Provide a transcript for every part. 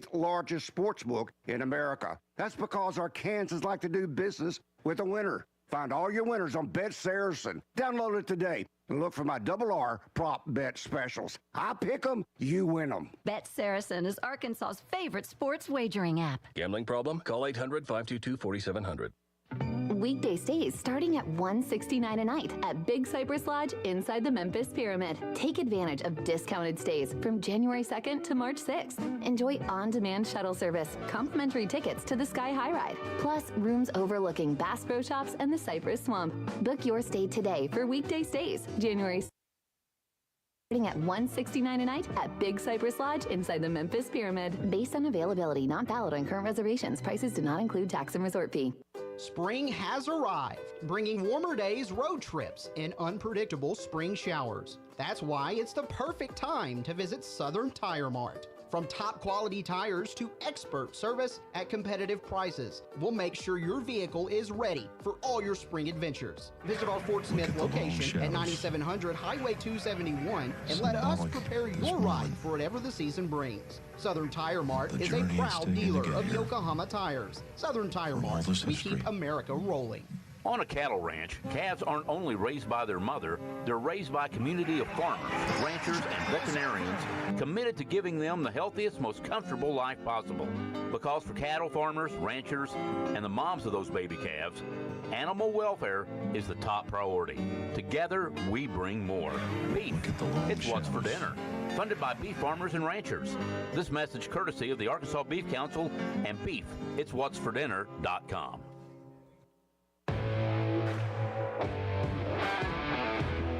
8th largest sports book in America. That's because our Kansans like to do business with a winner. Find all your winners on Bet Saracen. Download it today and look for my Double R prop bet specials. I pick them, you win them. Bet Saracen is Arkansas's favorite sports wagering app. Gambling problem? Call 800-522-4700. Weekday stays starting at $169 a night at Big Cypress Lodge inside the Memphis Pyramid. Take advantage of discounted stays from January 2nd to March 6th. Enjoy on-demand shuttle service, complimentary tickets to the Sky High Ride, plus rooms overlooking Bass Pro Shops and the Cypress Swamp. Book your stay today for weekday stays, January 2nd. Starting at $169 a night at Big Cypress Lodge inside the Memphis Pyramid. Based on availability, not valid on current reservations. Prices do not include tax and resort fee. Spring has arrived, bringing warmer days, road trips, and unpredictable spring showers. That's why it's the perfect time to visit Southern Tire Mart. From top quality tires to expert service at competitive prices, we'll make sure your vehicle is ready for all your spring adventures. Visit our Fort Smith location at 9700 Highway 271 and let us prepare your ride for whatever the season brings. Southern Tire Mart is a proud dealer of Yokohama tires. Southern Tire Mart, we keep America rolling. On a cattle ranch, calves aren't only raised by their mother, they're raised by a community of farmers, ranchers, and veterinarians committed to giving them the healthiest, most comfortable life possible. Because for cattle farmers, ranchers, and the moms of those baby calves, animal welfare is the top priority. Together, we bring more. Beef, it's what's for dinner. Funded by beef farmers and ranchers. This message courtesy of the Arkansas Beef Council and Beef, it's what's for dinner.com.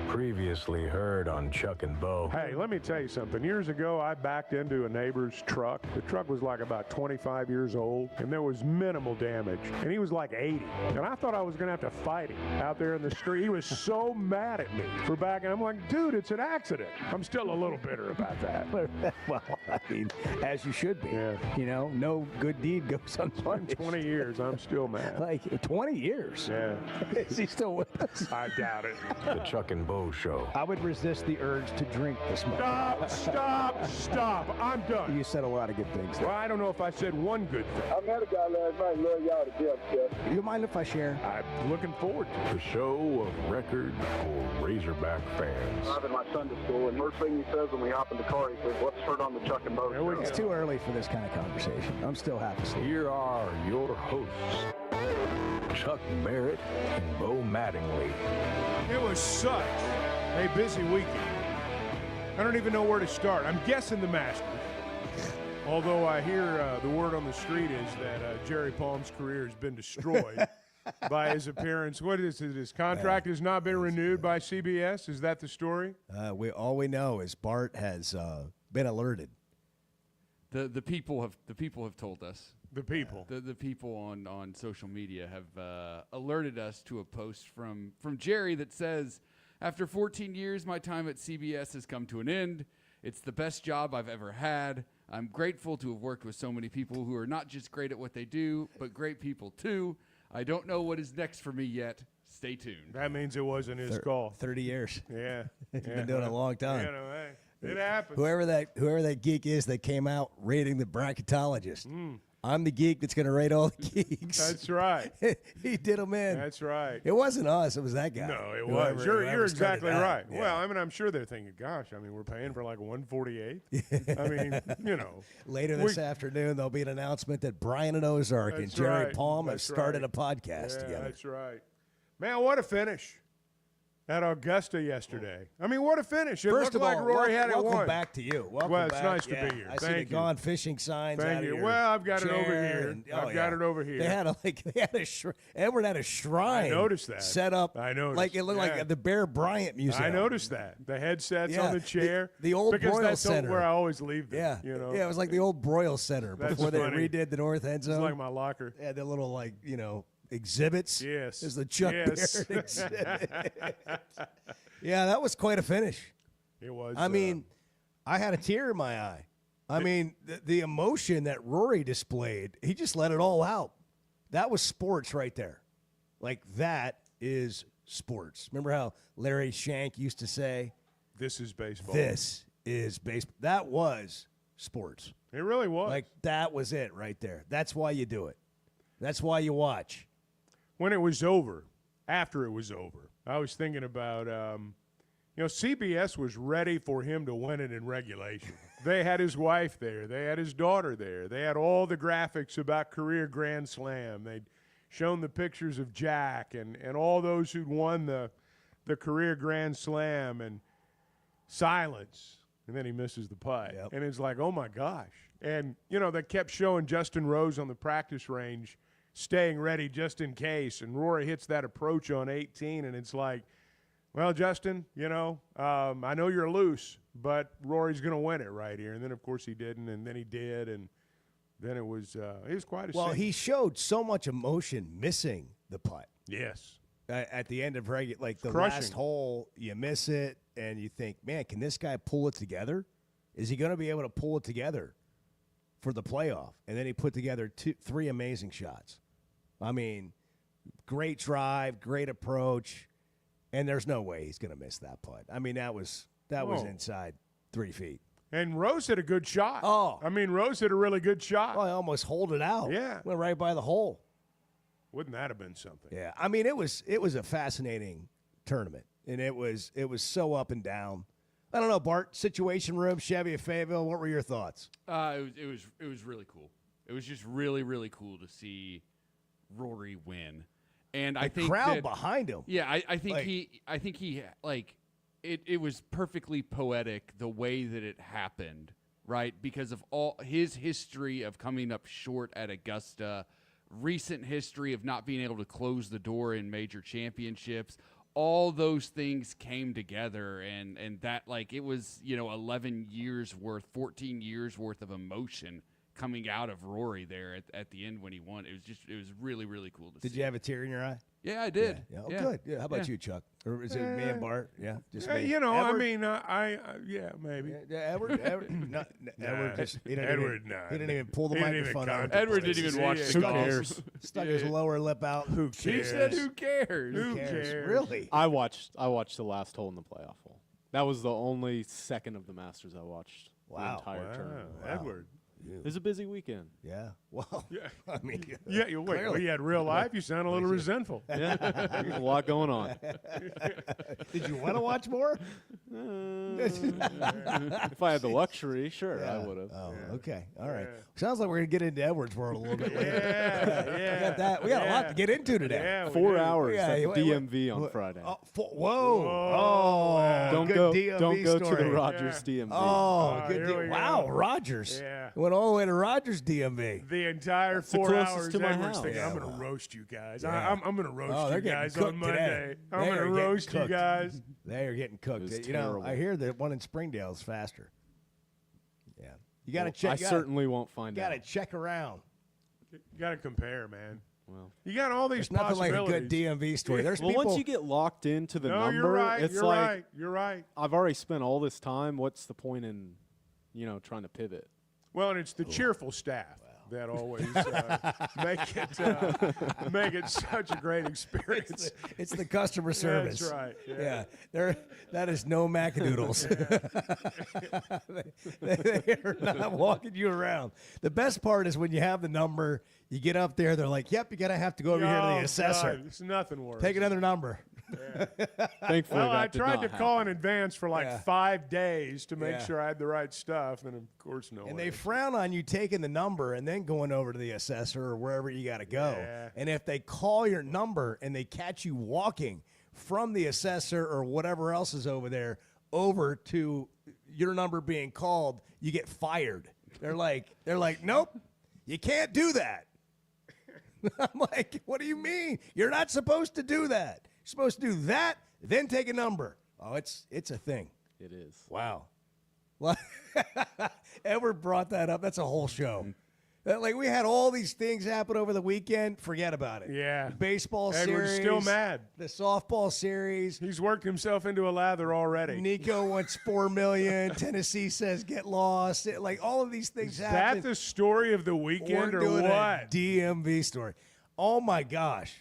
Previously heard on Chuck and Bo. Hey, let me tell you something. Years ago, I backed into a neighbor's truck. The truck was like about 25 years old, and there was minimal damage. And he was like 80. And I thought I was going to have to fight him out there in the street. He was so mad at me for backing. I'm like, dude, it's an accident. I'm still a little bitter about that. Well, I mean, as you should be. Yeah. You know, no good deed goes unpunished. 20 years, I'm still mad. Like, 20 years? Yeah. Is he still with us? I doubt it. The Chuck and Bo Show. I would resist the urge to drink this morning. Stop. I'm done. You said a lot of good things. Well, I don't know if I said one good thing. I met a guy last night. Love y'all to death, Jeff. You mind if I share? I'm looking forward to it. The show of record for Razorback fans. I'm in my Sunday school, and first thing he says when we hop in the car, he says, "What's heard on the Chuck and Bo Show?" It's too early for this kind of conversation. I'm still half asleep. Here are your hosts, Chuck Barrett and Bo Mattingly. It was such a busy weekend. I don't even know where to start. I'm guessing the Masters. Although I hear the word on the street is that Jerry Palm's career has been destroyed by his appearance. What is it? His contract has not been renewed by CBS? Is that the story? All we know is Bart has been alerted. The people have told us. The people. The people on social media have alerted us to a post from Jerry that says, after 14 years, my time at CBS has come to an end. It's the best job I've ever had. I'm grateful to have worked with so many people who are not just great at what they do, but great people too. I don't know what is next for me yet. Stay tuned. That means it wasn't his call. 30 years. Yeah. He's been doing it a long time. You know, hey, it happens. Whoever that geek is that came out rating the bracketologist. I'm the geek that's going to rate all the geeks. That's right. He did them in. That's right. It wasn't us. It was that guy. No, it was. You're exactly right. Yeah. Well, I mean, I'm sure they're thinking, gosh, I mean, we're paying for like 148. I mean, you know. Later this afternoon, there'll be an announcement that Brian and Ozark and Jerry Palm have started a podcast together. That's right. Man, what a finish at Augusta yesterday. I mean, what a finish. It looked like Rory had it won. Welcome back to you. Well, it's nice to be here. I see the gone fishing signs out Thank you. here. Well, I've got it over here. I've got it over here. They had Edward had a shrine. I noticed that. Set up. I noticed. Like it looked like the Bear Bryant Museum. I noticed that. The headsets on the chair. The old because Broyle that's Center. where I always leave them. Yeah. You know? Yeah, it was like the old Broyle Center before they redid the north end zone. It's like my locker. Yeah, the little exhibits. Yes. There's the Chuck Barrett exhibit. Yeah, that was quite a finish. It was. I mean, I had a tear in my eye. I mean, the emotion that Rory displayed, he just let it all out. That was sports right there. Like, that is sports. Remember how Larry Shank used to say, "This is baseball. This is baseball." That was sports. It really was. Like, that was it right there. That's why you do it. That's why you watch. When it was over, after it was over, I was thinking about, CBS was ready for him to win it in regulation. They had his wife there. They had his daughter there. They had all the graphics about career Grand Slam. They'd shown the pictures of Jack and all those who'd won the career Grand Slam, and silence. And then he misses the putt. Yep. And it's like, oh, my gosh. And, they kept showing Justin Rose on the practice range staying ready just in case. And Rory hits that approach on 18, and it's like, well, Justin, I know you're loose, but Rory's going to win it right here. And then, of course, he didn't, and then he did, and then it was quite a scene. Well, he showed so much emotion missing the putt. Yes. At the end of the crushing. last hole, you miss it, and you think, man, can this guy pull it together? Is he going to be able to pull it together for the playoff? And then he put together three amazing shots. I mean, great drive, great approach, and there's no way he's going to miss that putt. I mean, that was inside 3 feet. And Rose hit a good shot. Oh. I mean, Rose hit a really good shot. Well, I almost holed it out. Yeah. Went right by the hole. Wouldn't that have been something? Yeah. I mean, it was a fascinating tournament, and it was so up and down. I don't know, Bart, Situation Room, Chevy of Fayetteville, what were your thoughts? It was really cool. It was just really, really cool to see Rory win. And I think crowd behind him. Yeah, I think he it was perfectly poetic the way that it happened, right? Because of all his history of coming up short at Augusta, recent history of not being able to close the door in major championships. All those things came together, and that, it was 11 years worth, 14 years worth of emotion coming out of Rory there at the end when he won. It was really, really cool to see. Did you have a tear in your eye? Yeah, I did. Yeah. Oh, good. Yeah. How about you, Chuck? Or is it me and Bart? Yeah, just me. Edward? Yeah, maybe. Edward he didn't even pull the microphone out. Edward didn't even watch the golf. Stuck his lower lip out. Who cares? He said, "Who cares? Who cares? Really? I watched the last hole in the playoff hole. That was the only second of the Masters I watched. Wow. The entire tournament. Edward. It was a busy weekend. Yeah. Well, yeah. I mean, Wait, you had real life? You sound a little resentful. Yeah. There's a lot going on. Did you want to watch more? If I had the luxury, sure, I would have. Oh, okay. All right. Sounds like we're going to get into Edwards world a little bit later. Yeah. We got a lot to get into today. Yeah, 4 hours at the DMV on Friday. Whoa. Don't good go DMV to story. the Rogers DMV. Oh, good. Wow, Rogers. Yeah. Went all the way to Rogers DMV. The entire That's the 4 closest hours to my Edwards house. thinking, Yeah, I'm going to well. roast you guys. Yeah. I'm going to roast Oh, you they're getting guys cooked on Monday. today. I'm They going are to getting roast you cooked. guys. They are getting cooked. was You know, terrible. I hear that one in Springdale is faster. Yeah. You got to Well, check. I certainly won't find Got to out. check around. You got to compare, man. Well, You got all these There's nothing like a possibilities. good DMV story. There's well, people. once you get locked into the No, number, you're right. it's You're like right. You're right. I've already spent all this time. What's the point in, trying to pivot? Well, and it's the cheerful staff that always make it such a great experience. It's the customer service. That's right. Yeah. That is no Macadoodles. they are not walking you around. The best part is when you have the number, you get up there, they're like, yep, you're going to have to go over here to the assessor. God, it's nothing worse. Take another number. Thankfully, Well, that I did tried not to call in advance for like Yeah. 5 days to make Yeah. sure I had the right stuff, and of course, no. And one they did. frown on you taking the number and then going over to the assessor or wherever you got to go. Yeah. And if they call your number and they catch you walking from the assessor or whatever else is over there over to your number being called, you get fired. They're like, nope, you can't do that. I'm like, what do you mean? You're not supposed to do that. You're supposed to do that, then take a number. Oh, it's a thing. It is. Wow. Edward brought that up. That's a whole show. Like, we had all these things happen over the weekend. Forget about it. Yeah. The baseball Edward's series. still mad. The softball series. He's worked himself into a lather already. Nico wants $4 million. Tennessee says get lost. Like, all of these things Is happen. that the story of the We're weekend or doing a what? DMV story. Oh, my gosh.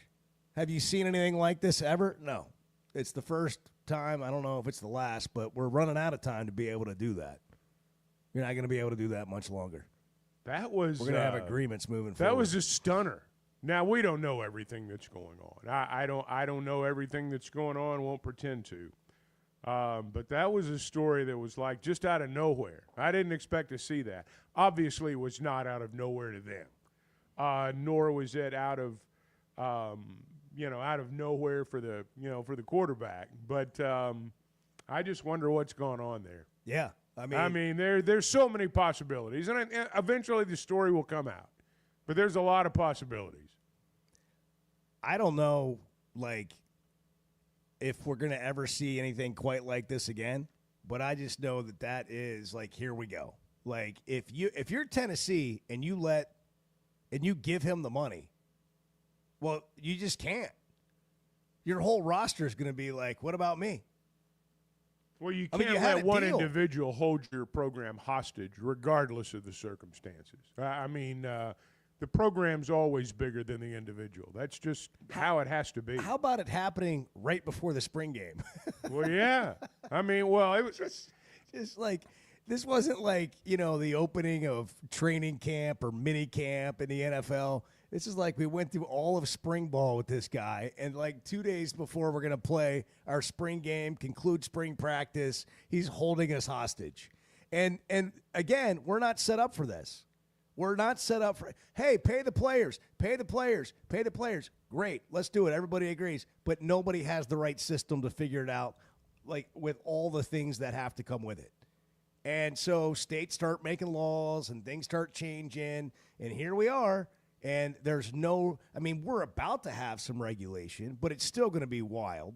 Have you seen anything like this ever? No. It's the first time. I don't know if it's the last, but we're running out of time to be able to do that. You're not going to be able to do that much longer. That was We're going to have agreements moving forward. That was a stunner. Now, we don't know everything that's going on. I don't know everything that's going on, won't pretend to. But that was a story that was like just out of nowhere. I didn't expect to see that. Obviously, it was not out of nowhere to them, nor was it out of nowhere for the quarterback. But I just wonder what's going on there. Yeah, I mean, there's so many possibilities, and eventually the story will come out. But there's a lot of possibilities. I don't know, if we're going to ever see anything quite like this again, but I just know that is here we go. If you're Tennessee and you give him the money, well, you just can't. Your whole roster is going to be like, what about me? Well, you can't let one individual hold your program hostage regardless of the circumstances. The program's always bigger than the individual. That's just how it has to be. How about it happening right before the spring game? Well, yeah. It was just this wasn't the opening of training camp or mini camp in the NFL. This is we went through all of spring ball with this guy, and 2 days before we're going to play our spring game, conclude spring practice, he's holding us hostage. And again, we're not set up for this. We're not set up for, hey, pay the players. Great, let's do it. Everybody agrees. But nobody has the right system to figure it out, with all the things that have to come with it. And so states start making laws and things start changing. And here we are. And we're about to have some regulation, but it's still going to be wild.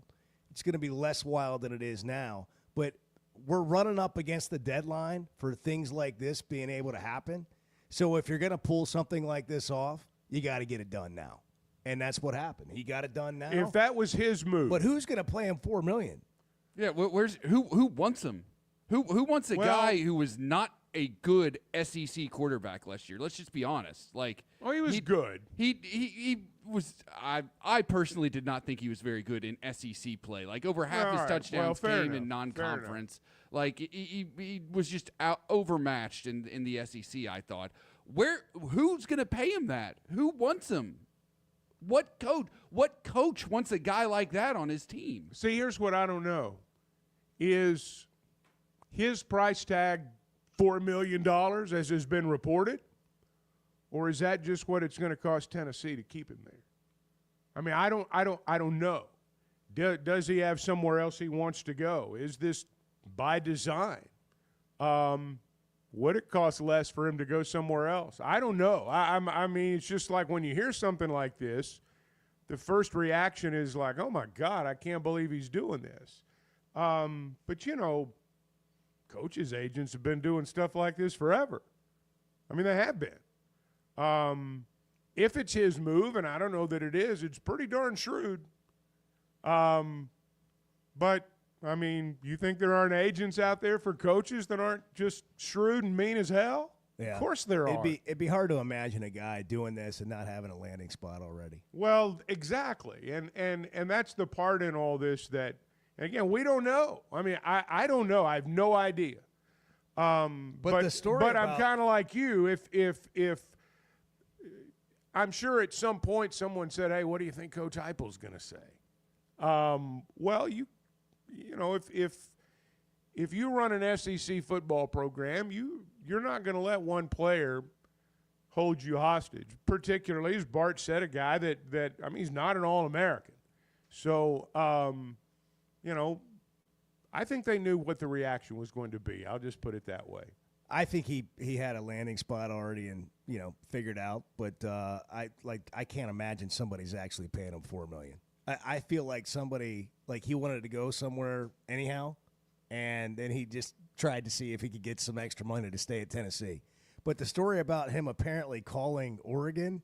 It's going to be less wild than it is now. But we're running up against the deadline for things like this being able to happen. So if you're going to pull something like this off, you got to get it done now. And that's what happened. He got it done now. If that was his move. But who's going to play him $4 million? Yeah, who wants him? Who wants a guy who was not a good SEC quarterback last year? Let's just be honest. He was good. He was. I personally did not think he was very good in SEC play. Over half his touchdowns came in non-conference. He was just overmatched in the SEC. I thought. Who's going to pay him that? Who wants him? What coach wants a guy like that on his team? See, here's what I don't know. Is his price tag $4 million, as has been reported? Or is that just what it's going to cost Tennessee to keep him there? I don't know. Does he have somewhere else he wants to go? Is this by design? Would it cost less for him to go somewhere else? I don't know. It's just when you hear something like this, the first reaction is oh my God, I can't believe he's doing this. But coaches' agents have been doing stuff like this forever. They have been. If it's his move, and I don't know that it is, it's pretty darn shrewd. But, you think there aren't agents out there for coaches that aren't just shrewd and mean as hell? Yeah. Of course there are. It'd be hard to imagine a guy doing this and not having a landing spot already. Well, exactly. And that's the part in all this that, again, we don't know. I don't know. I have no idea. But the story But I'm kind of like you. If I'm sure at some point someone said, hey, what do you think Coach Heupel's going to say? If you run an SEC football program, you're not going to let one player hold you hostage, particularly, as Bart said, a guy that he's not an All-American. So, I think they knew what the reaction was going to be. I'll just put it that way. I think he had a landing spot already and figured out, but I can't imagine somebody's actually paying him $4 million. I feel like somebody he wanted to go somewhere anyhow, and then he just tried to see if he could get some extra money to stay at Tennessee. But the story about him apparently calling Oregon,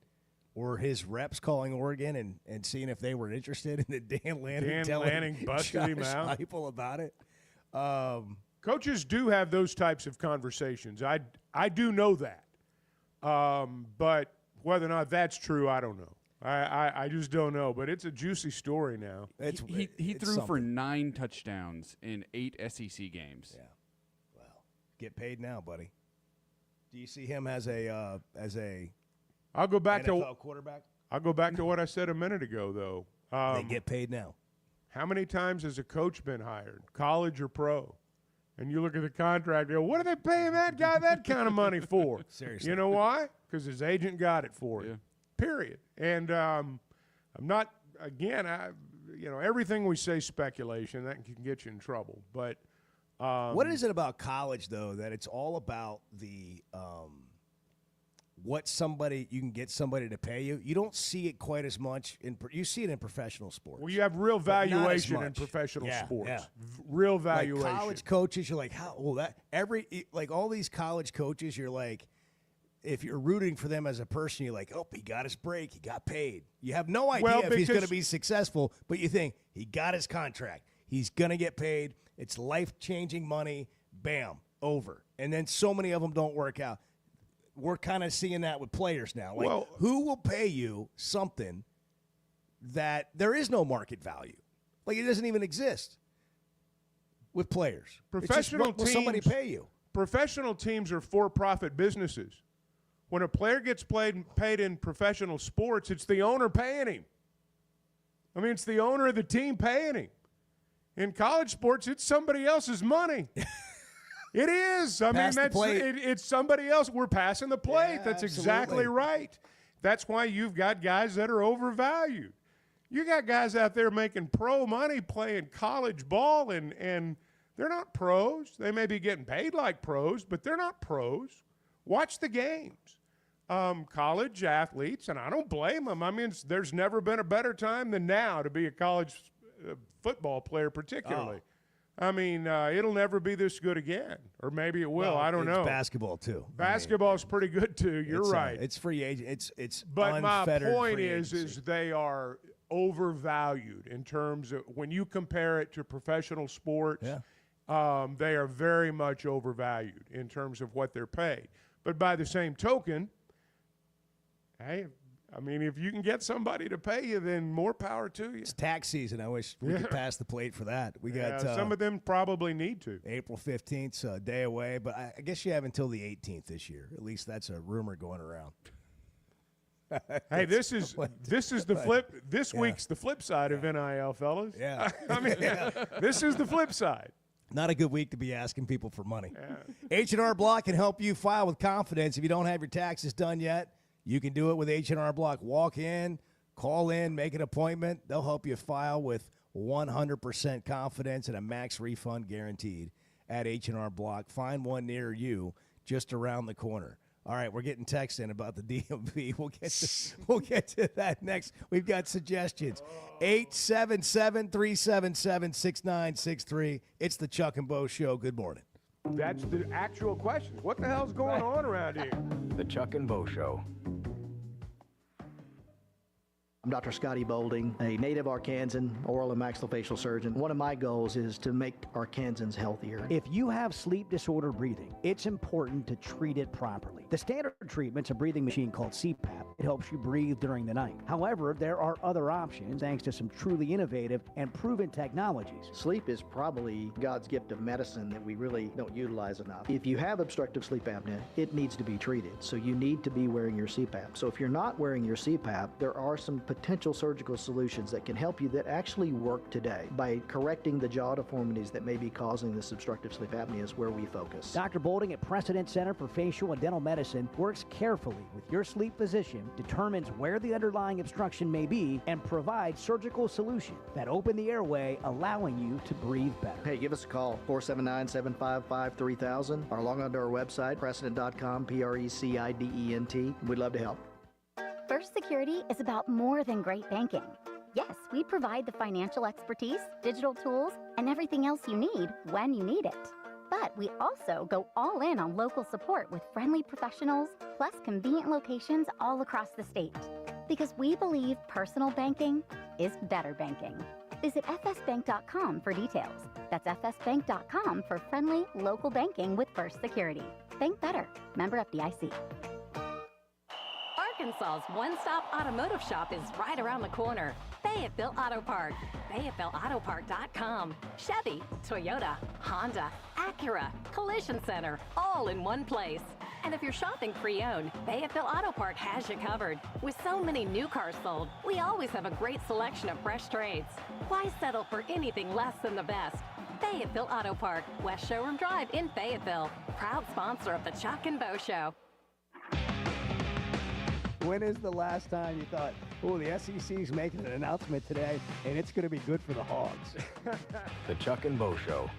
or his reps calling Oregon and seeing if they were interested, and then Dan Lanning busted him out. People about it. Coaches do have those types of conversations. I do know that. But whether or not that's true, I don't know. I just don't know. But it's a juicy story now. He threw for 9 touchdowns in 8 SEC games. Yeah. Well, get paid now, buddy. Do you see him as a I'll go back NFL quarterback? I'll go back to what I said a minute ago, though. They get paid now. How many times has a coach been hired, college or pro? And you look at the contract, you go, what are they paying that guy that kind of money for? Seriously. You know why? Because his agent got it for him. Period. And I'm not, again, everything we say speculation, that can get you in trouble. But what is it about college, though, that it's all about the what you can get somebody to pay you? You don't see it quite as much you see it in professional sports. Well, you have real valuation in professional sports. Yeah. Real valuation. Like college coaches, you're like, all these college coaches, you're like, if you're rooting for them as a person, you're like, oh, he got his break, he got paid. You have no idea if he's going to be successful, but you think he got his contract, he's going to get paid. It's life-changing money. Bam, over. And then so many of them don't work out. We're kind of seeing that with players now. Like, who will pay you something that there is no market value? Like, it doesn't even exist with players. Professional teams, will somebody pay you? Professional teams are for-profit businesses. When a player gets paid in professional sports, it's the owner paying him. I mean, it's the owner of the team paying him. In college sports, it's somebody else's money. It is. I mean, it's somebody else. We're passing the plate. Yeah, that's exactly right. That's why you've got guys that are overvalued. You got guys out there making pro money playing college ball, and they're not pros. They may be getting paid like pros, but they're not pros. Watch the games. College athletes, and I don't blame them. I mean, there's never been a better time than now to be a college football player particularly. I mean, it'll never be this good again, or maybe it will. I don't know. Basketball too. Basketball's pretty good too. You're right. It's free agent. It's but my point is they are overvalued in terms of when you compare it to professional sports. Yeah. They are very much overvalued in terms of what they're paid. But by the same token, hey, I mean, if you can get somebody to pay you, then more power to you. It's tax season. I wish we could pass the plate for that. We got some of them probably need to. April 15th, a day away, but I guess you have until the 18th this year. At least that's a rumor going around. Hey, this is the flip. This week's the flip side of NIL, fellas. Yeah, I mean, this is the flip side. Not a good week to be asking people for money. Yeah. H&R Block can help you file with confidence. If you don't have your taxes done yet, you can do it with H&R Block. Walk in, call in, make an appointment. They'll help you file with 100% confidence and a max refund guaranteed at H&R Block. Find one near you just around the corner. All right, we're getting texts in about the DMV. We'll get to that next. We've got suggestions. 877-377-6963. It's the Chuck and Bo Show. Good morning. That's the actual question. What the hell's going on around here? The Chuck and Bo Show. I'm Dr. Scotty Bolding, a native Arkansan oral and maxillofacial surgeon. One of my goals is to make Arkansans healthier. If you have sleep disorder breathing, it's important to treat it properly. The standard treatment's a breathing machine called CPAP. It helps you breathe during the night. However, there are other options thanks to some truly innovative and proven technologies. Sleep is probably God's gift of medicine that we really don't utilize enough. If you have obstructive sleep apnea, it needs to be treated. So you need to be wearing your CPAP. So if you're not wearing your CPAP, there are some potential surgical solutions that can help you that actually work today. By correcting the jaw deformities that may be causing this obstructive sleep apnea is where we focus. Dr. Bolding at Precedent Center for Facial and Dental Medicine works carefully with your sleep physician, determines where the underlying obstruction may be, and provides surgical solutions that open the airway, allowing you to breathe better. Hey, give us a call, 479-755-3000, or log on to our website, precedent.com, PRECIDENT. We'd love to help. First Security is about more than great banking. Yes, we provide the financial expertise, digital tools, and everything else you need when you need it. But we also go all in on local support with friendly professionals, plus convenient locations all across the state. Because we believe personal banking is better banking. Visit fsbank.com for details. That's fsbank.com for friendly local banking with First Security. Bank better. Member FDIC. Arkansas's one-stop automotive shop is right around the corner. Fayetteville Auto Park. FayettevilleAutoPark.com. Chevy, Toyota, Honda, Acura, Collision Center, all in one place. And if you're shopping pre-owned, Fayetteville Auto Park has you covered. With so many new cars sold, we always have a great selection of fresh trades. Why settle for anything less than the best? Fayetteville Auto Park, West Showroom Drive in Fayetteville. Proud sponsor of the Chuck and Bo Show. When is the last time you thought, oh, the SEC's making an announcement today, and it's going to be good for the Hogs? The Chuck and Bo Show.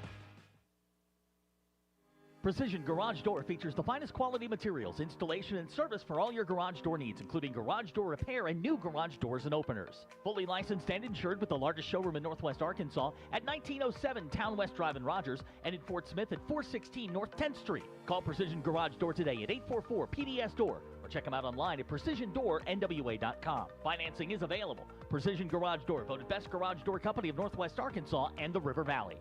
Precision Garage Door features the finest quality materials, installation, and service for all your garage door needs, including garage door repair and new garage doors and openers. Fully licensed and insured with the largest showroom in Northwest Arkansas at 1907 Town West Drive in Rogers and in Fort Smith at 416 North 10th Street. Call Precision Garage Door today at 844-PDS-DOOR or check them out online at PrecisionDoorNWA.com. Financing is available. Precision Garage Door, voted Best Garage Door Company of Northwest Arkansas and the River Valley.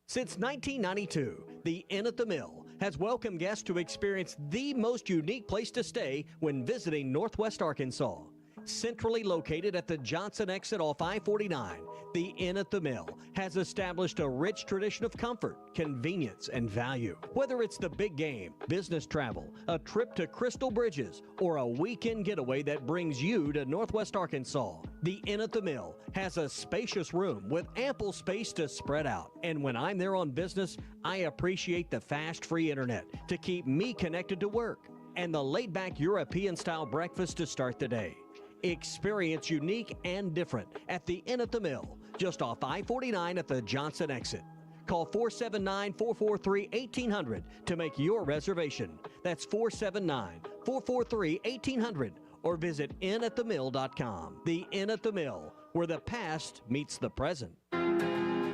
Since 1992, the Inn at the Mill has welcomed guests to experience the most unique place to stay when visiting Northwest Arkansas. Centrally located at the Johnson exit off I-49, the Inn at the Mill has established a rich tradition of comfort, convenience, and value. Whether it's the big game, business travel, a trip to Crystal Bridges, or a weekend getaway that brings you to Northwest Arkansas, the Inn at the Mill has a spacious room with ample space to spread out. And when I'm there on business, I appreciate the fast, free internet to keep me connected to work and the laid-back European-style breakfast to start the day. Experience unique and different at the Inn at the Mill, just off I-49 at the Johnson exit. Call 479-443-1800 to make your reservation. That's 479-443-1800 or visit innatthemill.com. The Inn at the Mill, where the past meets the present.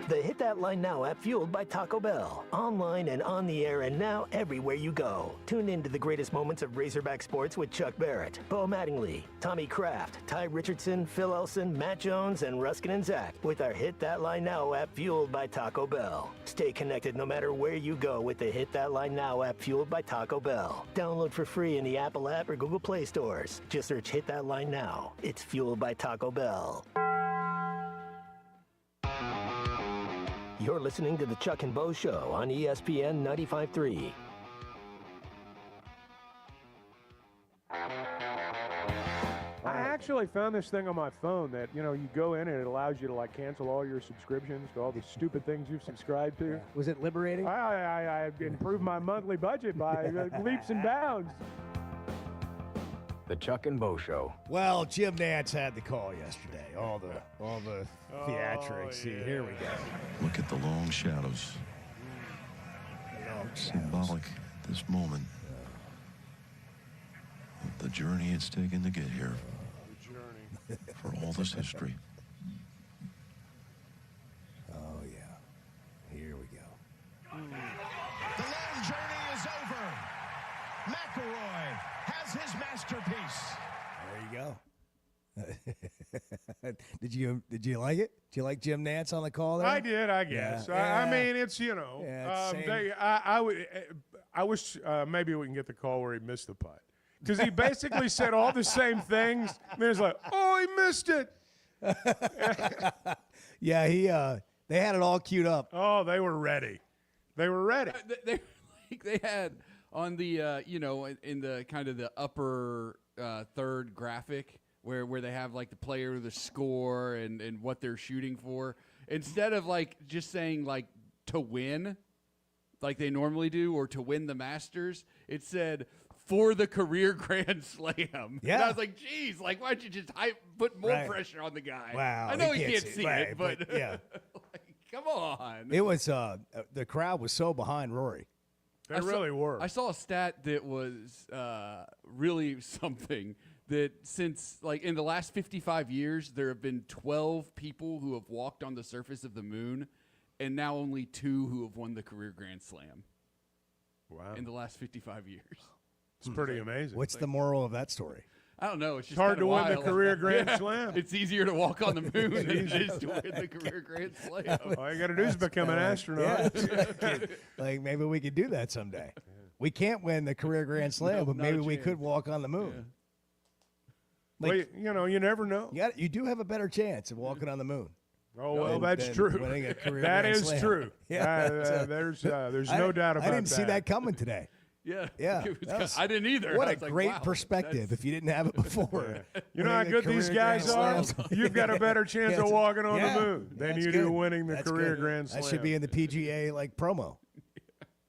The Hit That Line Now app, fueled by Taco Bell. Online and on the air and now everywhere you go. Tune in to the greatest moments of Razorback sports with Chuck Barrett, Bo Mattingly, Tommy Kraft, Ty Richardson, Phil Elson, Matt Jones, and Ruskin and Zach with our Hit That Line Now app, fueled by Taco Bell. Stay connected no matter where you go with the Hit That Line Now app, fueled by Taco Bell. Download for free in the Apple app or Google Play stores. Just search Hit That Line Now. It's fueled by Taco Bell. You're listening to the Chuck and Bo Show on ESPN 95.3. I actually found this thing on my phone that, you go in and it allows you to, cancel all your subscriptions to all the stupid things you've subscribed to. Yeah. Was it liberating? I improved my monthly budget by leaps and bounds. The Chuck and Bo Show. Well, Jim Nantz had the call yesterday. All the theatrics. Yeah. Here we go. Look at the long shadows. Symbolic this moment. The journey it's taken to get here. For all this history. Oh, yeah. Here we go. The long journey is over. McIlroy has his masterpiece. There you go. Did you like it? Did you like Jim Nantz on the call there? I did, I guess. Yeah. I mean, it's I wish maybe we can get the call where he missed the putt, because he basically said all the same things. And then he's like, "Oh, he missed it." Yeah, they had it all queued up. Oh, they were ready. They were ready. They had on the in the kind of the upper third graphic where they have the player, the score, and what they're shooting for. Instead of just saying to win, like they normally do, or to win the Masters, it said for the career Grand Slam. Yeah. And I was like, geez, why don't you just put more pressure on the guy? Wow. I know he can't see right, it, but yeah. Come on. It was the crowd was so behind Rory. They really were. I saw a stat that was really something, that since in the last 55 years, there have been 12 people who have walked on the surface of the moon, and now only 2 who have won the career Grand Slam. Wow. In the last 55 years. It's pretty amazing. What's the moral of that story? I don't know. It's just hard to win the wild. career Grand Slam. It's easier to walk on the moon than it is to win the career Grand Slam. All you got to do is become an astronaut. Yeah. Maybe we could do that someday. We can't win the career Grand Slam, but maybe we could walk on the moon. Well, you never know. You do have a better chance of walking on the moon. Oh, well, that's true. Winning a career that Grand is Slam. true. Yeah, there's no doubt about that. I didn't see that coming today. Yeah. Yeah. I didn't either. What I a was like, great wow, perspective if you didn't have it before. You know how good these guys are? You've got a better chance of walking on the moon than you do winning the career Grand Slam. That should be in the PGA promo.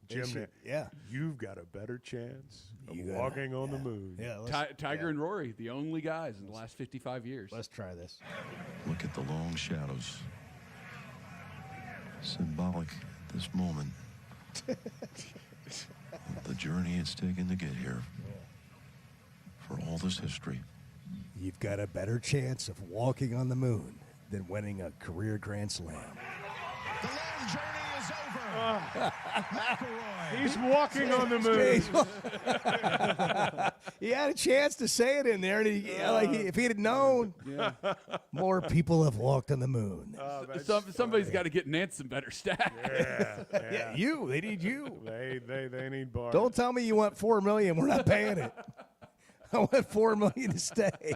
Jim, yeah. You've got a better chance of walking on the moon. Yeah, Tiger and Rory, the only guys in the last 55 years. Let's try this. Look at the long shadows. Symbolic at this moment. The journey it's taken to get here. For all this history. You've got a better chance of walking on the moon than winning a career Grand Slam. The long journey is over. McIlroy. He's walking on the moon. He had a chance to say it in there, and if he'd have known, more people have walked on the moon. Somebody's got to get Nance some better stats. Yeah. They need you. They need Bart. Don't tell me you want $4 million. We're not paying it. I want $4 million to stay.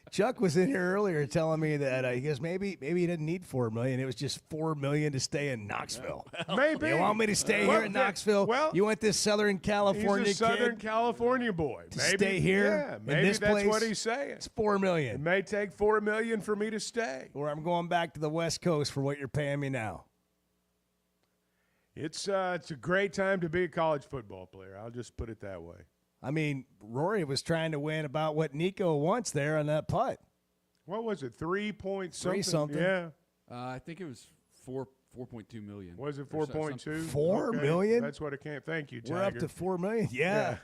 Chuck was in here earlier telling me that he goes, maybe he didn't need $4 million. It was just $4 million to stay in Knoxville. Maybe. You want me to stay here in Knoxville? Well, you want this Southern California he's a Southern kid California boy. to stay here maybe in this that's place? what he's saying. It's $4 million. It may take $4 million for me to stay. Or I'm going back to the West Coast for what you're paying me now. It's a great time to be a college football player. I'll just put it that way. I mean, Rory was trying to win about what Nico wants there on that putt. What was it? 3 point something? 3 something. Yeah. I think it was 4.2 million. Was it 4.2? $4 million? That's what it can't. Thank you, Tiger. We're up to $4 million. Yeah.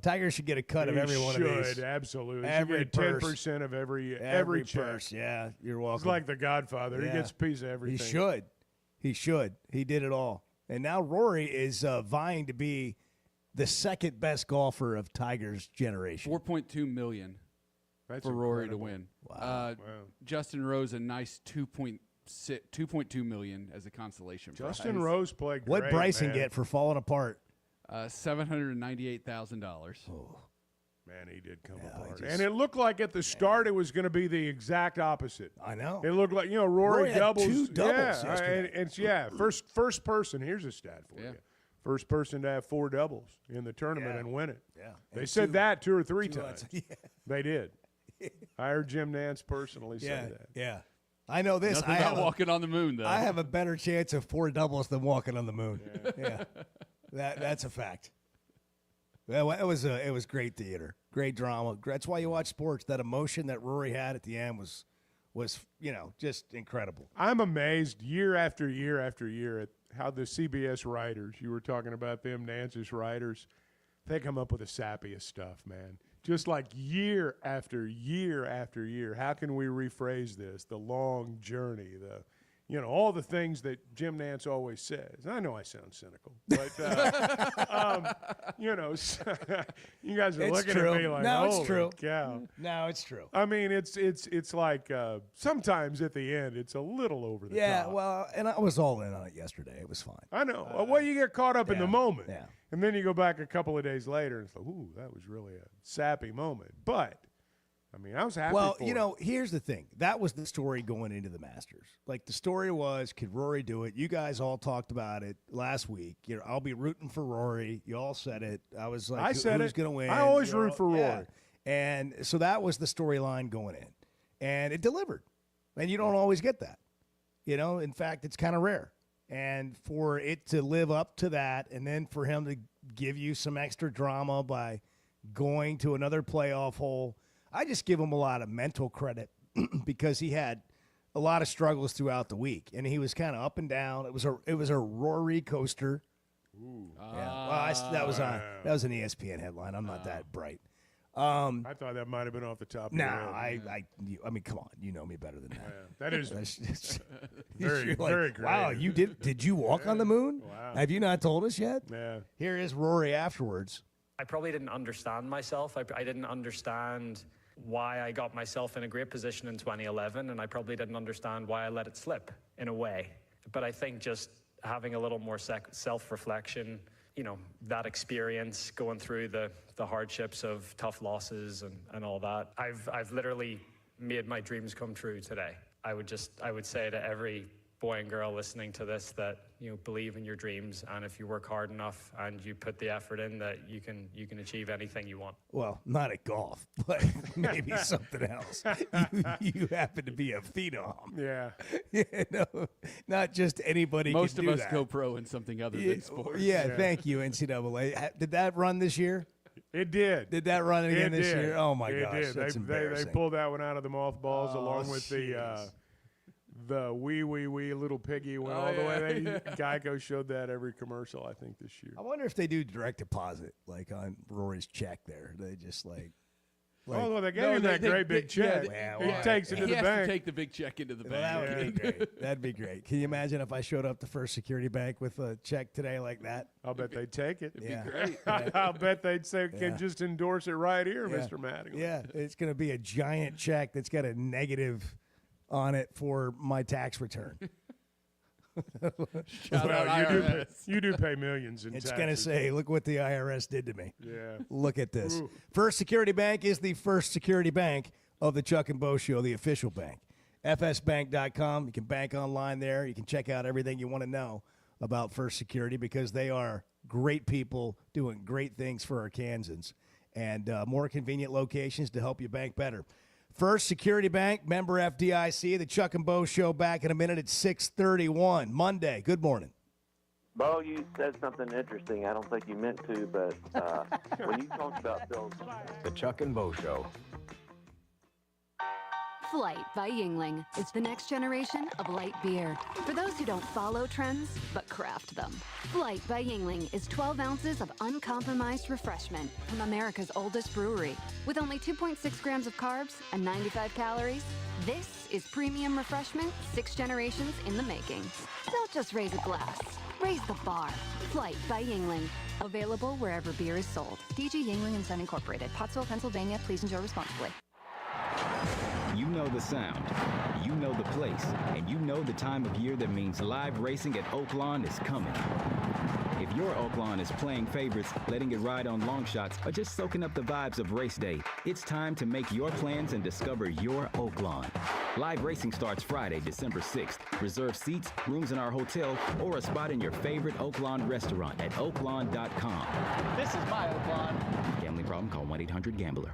Tiger should get a cut of every one of these. Should, absolutely. Every should get 10% of every check. purse. Yeah, you're welcome. It's like the Godfather. Yeah. He gets a piece of everything. He should. He did it all. And now Rory is vying to be the second best golfer of Tiger's generation. 4.2 million That's for Rory to incredible. win. Wow. Justin Rose, a nice 2.2 million as a consolation prize. Justin Rose played great. What Bryson man. get for falling apart? $798,000. Oh. Man, he did come apart. And it looked like at the start it was going to be the exact opposite. I know. It looked like, Rory had doubles. 2 doubles Yeah, yesterday. first person. Here's a stat for you. First person to have 4 doubles in the tournament and win it. Yeah. They said that 2 or 3 times. Yeah. They did. I heard Jim Nance personally say that. Yeah. I know this. Nothing about walking on the moon, though. I have a better chance of 4 doubles than walking on the moon. Yeah. That's a fact. Well, it was great theater, great drama. That's why you watch sports. That emotion that Rory had at the end was just incredible. I'm amazed year after year after year at how the CBS writers, you were talking about them, Nance's writers, they come up with the sappiest stuff, man. Just like year after year after year. How can we rephrase this? The long journey, all the things that Jim Nance always says. I know I sound cynical, but you guys are looking at me like, no, holy it's true. cow. No, it's true. I mean, it's like sometimes at the end it's a little over the top. Yeah, well, and I was all in on it yesterday. It was fine. I know. Well, you get caught up in the moment, yeah. and then you go back a couple of days later and it's like, ooh, that was really a sappy moment. But I mean, I was happy. Well, for it. Here's the thing. That was the story going into the Masters. Like, the story was, could Rory do it? You guys all talked about it last week. I'll be rooting for Rory. You all said it. I was like, I said who's it. going to win? I always root for Rory. Yeah. And so that was the storyline going in. And it delivered. And you don't always get that. In fact, it's kind of rare. And for it to live up to that, and then for him to give you some extra drama by going to another playoff hole, I just give him a lot of mental credit because he had a lot of struggles throughout the week, and he was kind of up and down. It was a Rory coaster. Ooh. Yeah. Well, that was an ESPN headline. I'm not that bright. I thought that might have been off the top of No, your head. I mean, come on, you know me better than that. Yeah, that is very, you're like, very creative. wow, you did you walk on the moon? Wow. Have you not told us yet? Yeah. Here is Rory afterwards. I probably didn't understand myself. I didn't understand why I got myself in a great position in 2011, and I probably didn't understand why I let it slip in a way. But I think just having a little more self-reflection, that experience, going through the hardships of tough losses and all that, I've literally made my dreams come true today. I would say to every boy and girl listening to this that believe in your dreams, and if you work hard enough and you put the effort in, that you can achieve anything you want. Well, not at golf, but maybe something else. You happen to be a phenom. Yeah. Not just anybody Most can of do us that. go pro in something other than sports. Yeah, thank you, NCAA. Did that run this year? It did. Did that run again this did. year? Oh, my it gosh. Did. That's They embarrassing. pulled that one out of the mothballs along with jeez. the wee little piggy went all the way. Geico showed that every commercial, I think, this year. I wonder if they do direct deposit, like on Rory's check there. They just like well, they gave him that great big check. He takes it to the bank. He has to take the big check into the bank. That would be great. That'd be great. Can you imagine if I showed up to First Security Bank with a check today like that? I'll bet they'd take it. It'd be great. I'll bet they'd say, "Can just endorse it right here, Mr. Mattingly." Yeah, it's going to be a giant check that's got a negative on it for my tax return. Shout out IRS. You do pay millions in It's taxes. going to say, look what the IRS did to me. Yeah. Look at this. Ooh. First Security Bank is the first security bank of the Chuck and Bo Show, the official bank. FSbank.com. You can bank online there. You can check out everything you want to know about First Security because they are great people doing great things for our Kansans and more convenient locations to help you bank better. First Security Bank, member FDIC. The Chuck and Bo Show back in a minute at 6:31 Monday. Good morning. Bo, you said something interesting. I don't think you meant to, but when you talked about Bill's... The Chuck and Bo Show. Flight by Yuengling is the next generation of light beer. For those who don't follow trends, but craft them. Flight by Yuengling is 12 ounces of uncompromised refreshment from America's oldest brewery. With only 2.6 grams of carbs and 95 calories, this is premium refreshment 6 generations in the making. Don't just raise a glass, raise the bar. Flight by Yuengling. Available wherever beer is sold. DG Yuengling and Son Incorporated, Pottsville, Pennsylvania. Please enjoy responsibly. You know the sound, you know the place, and you know the time of year that means live racing at Oaklawn is coming. If your Oaklawn is playing favorites, letting it ride on long shots, or just soaking up the vibes of race day, it's time to make your plans and discover your Oaklawn. Live racing starts Friday, December 6th. Reserve seats, rooms in our hotel, or a spot in your favorite Oaklawn restaurant at oaklawn.com. This is my Oaklawn. Gambling problem? Call 1-800-GAMBLER.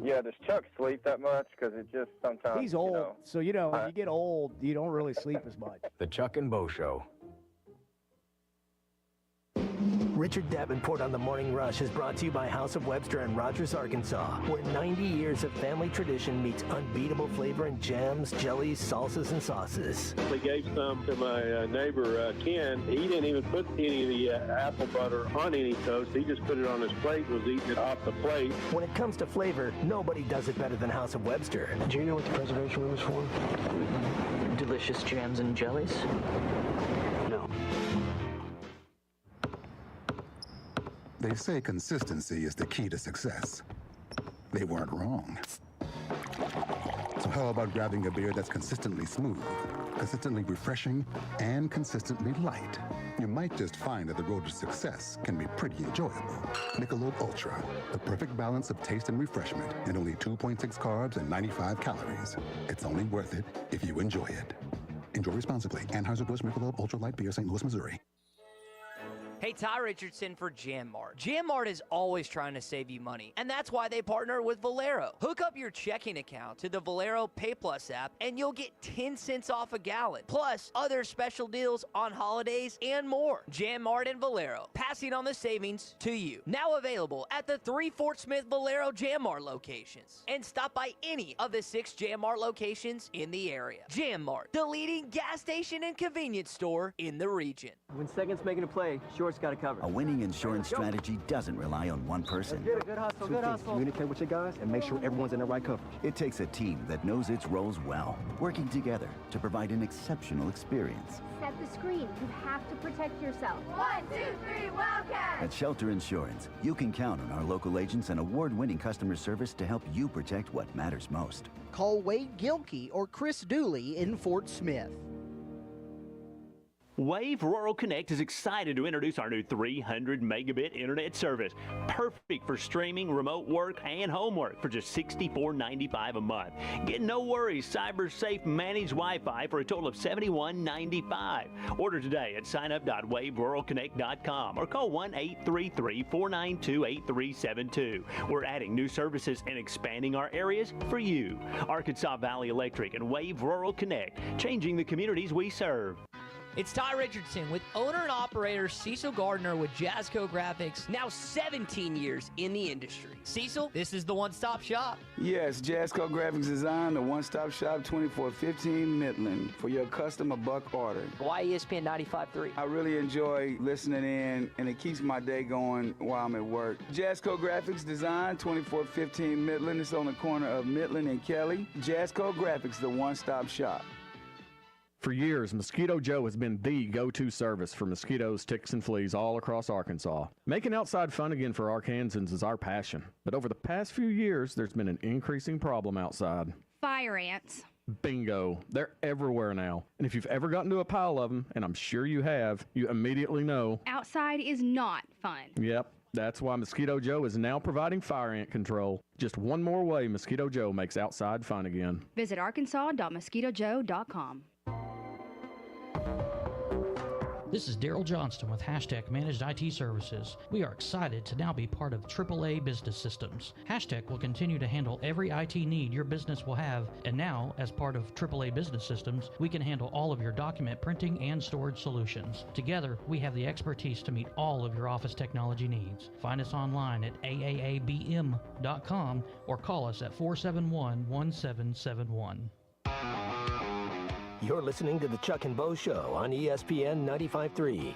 Yeah, does Chuck sleep that much? Because it just sometimes... He's old, so when you get old, you don't really sleep as much. The Chuck and Bo Show. Richard Davenport on the Morning Rush is brought to you by House of Webster in Rogers, Arkansas, where 90 years of family tradition meets unbeatable flavor in jams, jellies, salsas, and sauces. I gave some to my neighbor, Ken. He didn't even put any of the apple butter on any toast. He just put it on his plate and was eating it off the plate. When it comes to flavor, nobody does it better than House of Webster. Do you know what the preservation room is for? Delicious jams and jellies? No. They say consistency is the key to success. They weren't wrong. So how about grabbing a beer that's consistently smooth, consistently refreshing, and consistently light? You might just find that the road to success can be pretty enjoyable. Michelob Ultra, the perfect balance of taste and refreshment, and only 2.6 carbs and 95 calories. It's only worth it if you enjoy it. Enjoy responsibly. Anheuser-Busch Michelob Ultra Light Beer, St. Louis, Missouri. Hey, Ty Richardson for Mart. Mart is always trying to save you money, and that's why they partner with Valero. Hook up your checking account to the Valero Pay Plus app, and you'll get 10 cents off a gallon, plus other special deals on holidays and more. Mart and Valero, passing on the savings to you. Now available at the 3 Fort Smith Valero Mart locations. And stop by any of the 6 Mart locations in the area. Mart, the leading gas station and convenience store in the region. When second's making a play, short's got to cover. A winning insurance strategy doesn't rely on one person. Good hustle, good hustle. Communicate with your guys and make sure everyone's in the right coverage. It takes a team that knows its roles well, working together to provide an exceptional experience. Set the screen. You have to protect yourself. 1, 2, 3, Wildcat! At Shelter Insurance, you can count on our local agents and award-winning customer service to help you protect what matters most. Call Wade Gilkey or Chris Dooley in Fort Smith. Wave Rural Connect is excited to introduce our new 300 megabit internet service, perfect for streaming, remote work, and homework for just $64.95 a month. Get no worries, cyber-safe managed Wi-Fi for a total of $71.95. Order today at signup.waveruralconnect.com or call 1-833-492-8372. We're adding new services and expanding our areas for you. Arkansas Valley Electric and Wave Rural Connect, changing the communities we serve. It's Ty Richardson with owner and operator Cecil Gardner with Jazzco Graphics, now 17 years in the industry. Cecil, this is the one-stop shop. Yes, Jazzco Graphics Design, the one-stop shop, 2415 Midland, for your custom or buck order. Why ESPN 95.3? I really enjoy listening in, and it keeps my day going while I'm at work. Jazzco Graphics Design, 2415 Midland. It's on the corner of Midland and Kelly. Jazzco Graphics, the one-stop shop. For years, Mosquito Joe has been the go-to service for mosquitoes, ticks, and fleas all across Arkansas. Making outside fun again for Arkansans is our passion. But over the past few years, there's been an increasing problem outside. Fire ants. Bingo. They're everywhere now. And if you've ever gotten to a pile of them, and I'm sure you have, you immediately know. Outside is not fun. Yep. That's why Mosquito Joe is now providing fire ant control. Just one more way Mosquito Joe makes outside fun again. Visit arkansas.mosquitojoe.com. This is Daryl Johnston with Hashtag Managed IT Services. We are excited to now be part of AAA Business Systems. Hashtag will continue to handle every IT need your business will have, and now, as part of AAA Business Systems, we can handle all of your document printing and storage solutions. Together, we have the expertise to meet all of your office technology needs. Find us online at aaabm.com or call us at 471-1771. You're listening to the Chuck and Bo Show on ESPN 95.3.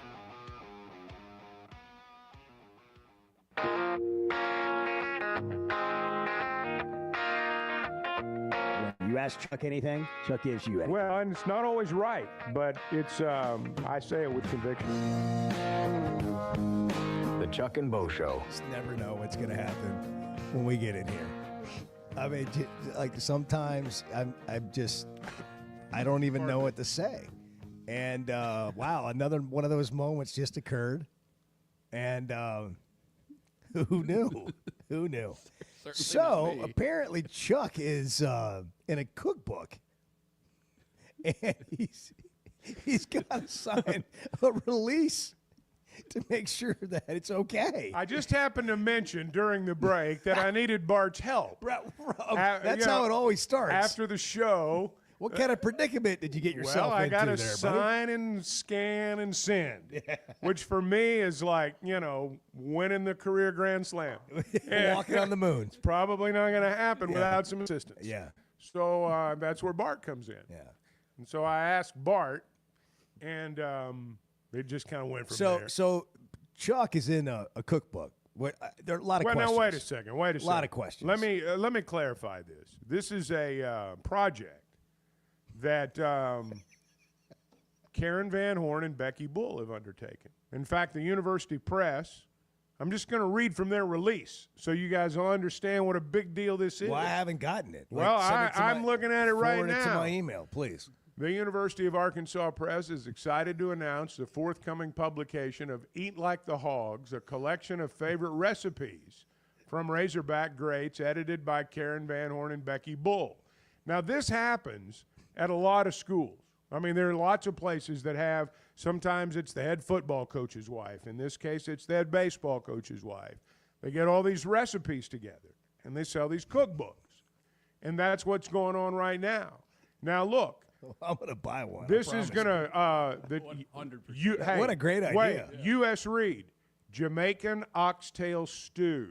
When you ask Chuck anything, Chuck gives you anything. Well, and it's not always right, but it's, I say it with conviction. The Chuck and Bo Show. Just never know what's going to happen when we get in here. I mean, like sometimes I don't even know what to say. And, wow, another one of those moments just occurred. And who knew? Who knew? So, apparently Chuck is in a cookbook. And he's got to sign a release to make sure that it's okay. I just happened to mention during the break that I needed Bart's help. That's how it always starts. After the show. What kind of predicament did you get yourself into there, buddy? Well, I got to sign and scan and send, which for me is like, winning the career Grand Slam. Walking on the moon. It's probably not going to happen without some assistance. Yeah. So that's where Bart comes in. Yeah. And so I asked Bart, and it just kind of went from there. So Chuck is in a cookbook. There are a lot of questions. Now, wait a second. A lot of questions. Let me clarify this. This is a project that Karen Van Horn and Becky Bull have undertaken. In fact, the University Press, I'm just going to read from their release so you guys will understand what a big deal this is. Well, I haven't gotten it. Well, I'm looking at it right now. Forward it to my email, please. The University of Arkansas Press is excited to announce the forthcoming publication of Eat Like the Hogs, a collection of favorite recipes from Razorback greats edited by Karen Van Horn and Becky Bull. Now, this happens at a lot of schools. I mean, there are lots of places that have, sometimes it's the head football coach's wife. In this case, it's the head baseball coach's wife. They get all these recipes together, and they sell these cookbooks. And that's what's going on right now. Now, look. I'm going to buy one. This is going to 100%. Hey, what a great idea. Wait, U.S. Reed, Jamaican oxtail stew.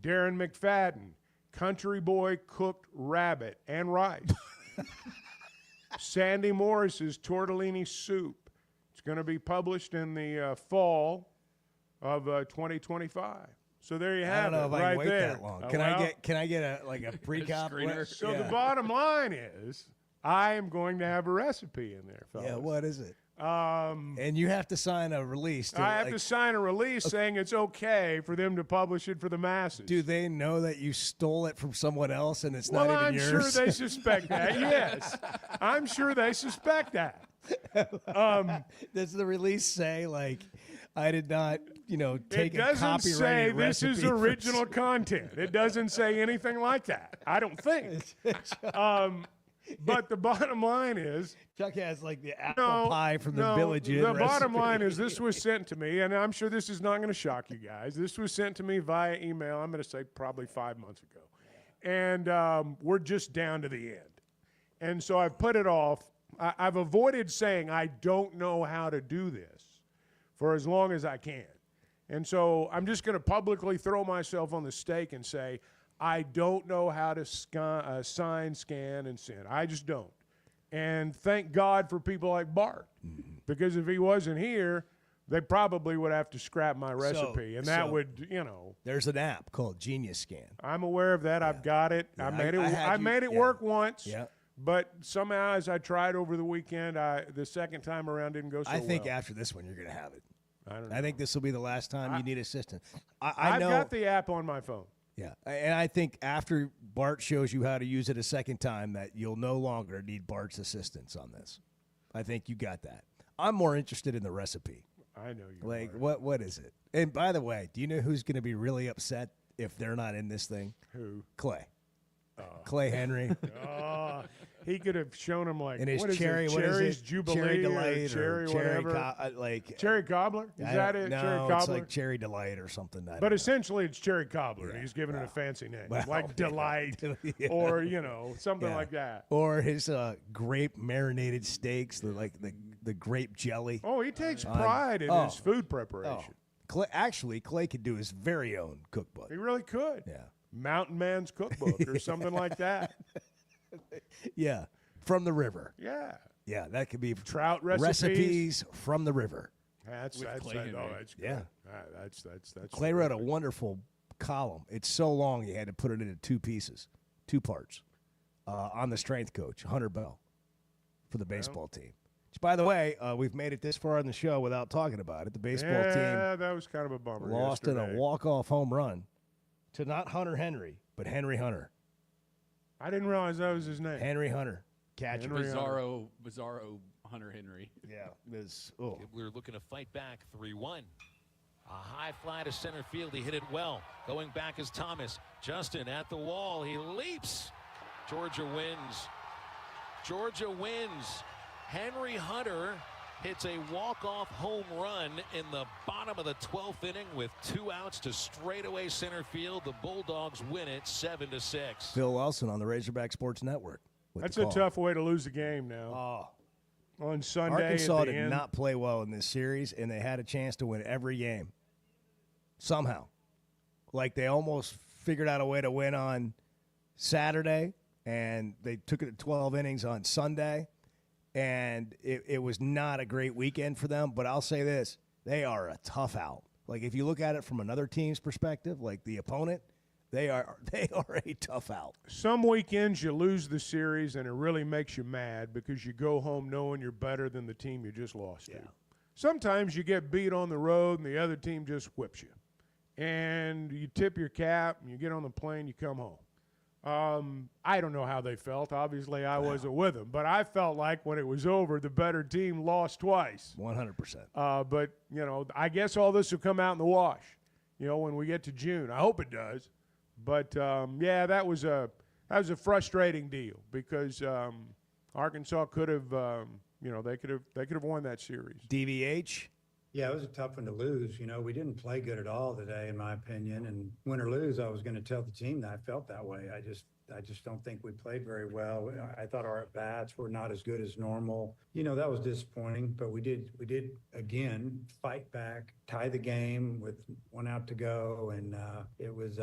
Darren McFadden, country boy cooked rabbit and rice. Sandy Morris's tortellini soup. It's going to be published in the fall of 2025. So there you have it. I don't know if I can wait that long. Can I get a pre-cop? So the bottom line is, I am going to have a recipe in there, fellas. Yeah, what is it? And you have to sign a release. I have to sign a release saying it's okay for them to publish it for the masses. Do they know that you stole it from someone else and it's not even yours? Well, I'm sure they suspect that, yes. I'm sure they suspect that. Does the release say, like, I did not, take it a doesn't copyrighted say this is recipe original content. It doesn't say anything like that. I don't think. But the bottom line is, Chuck has like the apple pie from the Village Inn The bottom recipe. line is this was sent to me, and I'm sure this is not going to shock you guys. This was sent to me via email, I'm going to say probably 5 months ago. And we're just down to the end. And so I've put it off. I've avoided saying I don't know how to do this for as long as I can. And so I'm just going to publicly throw myself on the stake and say, I don't know how to sign, scan, and send. I just don't. And thank God for people like Bart, because if he wasn't here, they probably would have to scrap my recipe, and that would, There's an app called Genius Scan. I'm aware of that. I've got it. Yeah, I made it work once. Yeah. But somehow, as I tried over the weekend, the second time around didn't go so well. I think after this one, you're going to have it. I don't know. I think this will be the last time you need assistance. I've got the app on my phone. Yeah, and I think after Bart shows you how to use it a second time, that you'll no longer need Bart's assistance on this. I think you got that. I'm more interested in the recipe. I know you Like, are. what is it? And by the way, do you know who's going to be really upset if they're not in this thing? Who? Clay. Clay Henry. He could have shown him like And his what is cherry, it? what is Cherry's it? Jubilee Cherry or Delight cherry or cherry whatever. co- Cherry cobbler? Is that it? No, cherry it's cobbler? like Cherry Delight or something. I But don't know. essentially, it's cherry cobbler. He's giving it a fancy name, Well, like Delight, yeah. or something Yeah. like that. Or his grape marinated steaks, the grape jelly. Oh, he takes pride in his food preparation. Clay could do his very own cookbook. He really could. Yeah. Mountain Man's Cookbook or something like that. Yeah, from the river. Yeah. Yeah, that could be trout recipes from the river. That's With Clay good. Henry. That's good. Yeah. That's Clay wrote a wonderful column. It's so long he had to put it into two parts, on the strength coach, Hunter Bell, for the baseball team. Which, by the way, we've made it this far in the show without talking about it. The baseball team that was kind of a bummer. lost in a yesterday. walk-off home run to not Hunter Henry, but Henry Hunter. I didn't realize that was his name. Henry Hunter. Catcher. Bizarro Hunter Henry. Yeah. We're looking to fight back 3-1. A high fly to center field. He hit it well. Going back is Thomas. Justin at the wall. He leaps. Georgia wins. Georgia wins. Henry Hunter hits a walk-off home run in the bottom of the 12th inning with 2 outs to straightaway center field. The Bulldogs win it 7-6. Phil Wilson on the Razorback Sports Network. That's a tough way to lose the game now. On Sunday, Arkansas at the did end. not play well in this series, and they had a chance to win every game. Somehow. Like they almost figured out a way to win on Saturday, and they took it to 12 innings on Sunday, and it was not a great weekend for them. But I'll say this, they are a tough out. Like if you look at it from another team's perspective, like the opponent, they are a tough out. Some weekends you lose the series, and it really makes you mad because you go home knowing you're better than the team you just lost to. Sometimes you get beat on the road, and the other team just whips you. And you tip your cap, and you get on the plane, you come home. I don't know how they felt. Obviously, I wasn't with them. But I felt like when it was over, the better team lost twice. 100%. But, I guess all this will come out in the wash, when we get to June. I hope it does. But, that was a frustrating deal because Arkansas could have, they could have won that series. DVH? Yeah, it was a tough one to lose. We didn't play good at all today, in my opinion. And win or lose, I was going to tell the team that I felt that way. I just don't think we played very well. I thought our at-bats were not as good as normal. That was disappointing, but we did again fight back, tie the game with 1 out to go, and it was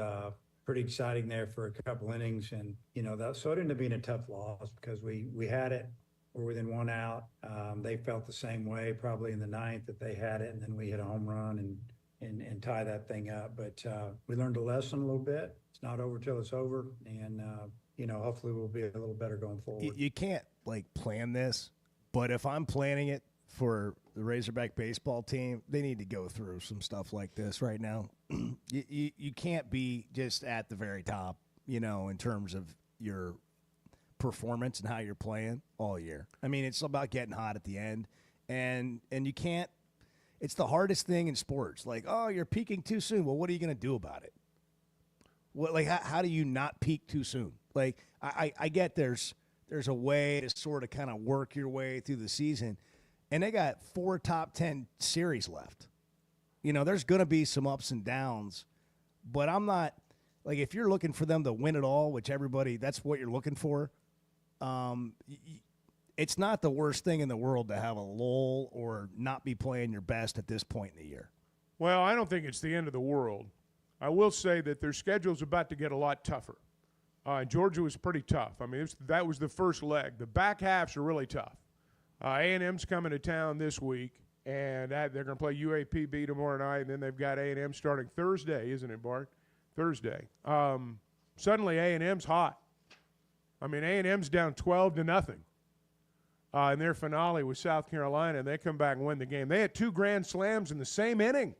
pretty exciting there for a couple innings. And so it ended up being a tough loss because we had it. We're within 1 out. They felt the same way probably in the 9th that they had it, and then we hit a home run and tie that thing up. But we learned a lesson a little bit. It's not over till it's over, and hopefully we'll be a little better going forward. You can't plan this, but if I'm planning it for the Razorback baseball team, they need to go through some stuff like this right now. You can't be just at the very top, in terms of your performance and how you're playing all year. I mean, it's about getting hot at the end, and you can't. It's the hardest thing in sports. Like, oh, you're peaking too soon. Well, what are you going to do about it? What, like, how do you not peak too soon? Like, I get there's a way to sort of kind of work your way through the season, and they got 4 top 10 series left. You know, there's going to be some ups and downs, but I'm not like, if you're looking for them to win it all, which everybody, that's what you're looking for. It's not the worst thing in the world to have a lull or not be playing your best at this point in the year. Well, I don't think it's the end of the world. I will say that their schedule's about to get a lot tougher. Georgia was pretty tough. I mean, that was the first leg. The back halves are really tough. A&M's coming to town this week, and they're going to play UAPB tomorrow night, and then they've got A&M starting Thursday, isn't it, Bart? Thursday. Suddenly A&M's hot. I mean, A&M's down 12-0 in their finale with South Carolina, and they come back and win the game. They had 2 grand slams in the same inning,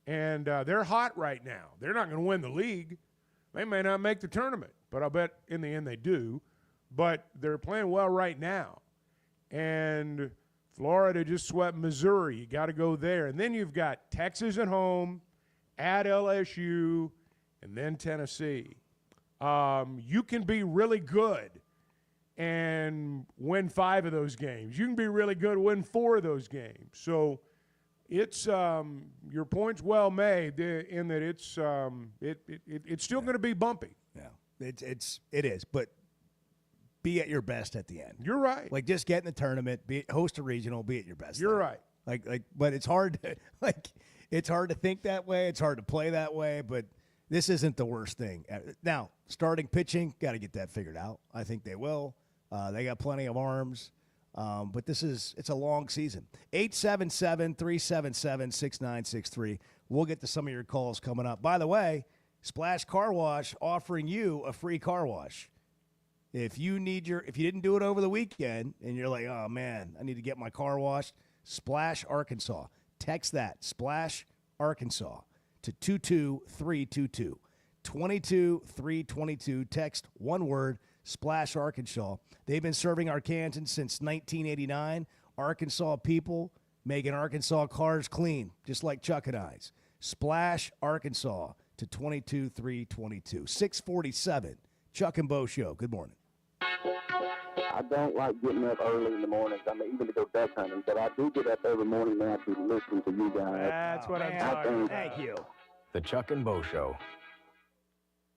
and they're hot right now. They're not going to win the league. They may not make the tournament, but I'll bet in the end they do. But they're playing well right now. And Florida just swept Missouri. You got to go there. And then you've got Texas at home, at LSU, and then Tennessee. You can be really good and win 5 of those games. You can be really good and win 4 of those games. So it's your point's well made in that it's still going to be bumpy. Yeah, it is, but be at your best at the end. You're right. Like, just get in the tournament, host a regional, be at your best. You're right. Like, but it's hard to it's hard to think that way. It's hard to play that way. But this isn't the worst thing. Now, starting pitching, got to get that figured out. I think they will. They got plenty of arms. But it's a long season. 877-377-6963. We'll get to some of your calls coming up. By the way, Splash Car Wash offering you a free car wash. If you didn't do it over the weekend and you're like, oh man, I need to get my car washed, Splash Arkansas. Text that, Splash Arkansas, to 22322. 22322. Text one word, Splash Arkansas. They've been serving Arkansans since 1989. Arkansas people making Arkansas cars clean, just like Chuck and I's. Splash Arkansas to 22322. 647, Chuck and Bo Show. Good morning. I don't like getting up early in the mornings. I mean, even to go duck hunting, but I do get up every morning now to listen to you guys. That's what I'm talking about. Thank you. The Chuck and Bo Show.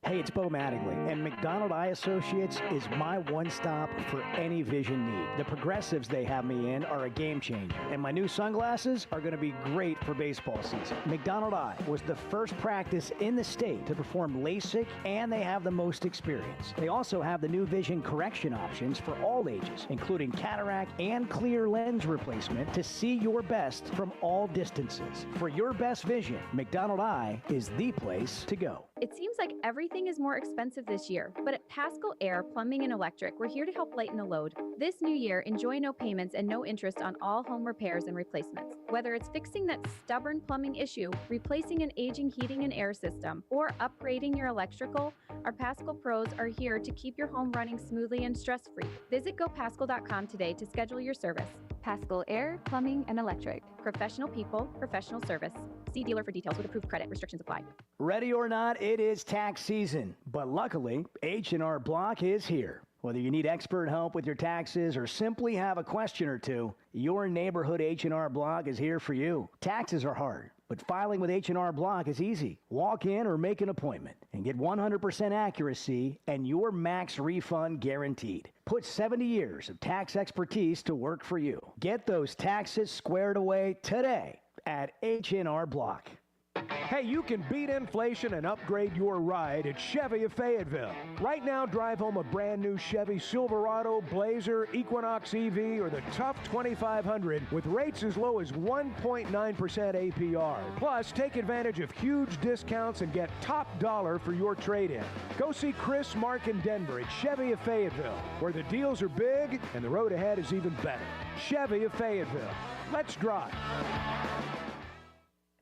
Hey, it's Bo Mattingly, and McDonald Eye Associates is my one-stop for any vision need. The progressives they have me in are a game changer, and my new sunglasses are going to be great for baseball season. McDonald Eye was the first practice in the state to perform LASIK, and they have the most experience. They also have the new vision correction options for all ages, including cataract and clear lens replacement to see your best from all distances. For your best vision, McDonald Eye is the place to go. It seems like everything is more expensive this year, but at Paschal Air Plumbing and Electric, we're here to help lighten the load. This new year, enjoy no payments and no interest on all home repairs and replacements. Whether it's fixing that stubborn plumbing issue, replacing an aging heating and air system, or upgrading your electrical, our Paschal pros are here to keep your home running smoothly and stress-free. Visit gopaschal.com today to schedule your service. Paschal Air Plumbing and Electric. Professional people, professional service. See dealer for details with approved credit. Restrictions apply. Ready or not, it is tax season. But luckily, H&R Block is here. Whether you need expert help with your taxes or simply have a question or two, your neighborhood H&R Block is here for you. Taxes are hard, but filing with H&R Block is easy. Walk in or make an appointment and get 100% accuracy and your max refund guaranteed. Put 70 years of tax expertise to work for you. Get those taxes squared away today at H&R Block. Hey, you can beat inflation and upgrade your ride at Chevy of Fayetteville. Right now, drive home a brand new Chevy Silverado, Blazer, Equinox EV, or the Tough 2500 with rates as low as 1.9% APR. Plus, take advantage of huge discounts and get top dollar for your trade-in. Go see Chris, Mark, and Denver at Chevy of Fayetteville, where the deals are big and the road ahead is even better. Chevy of Fayetteville. Let's drive.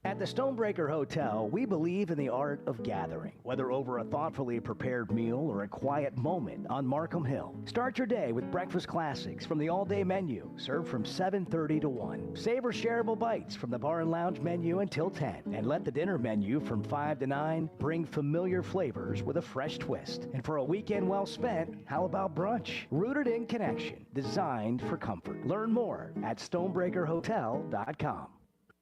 At the Stonebreaker Hotel, we believe in the art of gathering, whether over a thoughtfully prepared meal or a quiet moment on Markham Hill. Start your day with breakfast classics from the all-day menu, served from 7:30 to 1. Savor shareable bites from the bar and lounge menu until 10. And let the dinner menu from 5 to 9 bring familiar flavors with a fresh twist. And for a weekend well spent, how about brunch? Rooted in connection, designed for comfort. Learn more at stonebreakerhotel.com.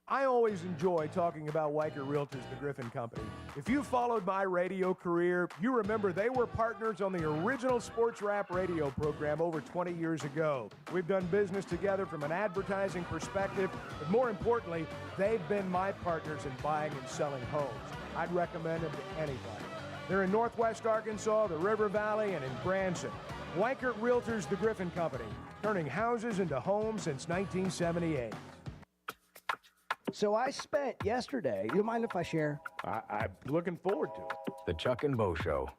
I always enjoy talking about Weichert Realtors, the Griffin Company. If you followed my radio career, you remember they were partners on the original sports rap radio program over 20 years ago. We've done business together from an advertising perspective, but more importantly, they've been my partners in buying and selling homes. I'd recommend them to anybody. They're in Northwest Arkansas, the River Valley, and in Branson. Weichert Realtors, the Griffin Company, turning houses into homes since 1978. So I spent yesterday, you mind if I share? I'm looking forward to it. The Chuck and Bo Show.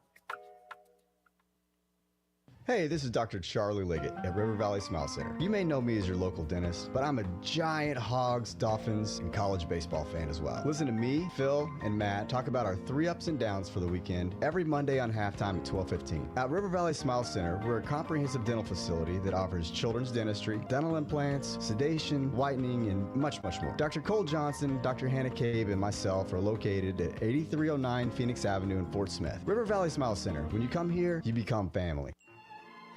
Hey, this is Dr. Charlie Liggett at River Valley Smile Center. You may know me as your local dentist, but I'm a giant Hogs, Dolphins, and college baseball fan as well. Listen to me, Phil, and Matt talk about our 3 ups and downs for the weekend every Monday on halftime at 12:15. At River Valley Smile Center, we're a comprehensive dental facility that offers children's dentistry, dental implants, sedation, whitening, and much, much more. Dr. Cole Johnson, Dr. Hannah Cabe, and myself are located at 8309 Phoenix Avenue in Fort Smith. River Valley Smile Center. When you come here, you become family.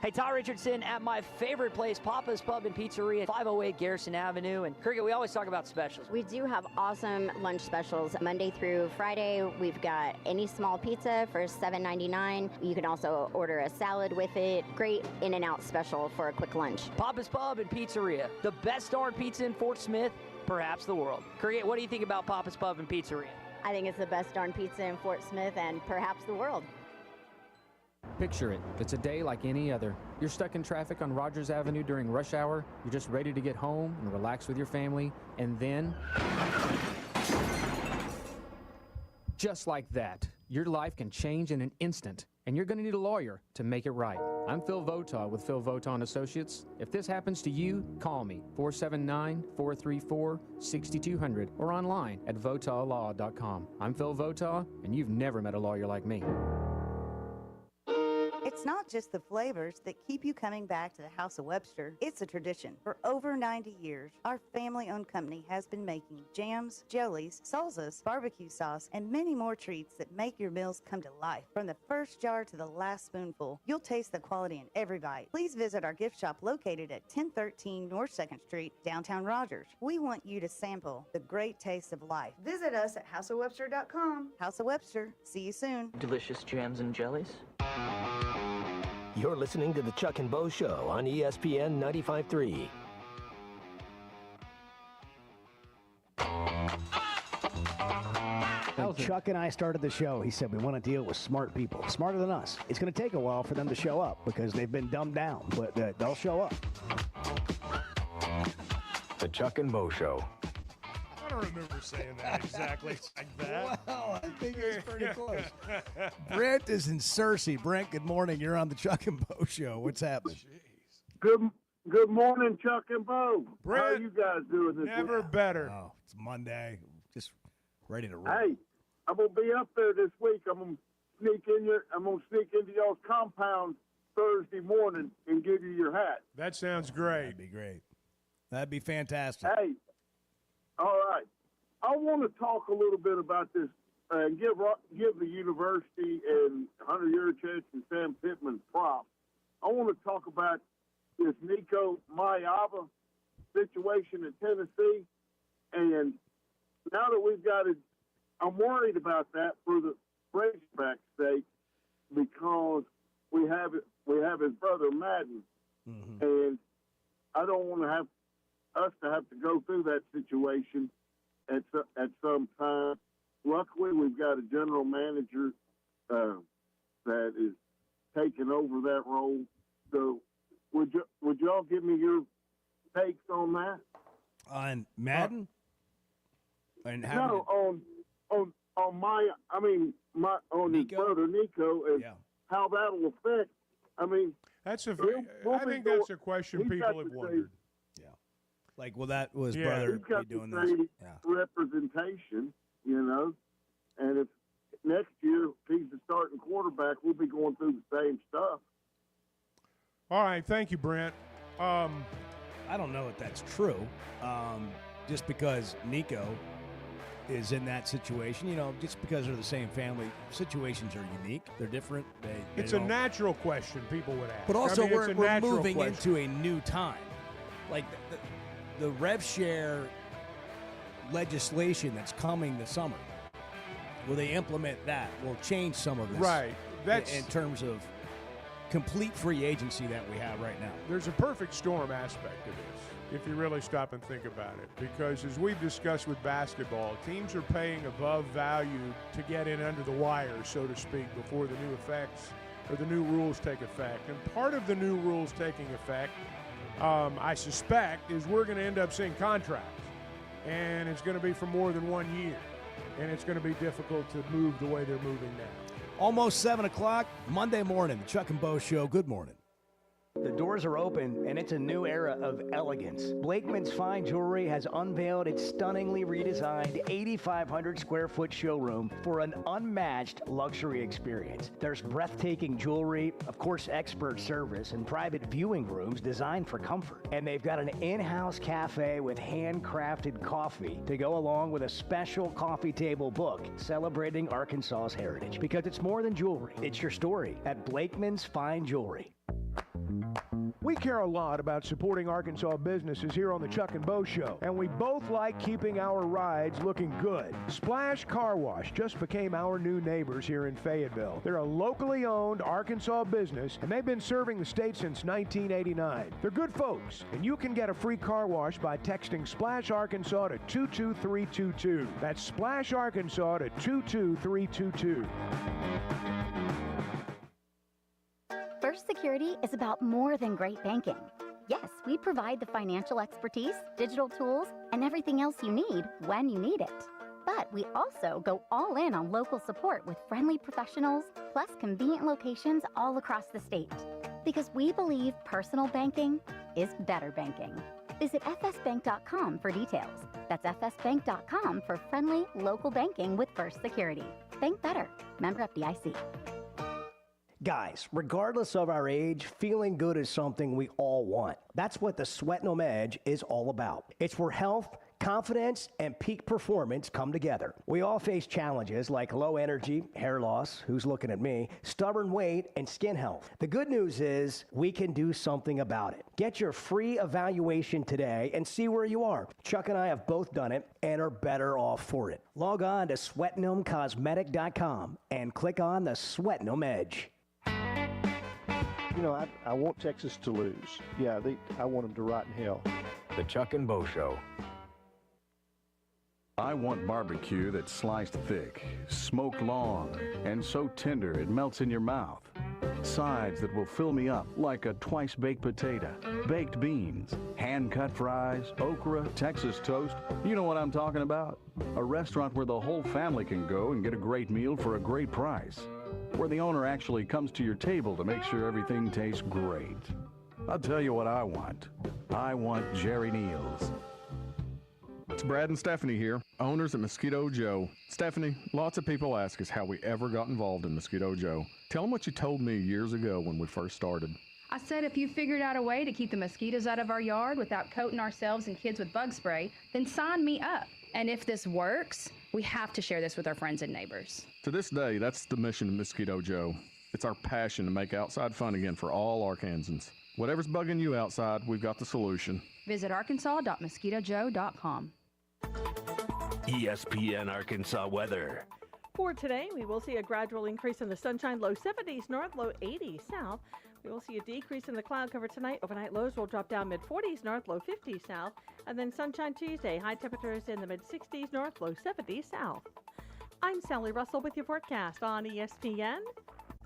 Hey, Ty Richardson at my favorite place, Papa's Pub and Pizzeria, 508 Garrison Avenue. And Cricket, we always talk about specials. We do have awesome lunch specials Monday through Friday. We've got any small pizza for $7.99. You can also order a salad with it. Great In-N-Out special for a quick lunch. Papa's Pub and Pizzeria, the best darn pizza in Fort Smith, perhaps the world. Cricket, what do you think about Papa's Pub and Pizzeria? I think it's the best darn pizza in Fort Smith and perhaps the world. Picture it. It's a day like any other. You're stuck in traffic on Rogers Avenue during rush hour. You're just ready to get home and relax with your family. And then, just like that, your life can change in an instant. And you're going to need a lawyer to make it right. I'm Phil Votaw with Phil Votaw & Associates. If this happens to you, call me, 479-434-6200, or online at votawlaw.com. I'm Phil Votaw, and you've never met a lawyer like me. It's not just the flavors that keep you coming back to the House of Webster. It's a tradition. For over 90 years, our family-owned company has been making jams, jellies, salsas, barbecue sauce, and many more treats that make your meals come to life. From the first jar to the last spoonful, you'll taste the quality in every bite. Please visit our gift shop located at 1013 North 2nd Street, downtown Rogers. We want you to sample the great taste of life. Visit us at houseofwebster.com. House of Webster. See you soon. Delicious jams and jellies. You're listening to the Chuck and Bo Show on ESPN 95.3. When Chuck and I started the show, he said we want to deal with smart people, smarter than us. It's going to take a while for them to show up because they've been dumbed down, but they'll show up. The Chuck and Bo Show. I don't remember saying that exactly like that. Wow, I think it's pretty close. Brent is in Searcy. Brent, good morning. You're on the Chuck and Bo Show. What's happening? Good morning, Chuck and Bo. Brent, how are you guys doing this never week? better. Oh, it's Monday. Just ready to roll. Hey, I'm gonna be up there this week. I'm gonna sneak into y'all's compound Thursday morning and give you your hat. That sounds great. That'd be great. That'd be fantastic. Hey, all right. I want to talk a little bit about this and give the university and Hunter Yurchek and Sam Pittman props. I want to talk about this Nico Iamaleava situation in Tennessee, and now that we've got it, I'm worried about that for the Razorback sake because we have his brother Madden, and I don't want to have us to have to go through that situation at some time. Luckily, we've got a general manager that is taking over that role. So, would y'all give me your takes on that? On Madden? And on his brother Nico and how that'll affect. I mean, I think that's a question people have wondered. Like, well, that was Yeah. brother He's got be doing the this. same Yeah. representation, you know. And if next year he's the starting quarterback, we'll be going through the same stuff. All right, thank you, Brent. I don't know if that's true. Just because Nico is in that situation, just because they're the same family, situations are unique. They're different. It's a natural question people would ask. But also, I mean, it's a we're natural moving question. into a new time. Like the rev share legislation that's coming this summer, will they implement that? Will change some of this. Right. That's in terms of complete free agency that we have right now. There's a perfect storm aspect to this, if you really stop and think about it. Because as we've discussed with basketball, teams are paying above value to get in under the wire, so to speak, before the new effects or the new rules take effect. And part of the new rules taking effect, I suspect, is we're going to end up seeing contracts. And it's going to be for more than 1 year. And it's going to be difficult to move the way they're moving now. Almost 7 o'clock, Monday morning, the Chuck and Bo Show. Good morning. The doors are open, and it's a new era of elegance. Blakeman's Fine Jewelry has unveiled its stunningly redesigned 8,500 square foot showroom for an unmatched luxury experience. There's breathtaking jewelry, of course, expert service, and private viewing rooms designed for comfort. And they've got an in-house cafe with handcrafted coffee to go along with a special coffee table book celebrating Arkansas's heritage. Because it's more than jewelry, it's your story at Blakeman's Fine Jewelry. We care a lot about supporting Arkansas businesses here on the Chuck and Bo Show, and we both like keeping our rides looking good. Splash Car Wash just became our new neighbors here in Fayetteville. They're a locally owned Arkansas business, and they've been serving the state since 1989. They're good folks, and you can get a free car wash by texting Splash Arkansas to 22322. That's Splash Arkansas to 22322. First Security is about more than great banking. Yes, we provide the financial expertise, digital tools, and everything else you need when you need it. But we also go all in on local support with friendly professionals, plus convenient locations all across the state. Because we believe personal banking is better banking. Visit fsbank.com for details. That's fsbank.com for friendly, local banking with First Security. Bank better. Member FDIC. Guys, regardless of our age, feeling good is something we all want. That's what the Sweatnum Edge is all about. It's where health, confidence, and peak performance come together. We all face challenges like low energy, hair loss, who's looking at me, stubborn weight, and skin health. The good news is we can do something about it. Get your free evaluation today and see where you are. Chuck and I have both done it and are better off for it. Log on to SweatnumCosmetic.com and click on the Sweatnum Edge. You know, I want Texas to lose. Yeah, I want them to rot in hell. The Chuck and Bo Show. I want barbecue that's sliced thick, smoked long, and so tender it melts in your mouth. Sides that will fill me up like a twice-baked potato, baked beans, hand-cut fries, okra, Texas toast. You know what I'm talking about? A restaurant where the whole family can go and get a great meal for a great price. Where the owner actually comes to your table to make sure everything tastes great. I'll tell you what I want. I want Jerry Neal's. It's Brad and Stephanie here, owners at Mosquito Joe. Stephanie, lots of people ask us how we ever got involved in Mosquito Joe. Tell them what you told me years ago when we first started. I said if you figured out a way to keep the mosquitoes out of our yard without coating ourselves and kids with bug spray, then sign me up. And if this works, we have to share this with our friends and neighbors. To this day, that's the mission of Mosquito Joe. It's our passion to make outside fun again for all Arkansans. Whatever's bugging you outside, we've got the solution. Visit arkansas.mosquitojoe.com. ESPN Arkansas weather. For today, we will see a gradual increase in the sunshine, low 70s north, low 80s south. We will see a decrease in the cloud cover tonight. Overnight lows will drop down mid-40s north, low 50s south. And then sunshine Tuesday, high temperatures in the mid-60s north, low 70s south. I'm Sally Russell with your forecast on ESPN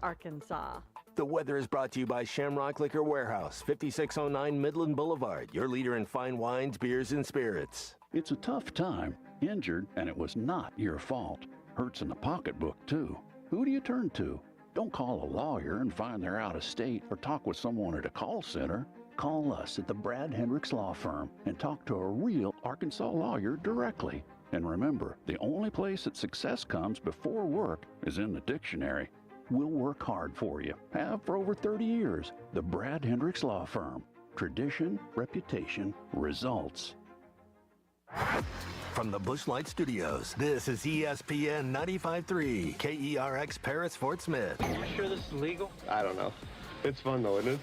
Arkansas. The weather is brought to you by Shamrock Liquor Warehouse, 5609 Midland Boulevard, your leader in fine wines, beers, and spirits. It's a tough time. Injured, and it was not your fault. Hurts in the pocketbook, too. Who do you turn to? Don't call a lawyer and find they're out of state or talk with someone at a call center. Call us at the Brad Hendricks Law Firm and talk to a real Arkansas lawyer directly. And remember, the only place that success comes before work is in the dictionary. We'll work hard for you. Have for over 30 years. The Brad Hendricks Law Firm. Tradition, reputation, results. From the Bushlight Studios, this is ESPN 95.3, KERX Paris, Fort Smith. Are you sure this is legal? I don't know. It's fun though, isn't it?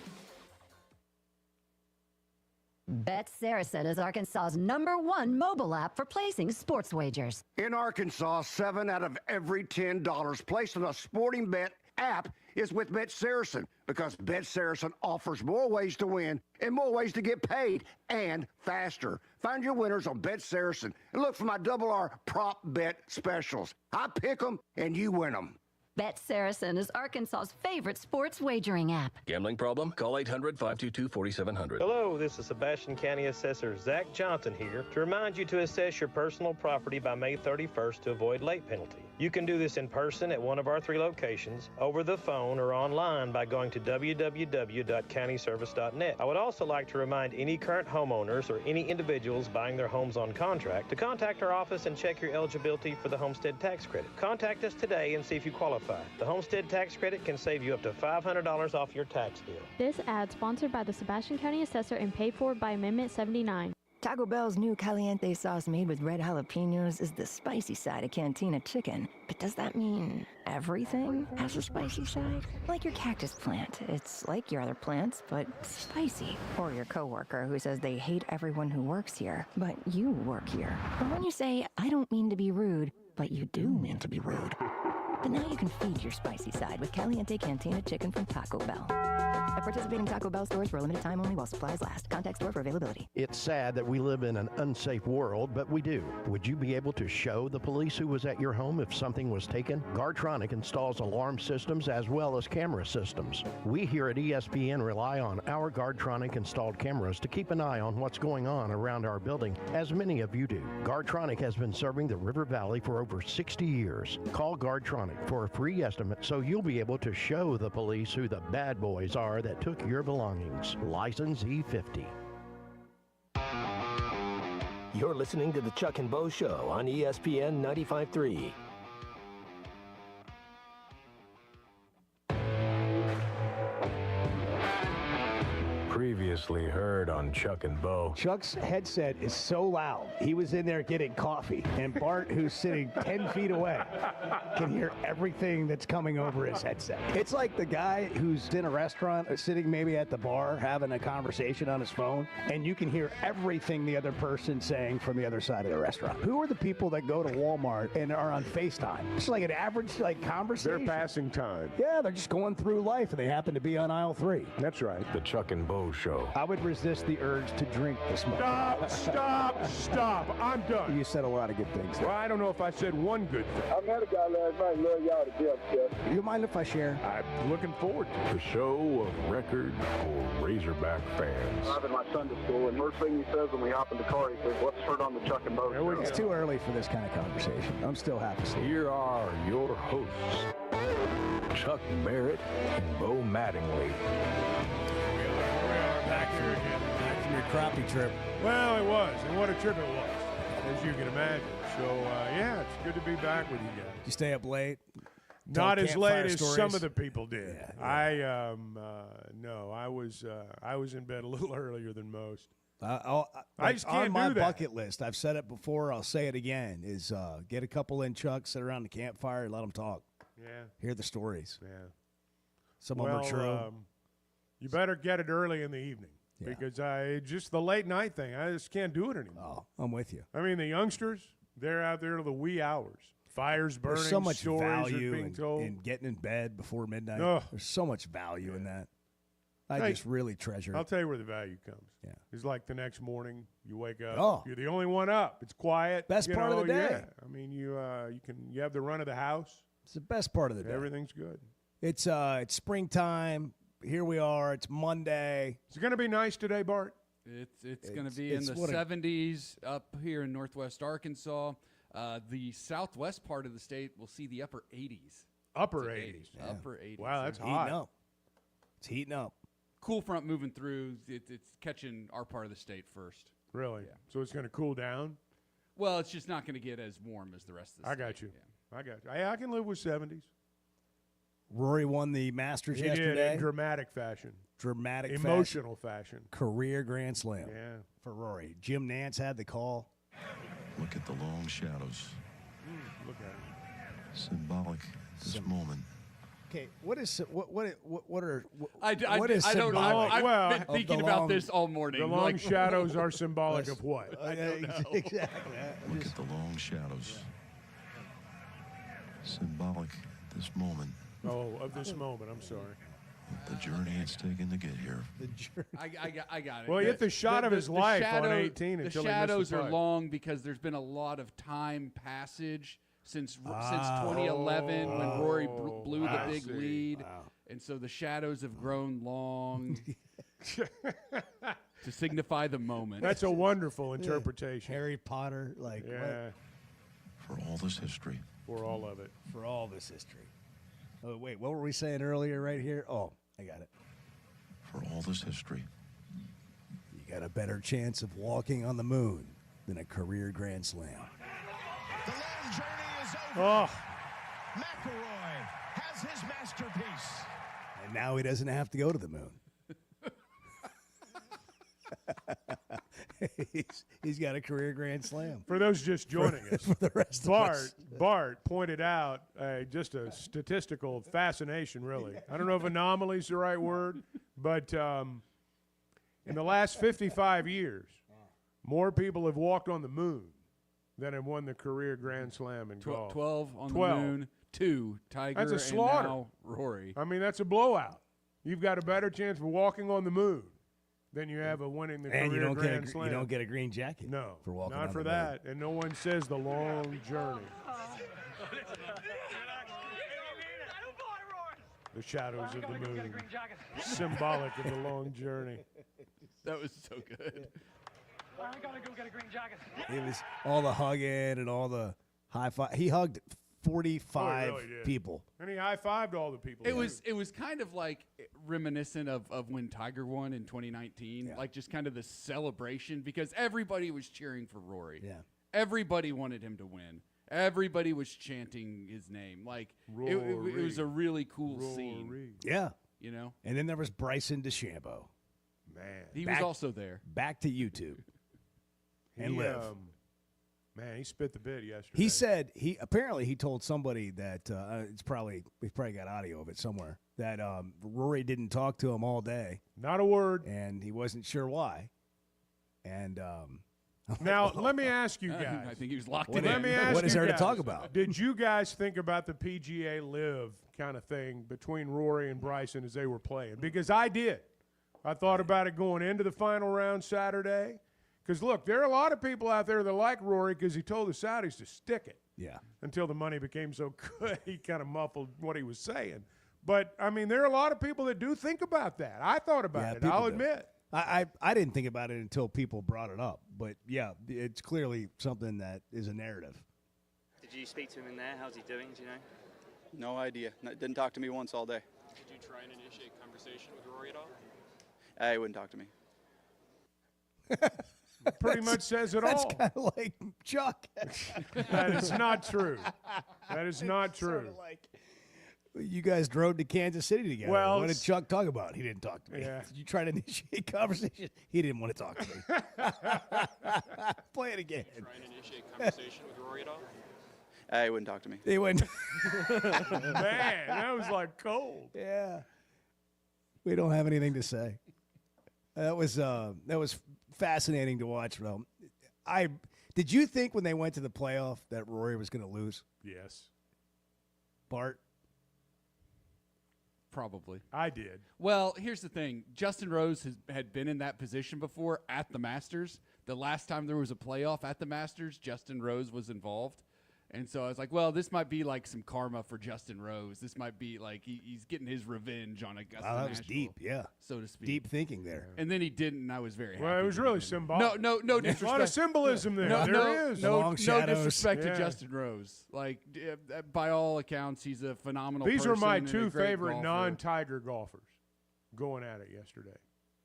Bet Saracen is Arkansas's #1 mobile app for placing sports wagers. In Arkansas, 7 out of every $10 placed on a sporting bet app is with Bet Saracen, because Bet Saracen offers more ways to win and more ways to get paid, and faster. Find your winners on Bet Saracen and look for my R prop bet specials. I pick them and you win them. Bet Saracen is Arkansas's favorite sports wagering app. Gambling problem? Call 800-522-4700. Hello, this is Sebastian County Assessor Zach Johnson here to remind you to assess your personal property by May 31st to avoid late penalty. You can do this in person at one of our 3 locations, over the phone, or online by going to www.countyservice.net. I would also like to remind any current homeowners or any individuals buying their homes on contract to contact our office and check your eligibility for the homestead tax credit. Contact us today and see if you qualify. The homestead tax credit can save you up to $500 off your tax bill. This ad sponsored by the Sebastian County Assessor and paid for by Amendment 79. Taco Bell's new caliente sauce made with red jalapenos is the spicy side of Cantina chicken. But does that mean everything has a spicy side? Like your cactus plant. It's like your other plants, but spicy. Or your coworker who says they hate everyone who works here, but you work here. Or when you say, I don't mean to be rude, but you do mean to be rude. But now you can feed your spicy side with Caliente Cantina chicken from Taco Bell. At participating Taco Bell stores for a limited time only while supplies last. Contact store for availability. It's sad that we live in an unsafe world, but we do. Would you be able to show the police who was at your home if something was taken? Guardtronic installs alarm systems as well as camera systems. We here at ESPN rely on our Guardtronic installed cameras to keep an eye on what's going on around our building, as many of you do. Guardtronic has been serving the River Valley for over 60 years. Call Guardtronic for a free estimate so you'll be able to show the police who the bad boys are that took your belongings. License E50. You're listening to the Chuck and Bo Show on ESPN 95.3. Previously heard on Chuck and Bo. Chuck's headset is so loud, he was in there getting coffee, and Bart, who's sitting 10 feet away, can hear everything that's coming over his headset. It's like the guy who's in a restaurant, or sitting maybe at the bar, having a conversation on his phone, and you can hear everything the other person's saying from the other side of the restaurant. Who are the people that go to Walmart and are on FaceTime? It's like an average conversation. They're passing time. Yeah, they're just going through life, and they happen to be on aisle 3. That's right. The Chuck and Bo Show. I would resist the urge to drink this much. Stop. I'm done. You said a lot of good things there. Well, I don't know if I said one good thing. I met a guy last night, love y'all to death, Jeff. You mind if I share? I'm looking forward to it. The show of record for Razorback fans. I'm in my Sunday school, and first thing he says when we hop in the car, he says, "What's heard on the Chuck and Bo Show?" It's too early for this kind of conversation. I'm still half asleep. Here are your hosts, Chuck Barrett and Bo Mattingly. Back here again. Back from your crappie trip. Well, it was, and what a trip it was, as you can imagine. So, yeah, it's good to be back with you guys. You stay up late? Not as late as stories? some of the people did. Yeah. No, I was in bed a little earlier than most. I just can't on my do that. bucket list. I've said it before. I'll say it again. Is get a couple in, Chuck, sit around the campfire, and let them talk. Yeah. Hear the stories. Yeah. Some of them are true. You better get it early in the evening because just the late night thing, I just can't do it anymore. Oh, I'm with you. I mean, the youngsters, they're out there till the wee hours. Fires burning, There's so much stories value are being told. in getting in bed before midnight. Ugh. There's so much value in that. I just really treasure it. I'll tell you where the value comes. Yeah. It's like the next morning, you wake up. Oh. You're the only one up. It's quiet. Best part of the day. Yeah. I mean, you have the run of the house. It's the best part of the day. Everything's good. It's springtime. Here we are. It's Monday. Is it going to be nice today, Bart? It's going to be in the 70s up here in northwest Arkansas. The southwest part of the state will see the upper 80s. Upper 80s. Upper 80s. Wow, that's heating hot. up. It's heating up. cool front moving through. It's catching our part of the state first. Really? Yeah. So it's going to cool down? Well, it's just not going to get as warm as the rest of the state. I got you. Yeah. I got you. I can live with 70s. Rory won the Masters He yesterday. did in dramatic fashion. Emotional fashion. Career Grand Slam. Yeah. For Rory. Jim Nance had the call. Look at the long shadows. Look at it. Symbolic this moment. Okay, what is what are what is I don't know. symbolic? I've been thinking about this all morning. The long shadows are symbolic of what? I don't know. Exactly. Look at the long shadows. Symbolic this moment. Oh, of this moment. I'm sorry. The journey it's taken to get here. The journey. I got it. Well, you get the shot of his life on 18 The until he missed the shadows are putt. long because there's been a lot of time passage since 2011 when Rory blew the big lead, and so the shadows have grown long to signify the moment. That's a wonderful interpretation. Harry Potter, like yeah. For all this history. For all of it. For all this history. Oh, wait, what were we saying earlier right here? Oh, I got it. For all this history. You got a better chance of walking on the moon than a career Grand Slam. The long journey is over. Oh. McIlroy has his masterpiece. And now he doesn't have to go to the moon. he's got a career Grand Slam. For those just joining us, for the rest of us. Bart pointed out just a statistical fascination, really. I don't know if anomaly is the right word, but in the last 55 years, more people have walked on the moon than have won the career Grand Slam in golf. 12 on the moon, 2 Tiger, that's a slaughter. And now Rory. I mean, that's a blowout. You've got a better chance of walking on the moon than you have of winning the and career Grand Slam. You don't get a green jacket. No, for walking not on for the that. And no one says the long journey. The shadows of the moon, symbolic of the long journey. That was so good. I gotta go get a green jacket. It was all the hugging and all the high five. He hugged 45 people. And he high-fived all the people. It was kind of like reminiscent of when Tiger won in 2019, like just kind of the celebration because everybody was cheering for Rory. Yeah. Everybody wanted him to win. Everybody was chanting his name. Like it was a really cool scene. Yeah. You know? And then there was Bryson DeChambeau. Man. He was also there. Back to YouTube. And live. Man, he spit the bit yesterday. He said he told somebody that we've probably got audio of it somewhere that Rory didn't talk to him all day. Not a word. And he wasn't sure why. And now let me ask you guys. I think he was locked in. Let me ask what is you there guys, to talk about? Did you guys think about the PGA Live kind of thing between Rory and Bryson as they were playing? Because I did. I thought about it going into the final round Saturday. Because, look, there are a lot of people out there that like Rory because he told the Saudis to stick it. Yeah. Until the money became so good, he kind of muffled what he was saying. But, I mean, there are a lot of people that do think about that. I thought about it, I'll admit. I didn't think about it until people brought it up. But, yeah, it's clearly something that is a narrative. Did you speak to him in there? How's he doing? Do you know? No idea. Didn't talk to me once all day. Did you try and initiate conversation with Rory at all? He wouldn't talk to me. Pretty much says it all. That's kind of like Chuck. That is not true. That is not true. Sort of like you guys drove to Kansas City together. Well, what did Chuck talk about? He didn't talk to me. Yeah. You tried to initiate conversation. He didn't want to talk to me. Play it again. Did you try and initiate conversation with Rory at all? He wouldn't talk to me. He wouldn't. Man, that was like cold. Yeah. We don't have anything to say. That was fascinating to watch. Did you think when they went to the playoff that Rory was going to lose? Yes. Bart? Probably. I did. Well, here's the thing. Justin Rose had been in that position before at the Masters. The last time there was a playoff at the Masters, Justin Rose was involved. And so I was like, well, this might be like some karma for Justin Rose. This might be like he's getting his revenge on Augusta Wow, that was National, deep, yeah. so to speak. Deep thinking there. And then he didn't, and I was very happy. Well, it was really symbolic. No disrespect. A lot of symbolism there. There is. No disrespect to Justin Rose. Like, by all accounts, he's a phenomenal These person are my and a two great favorite golfer. non-Tiger golfers. going at it yesterday.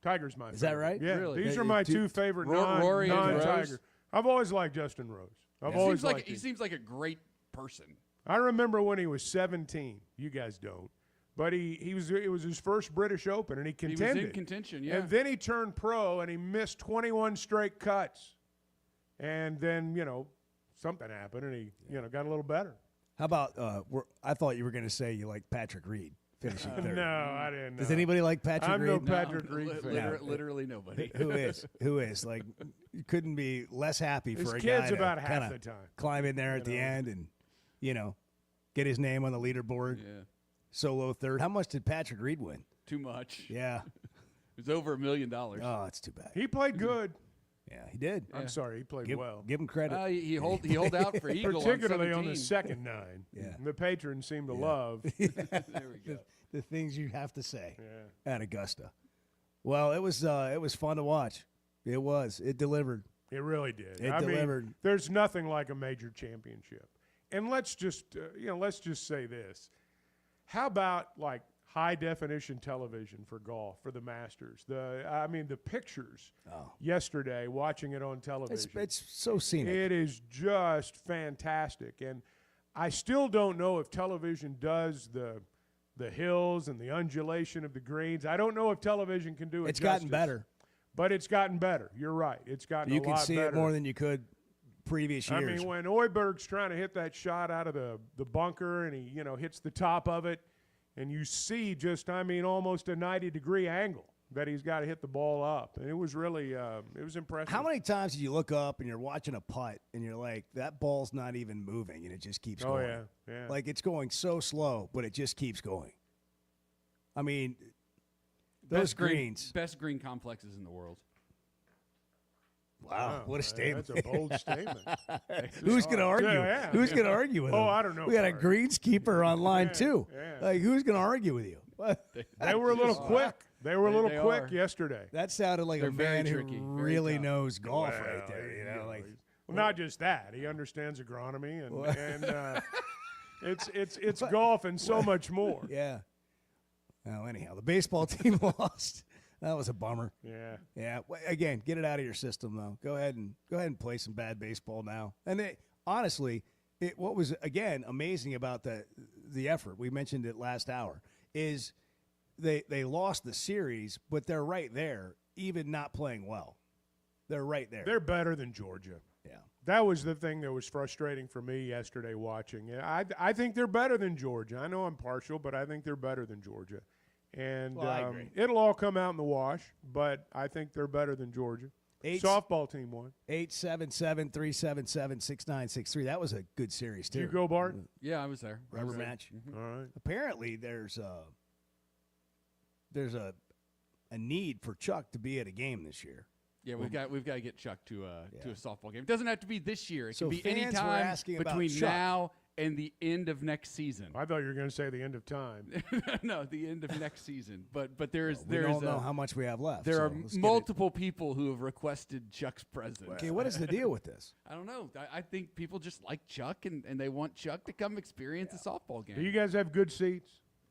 Tiger's my favorite. Is that right? Yeah, Really? these are my two favorite Rory and non-Tiger. Rose? I've always liked Justin Rose. I've always liked he him. seems like a great person. I remember when he was 17. You guys don't. But it was his first British Open, and he contended. He was in contention, yeah. And then he turned pro, and he missed 21 straight cuts. And then, something happened, and he, got a little better. How about, I thought you were going to say you like Patrick Reed finishing third. No, I didn't know. Does anybody like Patrick I'm Reed? no Patrick Reed fan. Literally nobody. Who is? Like, you couldn't be less happy His for a kid's guy about to half kinda the time. climb in there at the end and, get his name on the leaderboard. Yeah. Solo third. How much did Patrick Reed win? Too much. Yeah. It was over $1 million. Oh, it's too bad. He played good. Yeah, he did. I'm sorry, he played well. Give him credit. He hold out for Eagle Particularly on on the 17. second 9. Yeah. The patrons seem to love. There we go. The things you have to say at Augusta. Well, it was fun to watch. It was. It delivered. It really did. It delivered. There's nothing like a major championship. And let's just say this. How about like high definition television for golf for the Masters? The pictures yesterday watching it on television. It's so scenic. It is just fantastic. And I still don't know if television does the hills and the undulation of the greens. I don't know if television can do it. It's gotten justice. better. But it's gotten better. You're right. It's gotten a lot better. You can see it more than you could previous years. I mean, when Oiberg's trying to hit that shot out of the bunker and he, hits the top of it, and you see just, almost a 90-degree angle that he's got to hit the ball up. And it was really, it was impressive. How many times did you look up and you're watching a putt and you're like, that ball's not even moving and it just keeps going? Oh, yeah. Like it's going so slow, but it just keeps going. I mean, those greens. Best green complexes in the world. Wow, what a statement. That's a bold statement. Who's going to argue? Yeah. Who's going to argue with him? Oh, I don't know. We got a greenskeeper on line, too. Yeah. Like, who's going to argue with you? They were a little quick. They were a little quick yesterday. That sounded like They're a man very who tricky, very really tough. knows golf Well, right there. Well, not just that. He understands agronomy and it's golf and so much more. Yeah. Well, anyhow, the baseball team lost. That was a bummer. Yeah. Yeah. Again, get it out of your system, though. Go ahead and play some bad baseball now. And honestly, what was again amazing about the effort, we mentioned it last hour, is they lost the series, but they're right there, even not playing well. They're right there. They're better than Georgia. Yeah. That was the thing that was frustrating for me yesterday watching. I think they're better than Georgia. I know I'm partial, but I think they're better than Georgia. And I agree. It'll all come out in the wash, but I think they're better than Georgia. Softball team won. 877-377-6963. That was a good series, too. Did you go, Bart? Yeah, I was there. Rubber match. Mm-hmm. All right. Apparently, there's a need for Chuck to be at a game this year. Yeah, we've got to get Chuck to a softball game. It doesn't have to be this year. It So can be any fans were time asking about between Chuck. now and the end of next season. I thought you were going to say the end of time. No, the end of next season. But there's We don't know how much we have left. There so are let's get multiple people who have requested Chuck's presence. Okay, what is the deal with this? I don't know. I think people just like Chuck and they want Chuck to come experience a softball game. Do you guys have good seats?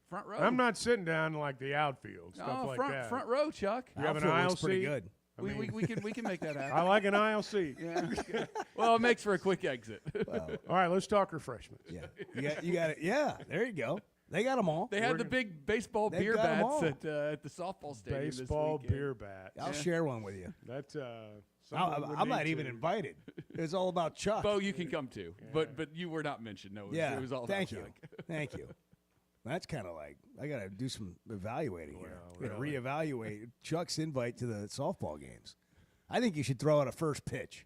Front row. I'm not sitting down like the outfield, stuff like front, that. Front row, Chuck. You have an Outfield aisle looks pretty seat? good. We can make that happen. I like an aisle seat. Yeah. Well, it makes for a quick exit. All right, let's talk refreshments. Yeah, you got it. Yeah, there you go. They got them all. They had the big baseball They've beer got 'em bats all. at the softball stadium Baseball this weekend. beer bat. I'll share one with you. That's I'm not even invited. It's all about Chuck. Bo, you can come too, but you were not mentioned. No, it was all thank about you. Chuck. Thank you. That's kind of like I got to do some evaluating here. Well, Got to reevaluate Chuck's invite to the softball games. I think you should throw out a first pitch.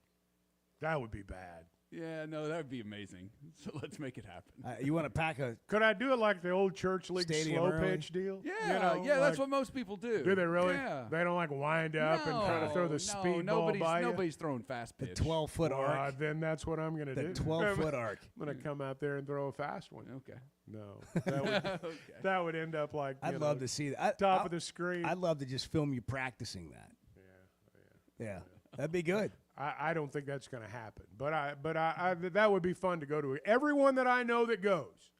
That would be bad. Yeah, no, that would be amazing. So let's make it happen. You want to pack a Could I do it like the old church league Stadium slow early? pitch deal? Yeah, that's what most people do. Do they really? Yeah. They don't like wind up and try to throw the speedball by you? Nobody's throwing fast pitch. 12-foot arc. Then that's what I'm going to do. The 12-foot arc. I'm going to come out there and throw a fast one. Okay. No, that would end up like I'd love to see that. Top of the screen. I'd love to just film you practicing that. Yeah, that'd be good. I don't think that's going to happen, but I that would be fun to go to. Everyone that I know that goes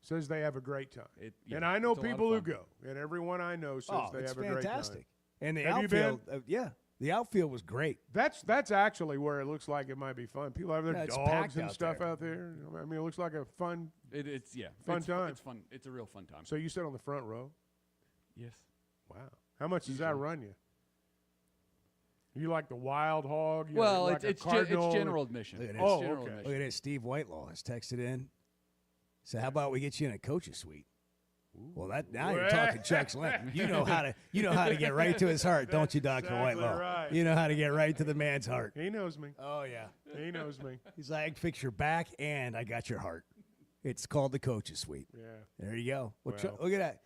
says they have a great time. And I know people who go, and everyone I know says they have a great time. It's fantastic. And the Have you outfield, the outfield was great. That's actually where it looks like it might be fun. People have their it's dogs packed and out stuff there. out there. I mean, it looks like a fun. It's fun time. It's fun. It's a real fun time. So you sit on the front row. Yes. Wow. How much does that run you? You like the wild hog? You Well, like it's a cardinal? general admission. Look at Oh, this. okay. Look at this. Steve Whitelaw has texted in. So how about we get you in a coach's suite? Well, now you're talking Chuck's line. You know how to get right to his heart, don't you, Dr. exactly Whitelaw? right. You know how to get right to the man's heart. He knows me. Oh yeah, he knows me. He's like, I can fix your back and I got your heart. It's called the coach's suite. Yeah. There you go. Well, Well. look at that.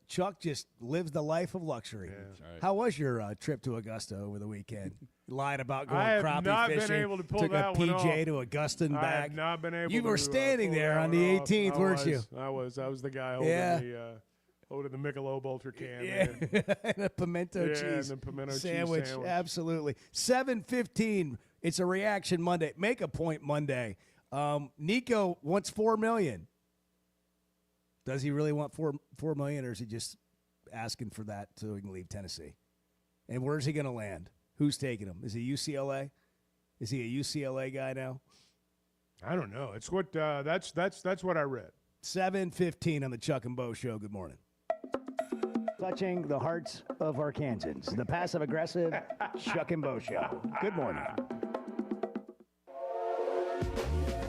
Chuck just lives the life of luxury. That's right. How was your trip to Augusta over the weekend? Lied about going I have crappie not fishing. been able to pull took that a one PJ off. to Augusta and I back. have not been able. You to, were standing pull there that on one the off. 18th, weren't you? I was the guy holding Yeah. holding the Michelob Ultra can. Yeah, Man. and a pimento cheese and the pimento sandwich. cheese sandwich. Absolutely. 7:15. It's a reaction Monday. Make a point Monday. Nico wants $4 million. Does he really want $4 million, or is he just asking for that so he can leave Tennessee? And where's he going to land? Who's taking him? Is he UCLA? Is he a UCLA guy now? I don't know. It's what that's what I read. 7:15 on the Chuck and Bo Show. Good morning. Touching the hearts of Arkansans, the passive-aggressive Chuck and Bo Show. Good morning.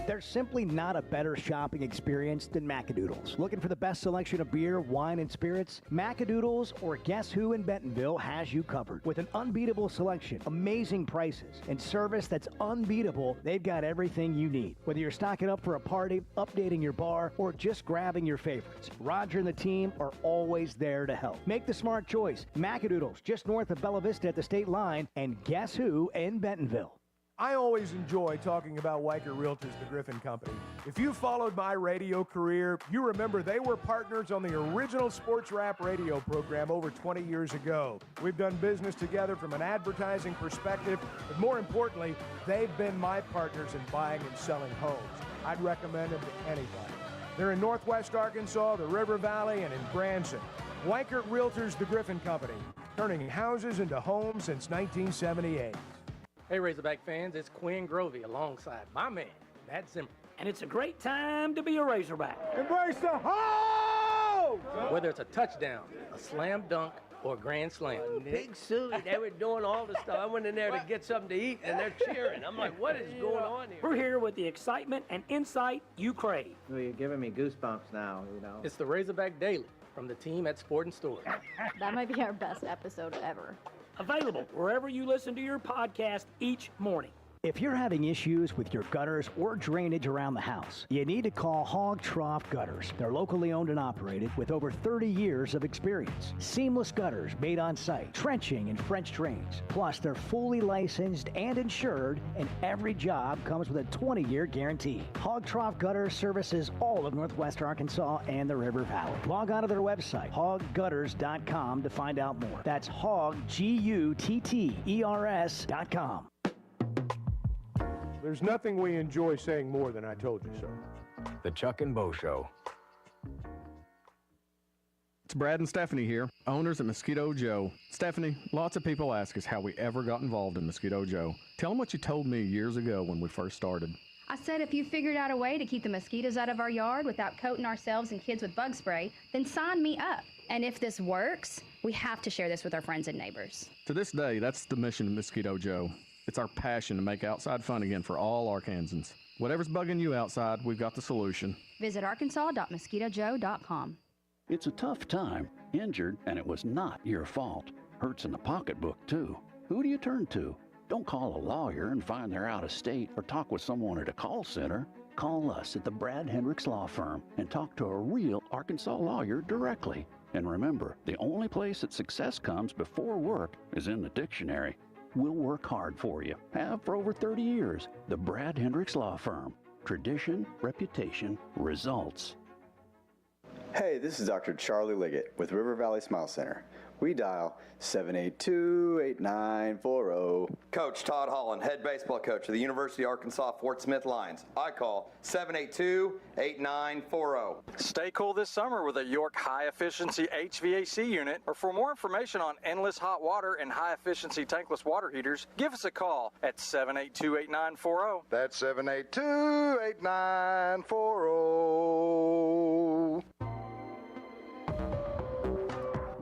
There's simply not a better shopping experience than Macadoodles. Looking for the best selection of beer, wine, and spirits? Macadoodles or Guess Who in Bentonville has you covered. With an unbeatable selection, amazing prices, and service that's unbeatable, they've got everything you need. Whether you're stocking up for a party, updating your bar, or just grabbing your favorites, Roger and the team are always there to help. Make the smart choice. Macadoodles, just north of Bella Vista at the state line, and Guess Who in Bentonville. I always enjoy talking about Weicker Realtors, the Griffin Company. If you followed my radio career, you remember they were partners on the original sports rap radio program over 20 years ago. We've done business together from an advertising perspective, but more importantly, they've been my partners in buying and selling homes. I'd recommend them to anybody. They're in Northwest Arkansas, the River Valley, and in Branson. Weicker Realtors, the Griffin Company, turning houses into homes since 1978. Hey, Razorback fans, it's Quinn Grovey alongside my man, Matt Zimmer. And it's a great time to be a Razorback. Embrace the home! Whether it's a touchdown, a slam dunk, or a grand slam. Big Susie, they were doing all the stuff. I went in there to get something to eat, and they're cheering. I'm like, what is going on here? We're here with the excitement and insight you crave. Well, you're giving me goosebumps now, you know. It's the Razorback Daily from the team at Sport and Store. That might be our best episode ever. Available wherever you listen to your podcast each morning. If you're having issues with your gutters or drainage around the house, you need to call Hog Trough Gutters. They're locally owned and operated with over 30 years of experience. Seamless gutters made on site, trenching and French drains. Plus, they're fully licensed and insured, and every job comes with a 20-year guarantee. Hog Trough Gutters services all of Northwest Arkansas and the River Valley. Log on to their website, hoggutters.com, to find out more. That's hog, Gutters.com. There's nothing we enjoy saying more than I told you so. The Chuck and Bo Show. It's Brad and Stephanie here, owners at Mosquito Joe. Stephanie, lots of people ask us how we ever got involved in Mosquito Joe. Tell them what you told me years ago when we first started. I said if you figured out a way to keep the mosquitoes out of our yard without coating ourselves and kids with bug spray, then sign me up. And if this works, we have to share this with our friends and neighbors. To this day, that's the mission of Mosquito Joe. It's our passion to make outside fun again for all Arkansans. Whatever's bugging you outside, we've got the solution. Visit arkansas.mosquitojoe.com. It's a tough time, injured, and it was not your fault. Hurts in the pocketbook, too. Who do you turn to? Don't call a lawyer and find they're out of state or talk with someone at a call center. Call us at the Brad Hendricks Law Firm and talk to a real Arkansas lawyer directly. And remember, the only place that success comes before work is in the dictionary. We'll work hard for you. Have for over 30 years. The Brad Hendricks Law Firm. Tradition, reputation, results. Hey, this is Dr. Charlie Liggett with River Valley Smile Center. We dial 782-8940. Coach Todd Holland, head baseball coach of the University of Arkansas Fort Smith Lions. I call 782-8940. Stay cool this summer with a York high-efficiency HVAC unit, or for more information on endless hot water and high-efficiency tankless water heaters, give us a call at 782-8940. That's 782-8940.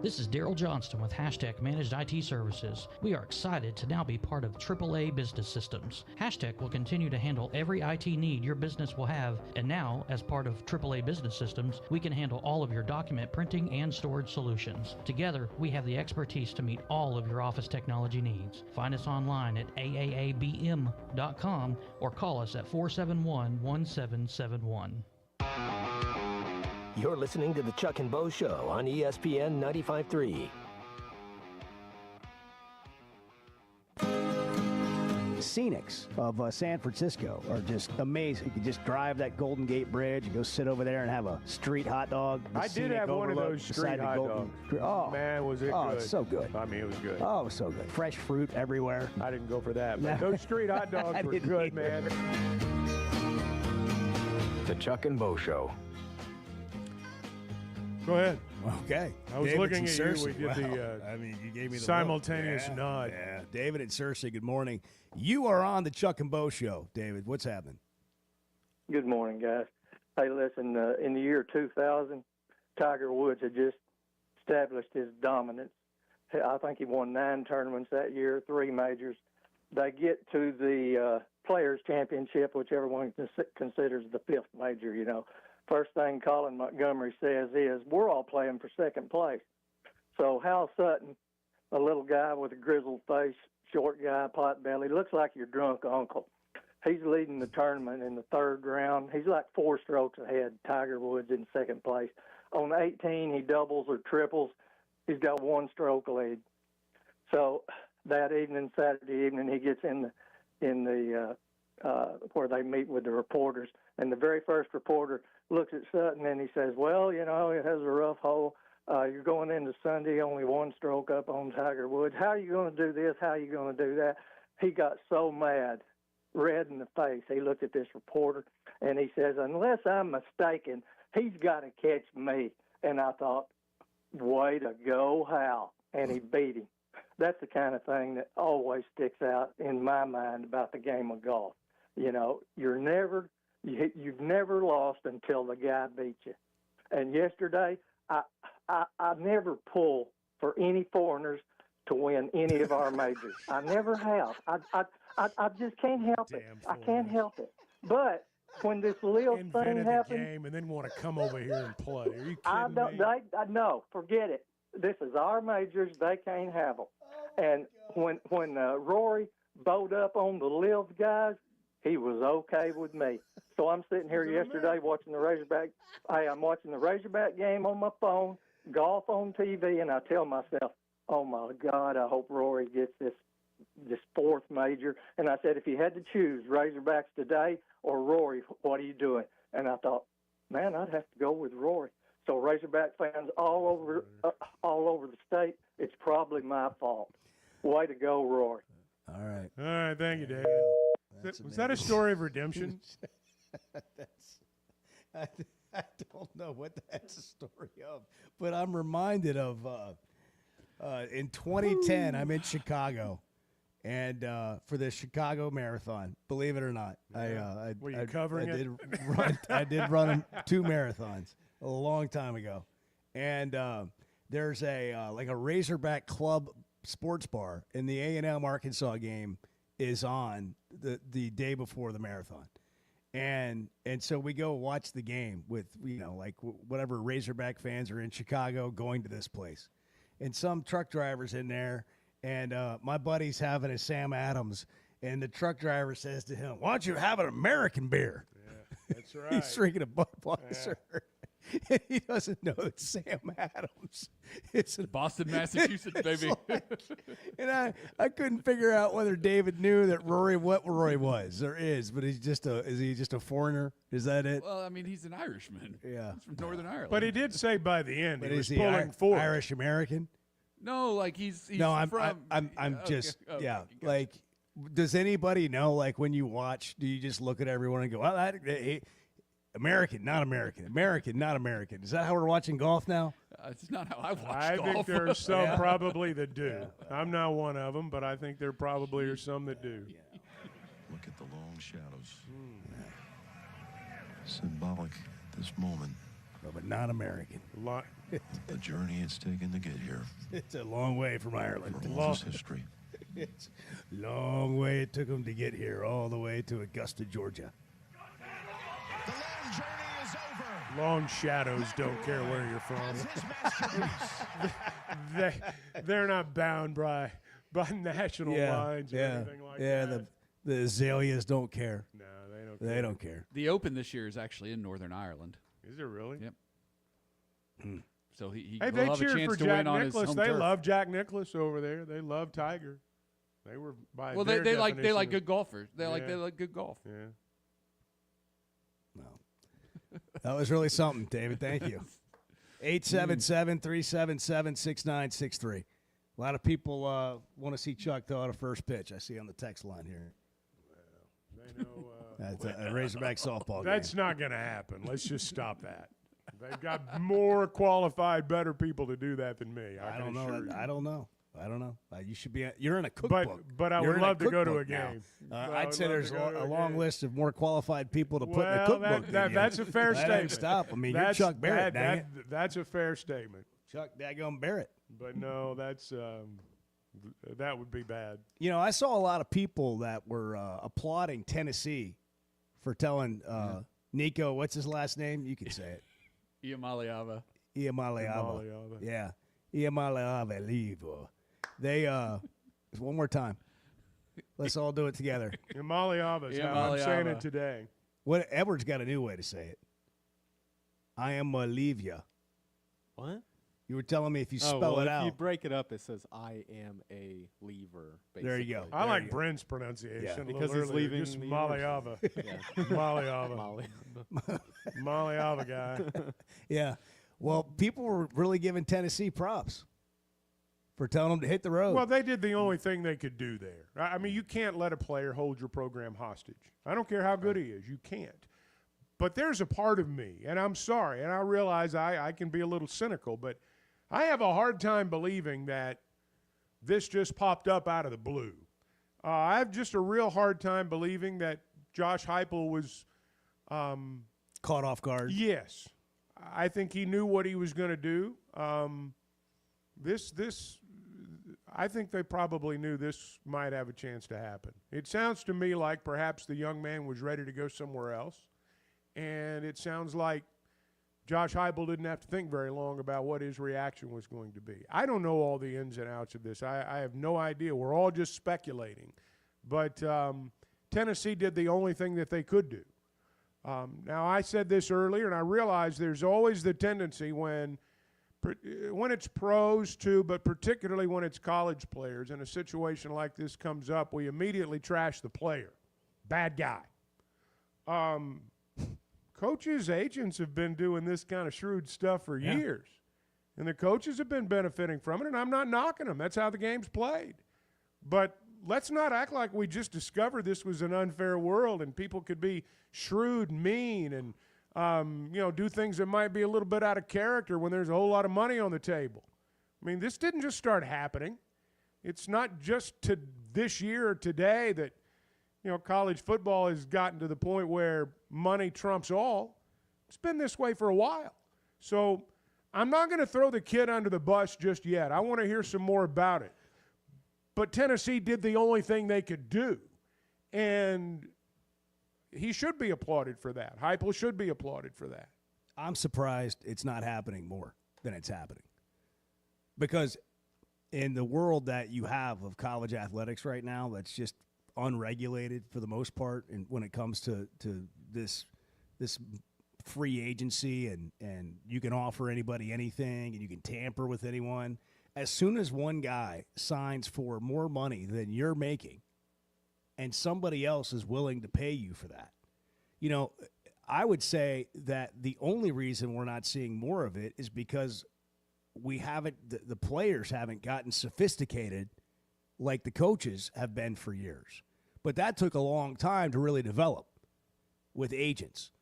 This is Daryl Johnston with Hashtag Managed IT Services. We are excited to now be part of AAA Business Systems. Hashtag will continue to handle every IT need your business will have, and now, as part of AAA Business Systems, we can handle all of your document printing and storage solutions. Together, we have the expertise to meet all of your office technology needs. Find us online at aaabm.com or call us at 471-1771. You're listening to the Chuck and Bo Show on ESPN 95.3. Scenics of San Francisco are just amazing. You can just drive that Golden Gate Bridge and go sit over there and have a street hot dog. I did have one of those street hot dogs. Oh, man, was it good. good. It's so good. I mean, it was good. Oh, it was so good. Fresh fruit everywhere. I didn't go for that, but those street hot dogs were good, man. The Chuck and Bo Show. Go ahead. Okay. I was David looking and at Cersei. you. We did the I mean, you gave me the simultaneous look. nod. Yeah. David and Cersei, good morning. You are on the Chuck and Bo Show. David, what's happening? Good morning, guys. Hey, listen, in the year 2000, Tiger Woods had just established his dominance. I think he won 9 tournaments that year, 3 majors. They get to the Players' Championship, which everyone considers the 5th major, you know. First thing Colin Montgomery says is, we're all playing for second place. So Hal Sutton, a little guy with a grizzled face, short guy, pot belly, looks like your drunk uncle. He's leading the tournament in the 3rd round. He's like 4 strokes ahead. Tiger Woods in second place. On 18, he doubles or triples. He's got 1 stroke lead. So that evening, Saturday evening, he gets in the where they meet with the reporters. And the very first reporter looks at Sutton and he says, well, you know, it has a rough hole. You're going into Sunday only 1 stroke up on Tiger Woods. How are you going to do this? How are you going to do that? He got so mad, red in the face. He looked at this reporter and he says, unless I'm mistaken, he's got to catch me. And I thought, way to go, Hal. And he beat him. That's the kind of thing that always sticks out in my mind about the game of golf. You know, you've never lost until the guy beats you. And yesterday, I never pull for any foreigners to win any of our majors. I never have. I just can't help it. I can't help it. But when this little thing happened, game and then want to come over here and play. Are you kidding me? No, forget it. This is our majors. They can't have them. And when Rory bowed up on the Liv guys, he was okay with me. So I'm sitting here yesterday watching the Razorback. Hey, I'm watching the Razorback game on my phone, golf on TV, and I tell myself, oh, my God, I hope Rory gets this 4th major. And I said, if you had to choose Razorbacks today or Rory, what are you doing? And I thought, man, I'd have to go with Rory. So Razorback fans all over the state, it's probably my fault. Way to go, Rory. All right. All right, thank you, David. Was that a story of redemption? I don't know what that's a story of, but I'm reminded of in 2010, I'm in Chicago, and for the Chicago Marathon, believe it or not, were you covering it? I did run 2 marathons a long time ago, and there's a like a Razorback Club sports bar, and the A&M Arkansas game is on the day before the marathon. And so we go watch the game with, you know, like whatever Razorback fans are in Chicago going to this place. And some truck driver's in there, and my buddy's having a Sam Adams, and the truck driver says to him, why don't you have an American beer? Yeah, that's right. He's drinking a Budweiser. He doesn't know that Sam Adams is in Boston, Massachusetts, baby. And I couldn't figure out whether David knew that what Rory was or is, but is he just a foreigner? Is that it? Well, I mean, he's an Irishman. Yeah. He's from Northern Ireland. But he did say by the end But he was is he pulling forward. Irish American? No, like he's No, I'm from. just Okay, yeah. gotcha. Like, does anybody know? Like, when you watch, do you just look at everyone and go, "Well, American, not American, American, not American"? Is that how we're watching golf now? It's not how I watch I golf. think there are some Yeah. probably that do. I'm not one of them, but I think there probably are some that do. Look at the long shadows. Symbolic this moment. No, but not American. The journey it's taken to get here. It's a long way from Ireland. For all this history. It's a long way it took them to get here, all the way to Augusta, Georgia. Long shadows don't care where you're from. They're not bound by national lines or anything like that. Yeah, the azaleas don't care. No, they don't. They don't care. The Open this year is actually in Northern Ireland. Is it really? Yep. So he Hey, will they have a cheered chance for to Jack win on his Nicklaus. home They turf. love Jack Nicklaus over there. They love Tiger. They were by Well, their they like definition good golfers. They like Yeah. good golf. Yeah. That was really something, David. Thank you. 877-377-6963. A lot of people want to see Chuck throw out a first pitch. I see on the text line here. They know. That's a Razorback softball That's game. not going to happen. Let's just stop that. They've got more qualified, better people to do that than me. I can don't assure know. you. I don't know. You should be. You're in a cookbook. But I You're would in a love to go to a cookbook now. game. I'd say love there's to go to a a long game. list of more qualified people to put in a Well, cookbook. than you. that's a fair That statement. ain't stop. I mean, That's- you're Chuck Barrett. dang it. that's a fair statement. Chuck Daggum Barrett. But no, that's that would be bad. You know, I saw a lot of people that were applauding Tennessee for telling Nico, what's his last name? You can say it. Iamaleava. Iamaleava. Yeah. Iamaleava. They, one more time. Let's all do it together. Iamaleava's how I'm saying it today. What Edwards got a new way to say it. I am Olivia. What? You were telling me if you spell well, it if out. you break it up, it says I am a lever. Basically. There you go. I like Brent's pronunciation. Yeah. a little Because he's earlier. leaving Just the Maliava. Yeah. Maliava. Maliava guy. Yeah. Well, people were really giving Tennessee props for telling them to hit the road. Well, they did the only thing they could do there. I mean, you can't let a player hold your program hostage. I don't care how good he is. You can't. But there's a part of me, and I'm sorry, and I realize I can be a little cynical, but I have a hard time believing that this just popped up out of the blue. I have just a real hard time believing that Josh Heupel was caught off guard. Yes. I think he knew what he was going to do. I think they probably knew this might have a chance to happen. It sounds to me like perhaps the young man was ready to go somewhere else, and it sounds like Josh Heupel didn't have to think very long about what his reaction was going to be. I don't know all the ins and outs of this. I have no idea. We're all just speculating. But Tennessee did the only thing that they could do. Now, I said this earlier, and I realize there's always the tendency when it's pros too, but particularly when it's college players, and a situation like this comes up, we immediately trash the player. Bad guy. Coaches, agents have been doing this kind of shrewd stuff for years, and the coaches have been benefiting from it, and I'm not knocking them. That's how the game's played. But let's not act like we just discovered this was an unfair world and people could be shrewd, mean, and do things that might be a little bit out of character when there's a whole lot of money on the table. I mean, this didn't just start happening. It's not just to this year or today that, college football has gotten to the point where money trumps all. It's been this way for a while. So I'm not going to throw the kid under the bus just yet. I want to hear some more about it. But Tennessee did the only thing they could do. And he should be applauded for that. Heupel should be applauded for that. I'm surprised it's not happening more than it's happening. Because in the world that you have of college athletics right now, that's just unregulated for the most part, and when it comes to this free agency and you can offer anybody anything and you can tamper with anyone. As soon as one guy signs for more money than you're making and somebody else is willing to pay you for that, you know, I would say that the only reason we're not seeing more of it is because the players haven't gotten sophisticated like the coaches have been for years. But that took a long time to really develop with agents.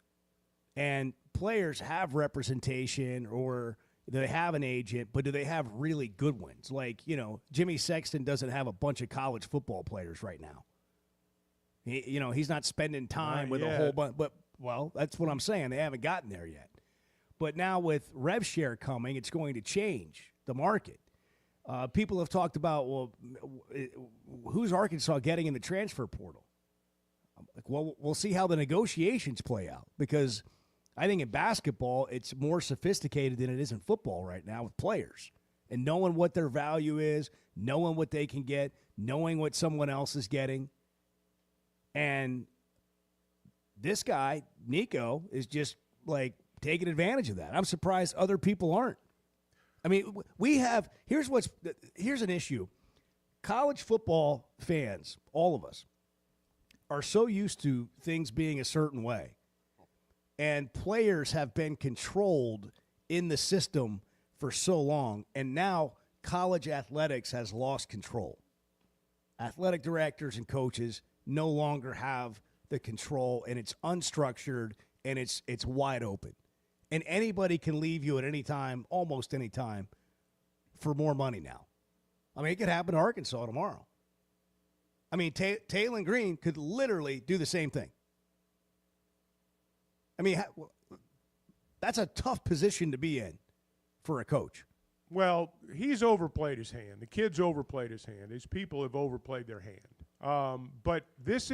And players have representation or they have an agent, but do they have really good ones? Like, you know, Jimmy Sexton doesn't have a bunch of college football players right now. He's not spending time with a whole bunch. But, well, that's what I'm saying. They haven't gotten there yet. But now with rev share coming, it's going to change the market. People have talked about, well, who's Arkansas getting in the transfer portal? Like, well, we'll see how the negotiations play out, because I think in basketball it's more sophisticated than it is in football right now with players and knowing what their value is, knowing what they can get, knowing what someone else is getting. And this guy, Nico, is just like taking advantage of that. I'm surprised other people aren't. I mean, here's an issue. College football fans, all of us, are so used to things being a certain way. And players have been controlled in the system for so long. And now college athletics has lost control. Athletic directors and coaches no longer have the control, and it's unstructured, and it's wide open. And anybody can leave you at any time, almost any time, for more money now. I mean, it could happen to Arkansas tomorrow. I mean, Taylor Green could literally do the same thing. I mean, that's a tough position to be in for a coach. Well, he's overplayed his hand. The kid's overplayed his hand. His people have overplayed their hand. But this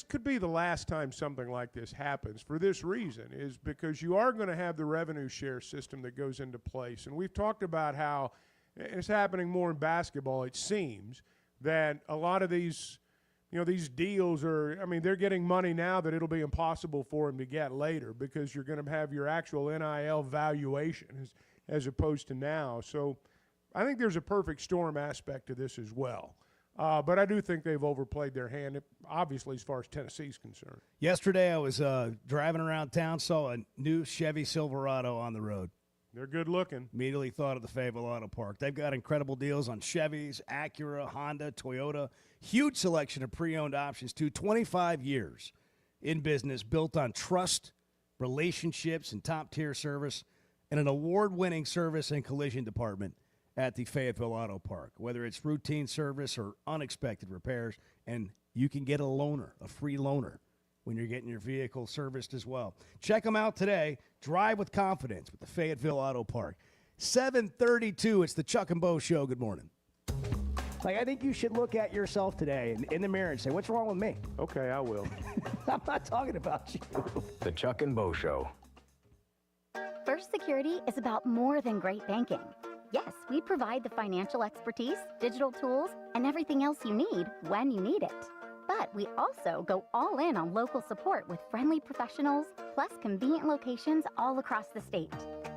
could be the last time something like this happens for this reason, is because you are going to have the revenue share system that goes into place. And we've talked about how it's happening more in basketball, it seems, that a lot of these deals they're getting money now that it'll be impossible for them to get later, because you're going to have your actual NIL valuation as opposed to now. So I think there's a perfect storm aspect to this as well. But I do think they've overplayed their hand, obviously, as far as Tennessee's concerned. Yesterday I was driving around town, saw a new Chevy Silverado on the road. They're good looking. Immediately thought of the Fayetteville Auto Park. They've got incredible deals on Chevys, Acura, Honda, Toyota. Huge selection of pre-owned options, too. 25 years in business, built on trust, relationships, and top-tier service, and an award-winning service and collision department at the Fayetteville Auto Park. Whether it's routine service or unexpected repairs, and you can get a free loaner, when you're getting your vehicle serviced as well. Check them out today. Drive with confidence with the Fayetteville Auto Park. 7:32, it's the Chuck and Bo Show. Good morning. Like, I think you should look at yourself today in the mirror and say, what's wrong with me? Okay, I will. I'm not talking about you. The Chuck and Bo Show. First Security is about more than great banking. Yes, we provide the financial expertise, digital tools, and everything else you need when you need it. But we also go all in on local support with friendly professionals, plus convenient locations all across the state.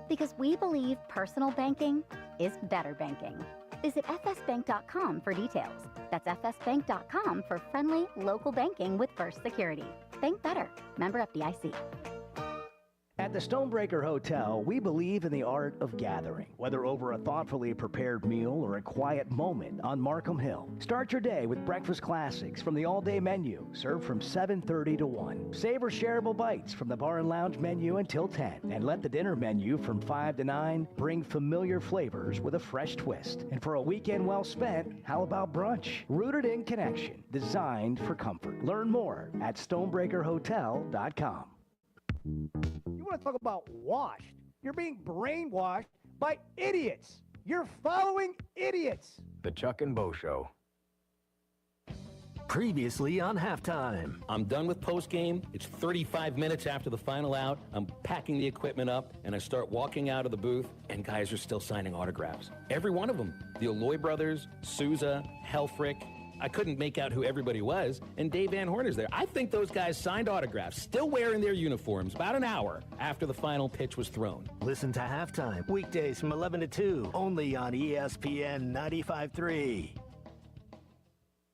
Because we believe personal banking is better banking. Visit fsbank.com for details. That's fsbank.com for friendly, local banking with First Security. Bank better. Member FDIC. At the Stonebreaker Hotel, we believe in the art of gathering, whether over a thoughtfully prepared meal or a quiet moment on Markham Hill. Start your day with breakfast classics from the all-day menu, served from 7:30 to 1. Savor shareable bites from the bar and lounge menu until 10. And let the dinner menu from 5 to 9 bring familiar flavors with a fresh twist. And for a weekend well spent, how about brunch? Rooted in connection, designed for comfort. Learn more at stonebreakerhotel.com. You want to talk about washed? You're being brainwashed by idiots. You're following idiots. The Chuck and Bo Show. Previously on Halftime. I'm done with postgame. It's 35 minutes after the final out. I'm packing the equipment up, and I start walking out of the booth, and guys are still signing autographs. Every one of them. The Alloy brothers, Souza, Helfrich, I couldn't make out who everybody was, and Dave Van Horn is there. I think those guys signed autographs, still wearing their uniforms, about an hour after the final pitch was thrown. Listen to Halftime, weekdays from 11 to 2, only on ESPN 95.3.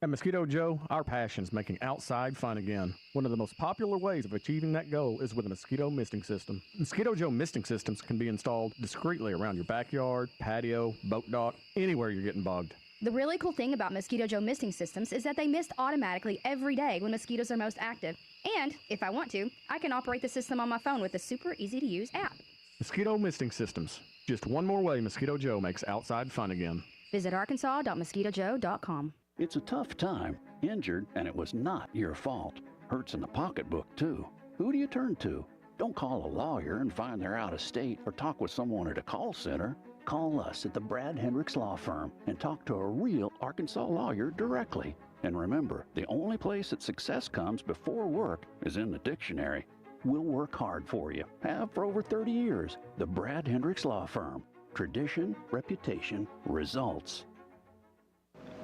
At Mosquito Joe, our passion is making outside fun again. One of the most popular ways of achieving that goal is with a mosquito misting system. Mosquito Joe misting systems can be installed discreetly around your backyard, patio, boat dock, anywhere you're getting bugged. The really cool thing about Mosquito Joe misting systems is that they mist automatically every day when mosquitoes are most active. And, if I want to, I can operate the system on my phone with a super easy-to-use app. Mosquito misting systems. Just one more way Mosquito Joe makes outside fun again. Visit arkansas.mosquitojoe.com. It's a tough time. Injured, and it was not your fault. Hurts in the pocketbook, too. Who do you turn to? Don't call a lawyer and find they're out of state or talk with someone at a call center. Call us at the Hendricks Law Firm and talk to a real Arkansas lawyer directly. And remember, the only place that success comes before work is in the dictionary. We'll work hard for you. Have for over 30 years. The Hendricks Law Firm. Tradition, reputation, results.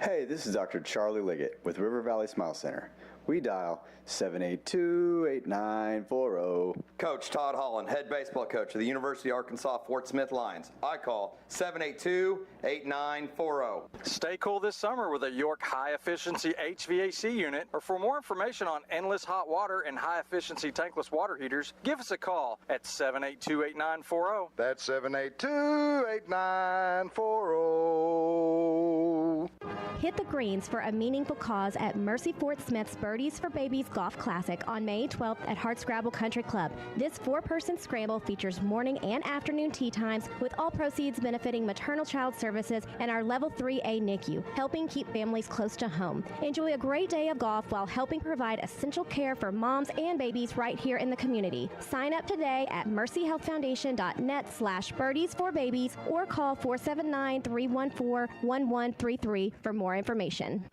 Hey, this is Dr. Charlie Liggett with River Valley Smile Center. We dial 782-8940. Coach Todd Holland, head baseball coach of the University of Arkansas Fort Smith Lions. I call 782-8940. Stay cool this summer with a York high-efficiency HVAC unit. Or for more information on endless hot water and high-efficiency tankless water heaters, give us a call at 782-8940. That's 782-8940. Hit the greens for a meaningful cause at Mercy Fort Smith's Birdies for Babies Golf Classic on May 12th at Hartscrabble Country Club. This four-person scramble features morning and afternoon tee times, with all proceeds benefiting maternal child services and our Level 3A NICU, helping keep families close to home. Enjoy a great day of golf while helping provide essential care for moms and babies right here in the community. Sign up today at mercyhealthfoundation.net/birdies4babies or call 479-314-1133 for more information.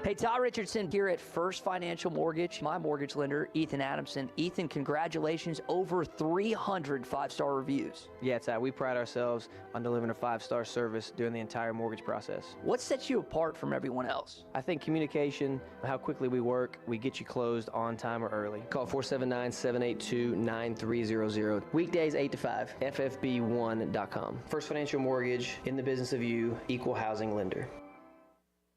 Hey, Todd Richardson here at First Financial Mortgage, my mortgage lender, Ethan Adamson. Ethan, congratulations, over 300 five-star reviews. Yeah, Todd, we pride ourselves on delivering a five-star service during the entire mortgage process. What sets you apart from everyone else? I think communication, how quickly we work, we get you closed on time or early. Call 479-782-9300. Weekdays 8 to 5, ffb1.com. First Financial Mortgage, in the business of you, equal housing lender.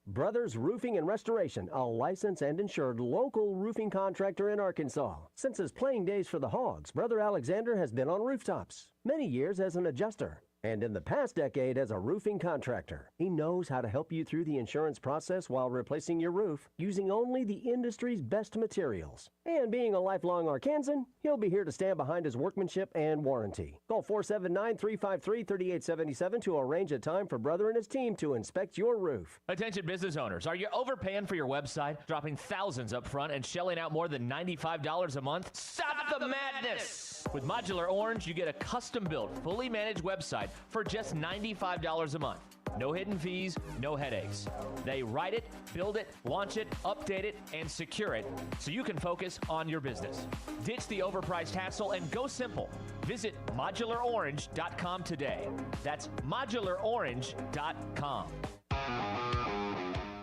Brothers Roofing and Restoration, a licensed and insured local roofing contractor in Arkansas. Since his playing days for the Hogs, Brother Alexander has been on rooftops, many years as an adjuster, and in the past decade as a roofing contractor. He knows how to help you through the insurance process while replacing your roof using only the industry's best materials. And being a lifelong Arkansan, he'll be here to stand behind his workmanship and warranty. Call 479-353-3877 to arrange a time for Brother and his team to inspect your roof. Attention business owners, are you overpaying for your website, dropping thousands up front and shelling out more than $95 a month? Stop the madness! With Modular Orange, you get a custom-built, fully managed website for just $95 a month. No hidden fees, no headaches. They write it, build it, launch it, update it, and secure it so you can focus on your business. Ditch the overpriced hassle and go simple. Visit modularorange.com today. That's modularorange.com.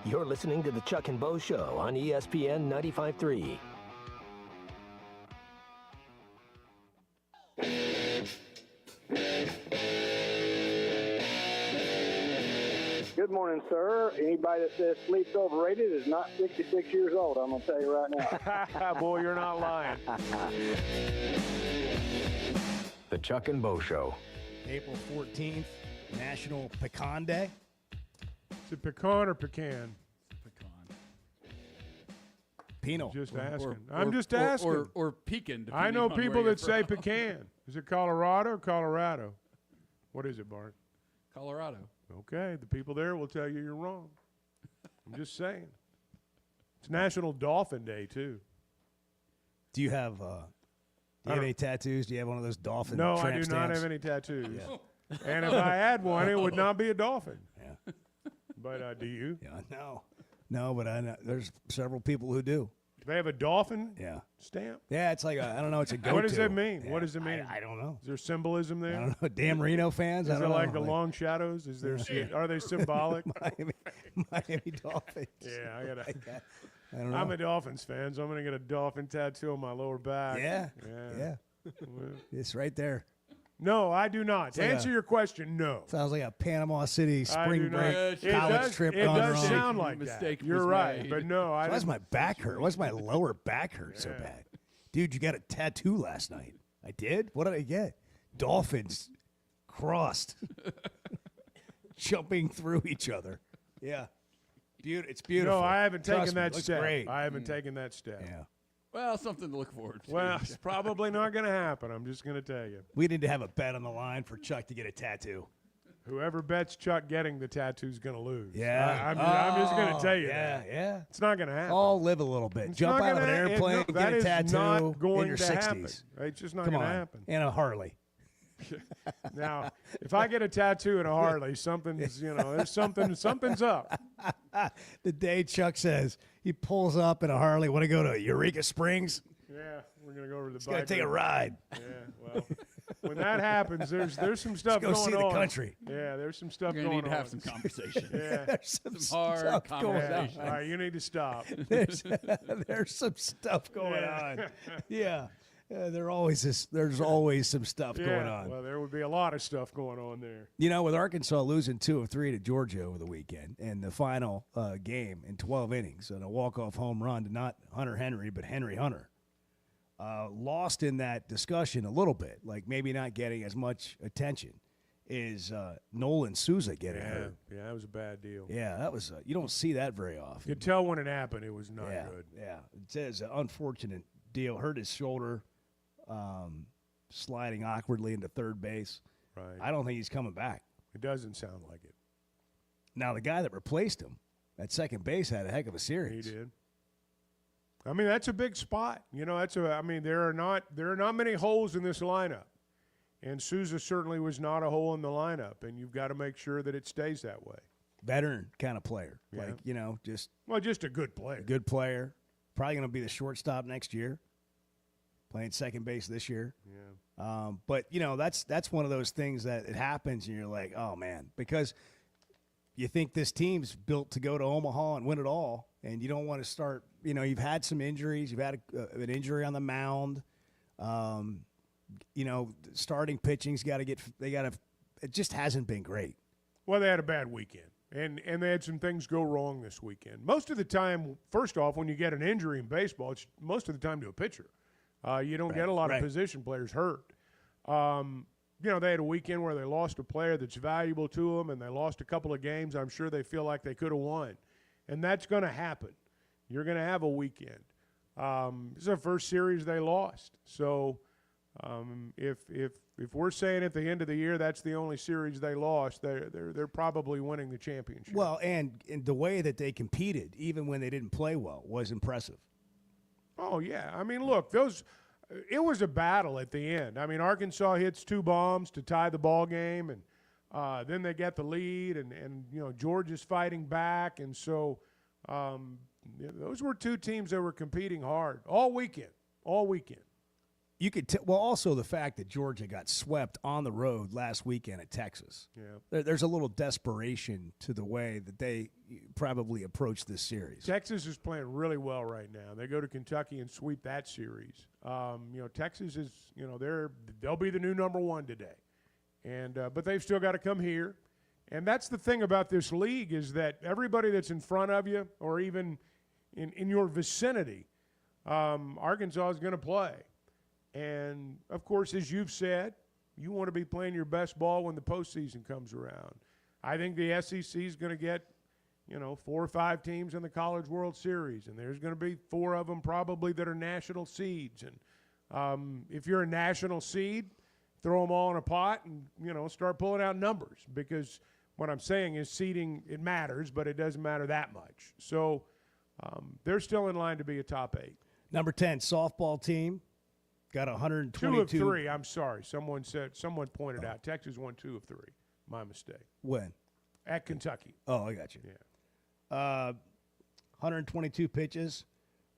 You're listening to the Chuck and Bo Show on ESPN 95.3. Good morning, sir. Anybody that says sleep's overrated is not 66 years old, I'm going to tell you right now. Boy, you're not lying. The Chuck and Bo Show. April 14th, National Pecan Day. Is it pecan or pecan? Pinot. Just asking. I'm just asking. Or pecan. I know depending on people where you're that say from. pecan. Is it Colorado or Colorado? What is it, Bart? Colorado. Okay, the people there will tell you you're wrong. I'm just saying. It's National Dolphin Day, too. Do you have any tattoos? Do you have one of those dolphin No, tramp I do stamps? not have any tattoos. Yeah. And if I had one, it would not be a dolphin. Yeah. But do you? Yeah, no. No, but I know there's several people who do. Do they have a dolphin Yeah. stamp? Yeah, it's like I don't know. It's a go-to. What does that mean? Yeah, What does it mean? I don't know. Is there symbolism there? I don't know. Damn Reno fans. I Is don't it know. like the long shadows? Is there? Are they symbolic? Miami Dolphins. Yeah, I gotta. I don't know. I'm a Dolphins fan, so I'm gonna get a dolphin tattoo on my lower back. Yeah. It's right there. No, I do not. It's To like answer your question, no. Sounds like a Panama City I spring do not. break It college does- trip It gone does wrong. sound like that. You're right, but no, I Why does didn't- my back hurt? Why does my lower back hurt so bad? Dude, you got a tattoo last night. I did? What did I get? Dolphins crossed. Jumping through each other. Yeah. It's beautiful. No, I haven't Trust taken me, that it looks step. great. I haven't taken that step. Yeah. Well, something to look forward to. Well, it's probably not going to happen. I'm just going to tell you. We need to have a bet on the line for Chuck to get a tattoo. Whoever bets Chuck getting the tattoo is going to lose. Yeah. I'm just going to tell you yeah, that. Yeah. It's not going to happen. All live a little bit. It's Jump not out of an gonna- airplane, no, get that a is tattoo not going in your to 60s. happen. It's just not Come going to on. happen. And a Harley. Now, if I get a tattoo and a Harley, something's something's up. The day Chuck says he pulls up in a Harley, want to go to Eureka Springs? Yeah, we're gonna go over to the. He's gonna bike take a ride. ride. Yeah, well, when that happens, there's some stuff Let's go going see on. the country. Yeah, there's some stuff You're going gonna need to have on. some conversation. Yeah, There's some hard stuff going conversation. on. All right, you need to stop. There's some stuff going Yeah. on. Yeah. There's always some stuff going on. Well, there would be a lot of stuff going on there. You know, with Arkansas losing 2 of 3 to Georgia over the weekend, and the final game in 12 innings, and a walk-off home run to not Hunter Henry, but Henry Hunter, lost in that discussion a little bit, like maybe not getting as much attention, is Nolan Souza getting hurt. Yeah, that was a bad deal. Yeah, that was you don't see that very often. You could tell when it happened; it was not yeah, good. Yeah, it says an unfortunate deal. Hurt his shoulder, sliding awkwardly into third base. Right. I don't think he's coming back. It doesn't sound like it. Now, the guy that replaced him at second base had a heck of a series. He did. I mean, that's a big spot. You know, there are not many holes in this lineup. And Souza certainly was not a hole in the lineup, and you've got to make sure that it stays that way. Veteran kind of player. Yeah. Like, you know, just a good player. Good player. Probably going to be the shortstop next year. Playing second base this year. Yeah. But, you know, that's one of those things that it happens and you're like, oh, man. Because you think this team's built to go to Omaha and win it all, and you don't want to start, you know, you've had some injuries. You've had an injury on the mound. You know, starting pitching's got to it just hasn't been great. Well, they had a bad weekend, and they had some things go wrong this weekend. Most of the time, first off, when you get an injury in baseball, it's most of the time to a pitcher. You don't get a lot of position players hurt. You know, they had a weekend where they lost a player that's valuable to them, and they lost a couple of games I'm sure they feel like they could have won. And that's going to happen. You're going to have a weekend. This is the first series they lost. So if we're saying at the end of the year that's the only series they lost, they're probably winning the championship. Well, and the way that they competed, even when they didn't play well, was impressive. Oh, yeah. I mean, look, it was a battle at the end. I mean, Arkansas hits 2 bombs to tie the ball game, and then they get the lead, and you know, Georgia's fighting back. And so those were 2 teams that were competing hard all weekend. You could well, also the fact that Georgia got swept on the road last weekend at Texas. Yeah. There's a little desperation to the way that they probably approach this series. Texas is playing really well right now. They go to Kentucky and sweep that series. You know, Texas is, you know, they'll be the new number 1 today, and but they've still got to come here. And that's the thing about this league is that everybody that's in front of you or even in your vicinity, Arkansas is going to play. And, of course, as you've said, you want to be playing your best ball when the postseason comes around. I think the SEC is going to get, you know, 4 or 5 teams in the College World Series, and there's going to be 4 of them probably that are national seeds. And if you're a national seed, throw them all in a pot and, you know, start pulling out numbers, because what I'm saying is seeding, it matters, but it doesn't matter that much. So they're still in line to be a top 8. Number 10, softball team. Got 122. 2 of 3. I'm sorry. Someone pointed out Texas won 2 of 3. My mistake. When? At Kentucky. Oh, I got you. Yeah. 122 pitches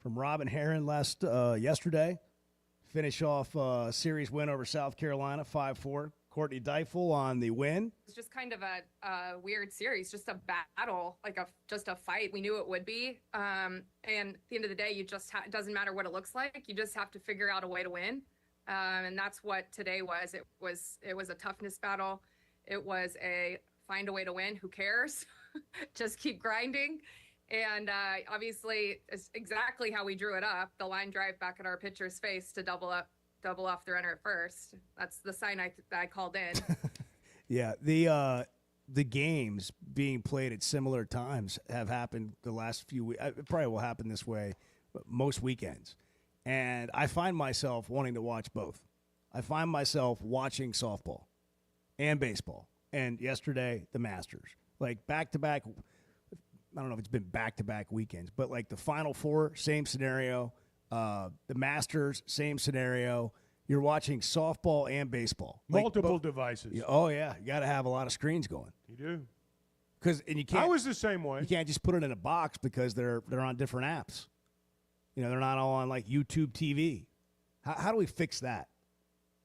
from Robin Herron yesterday. Finish off a series win over South Carolina, 5-4. Courtney Deifel on the win. It's just kind of a weird series, just a battle, like just a fight. We knew it would be. And at the end of the day, it doesn't matter what it looks like. You just have to figure out a way to win. And that's what today was. It was a toughness battle. It was a find a way to win. Who cares? Just keep grinding. And obviously, it's exactly how we drew it up. The line drive back at our pitcher's face to double off the runner at first. That's the sign I called in. Yeah, the games being played at similar times have happened the last few weeks. It probably will happen this way most weekends. And I find myself wanting to watch both. I find myself watching softball and baseball. And yesterday, the Masters. Like back-to-back, I don't know if it's been back-to-back weekends, but like the Final Four, same scenario. The Masters, same scenario. You're watching softball and baseball. Multiple devices. Oh, yeah. You got to have a lot of screens going. You do. And you can't. I was the same way. You can't just put it in a box because they're on different apps. You know, they're not all on like YouTube TV. How do we fix that?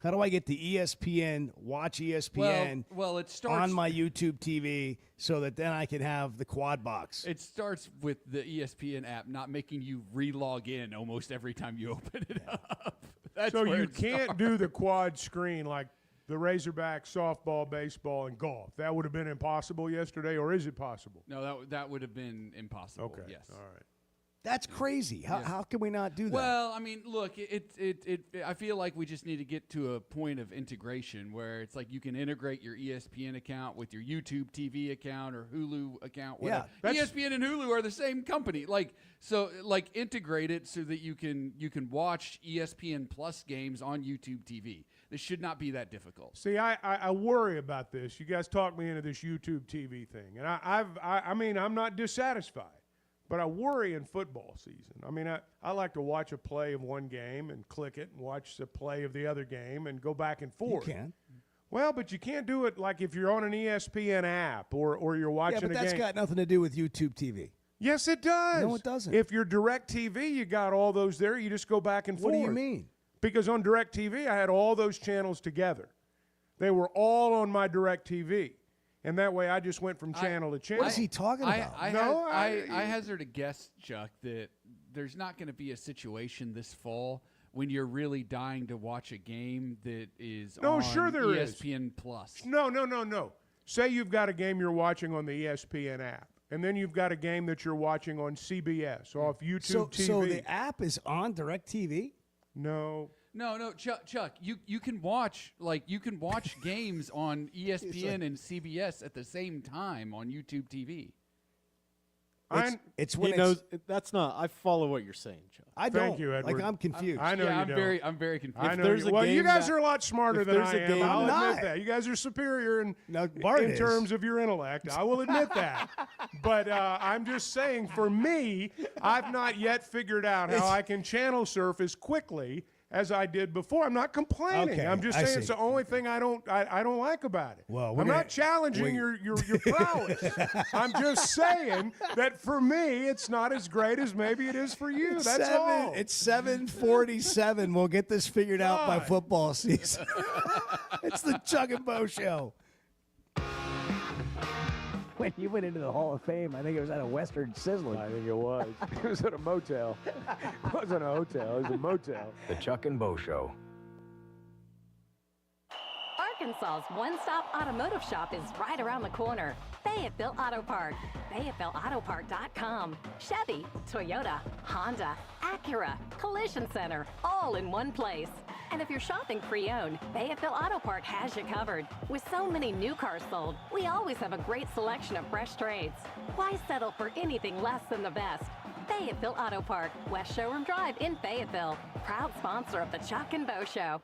How do I get the ESPN, watch ESPN it starts on my YouTube TV so that then I can have the quad box? It starts with the ESPN app not making you re-log in almost every time you open it up. That's so where you it can't starts. do the quad screen like the Razorback, softball, baseball, and golf. That would have been impossible yesterday, or is it possible? No, that would have been impossible. Okay. Yes. All right. That's crazy. How can we not do that? Well, I mean, look, I feel like we just need to get to a point of integration where it's like you can integrate your ESPN account with your YouTube TV account or Hulu account. Whatever. Yeah, ESPN and Hulu are the same company. Integrate it so that you can watch ESPN Plus games on YouTube TV. This should not be that difficult. See, I worry about this. You guys talk me into this YouTube TV thing, and I mean, I'm not dissatisfied. But I worry in football season. I mean, I like to watch a play of one game and click it and watch the play of the other game and go back and forth. You can. Well, but you can't do it like if you're on an ESPN app or you're watching a game. Yeah, but that's got nothing to do with YouTube TV. Yes, it does. No, it doesn't. If you're DirecTV, you got all those there. You just go back and forth. What do you mean? Because on DirecTV, I had all those channels together. They were all on my DirecTV. And that way I just went from channel to channel. What is he talking about? I hazard a guess, Chuck, that there's not going to be a situation this fall when you're really dying to watch a game that is on ESPN Plus. No. Say you've got a game you're watching on the ESPN app, and then you've got a game that you're watching on CBS off YouTube TV. So the app is on DirecTV? No. No, Chuck, you can watch games on ESPN and CBS at the same time on YouTube TV. That's not. I follow what you're saying, Chuck. I don't. Thank you, Edward. Like I'm confused. I know you don't. I'm very confused. I know you guys are a lot smarter than I am. I'll admit that. You guys are superior in terms of your intellect. I will admit that. But I'm just saying, for me, I've not yet figured out how I can channel surf as quickly as I did before. I'm not complaining. Okay, I'm just saying it's the only thing I don't like about it. Well, I'm not challenging your prowess. I'm just saying that for me, it's not as great as maybe it is for you. That's all. It's 7:47. We'll get this figured out by football season. It's the Chuck and Bo Show. When you went into the Hall of Fame, I think it was at a Western Sizzler. I think it was. It was at a motel. It wasn't a hotel. It was a motel. The Chuck and Bo Show. Arkansas's one-stop automotive shop is right around the corner. Fayetteville Auto Park. FayettevilleAutoPark.com. Chevy, Toyota, Honda, Acura, Collision Center, all in one place. And if you're shopping pre-owned, Fayetteville Auto Park has you covered. With so many new cars sold, we always have a great selection of fresh trades. Why settle for anything less than the best? Fayetteville Auto Park, West Showroom Drive in Fayetteville. Proud sponsor of the Chuck and Bo Show.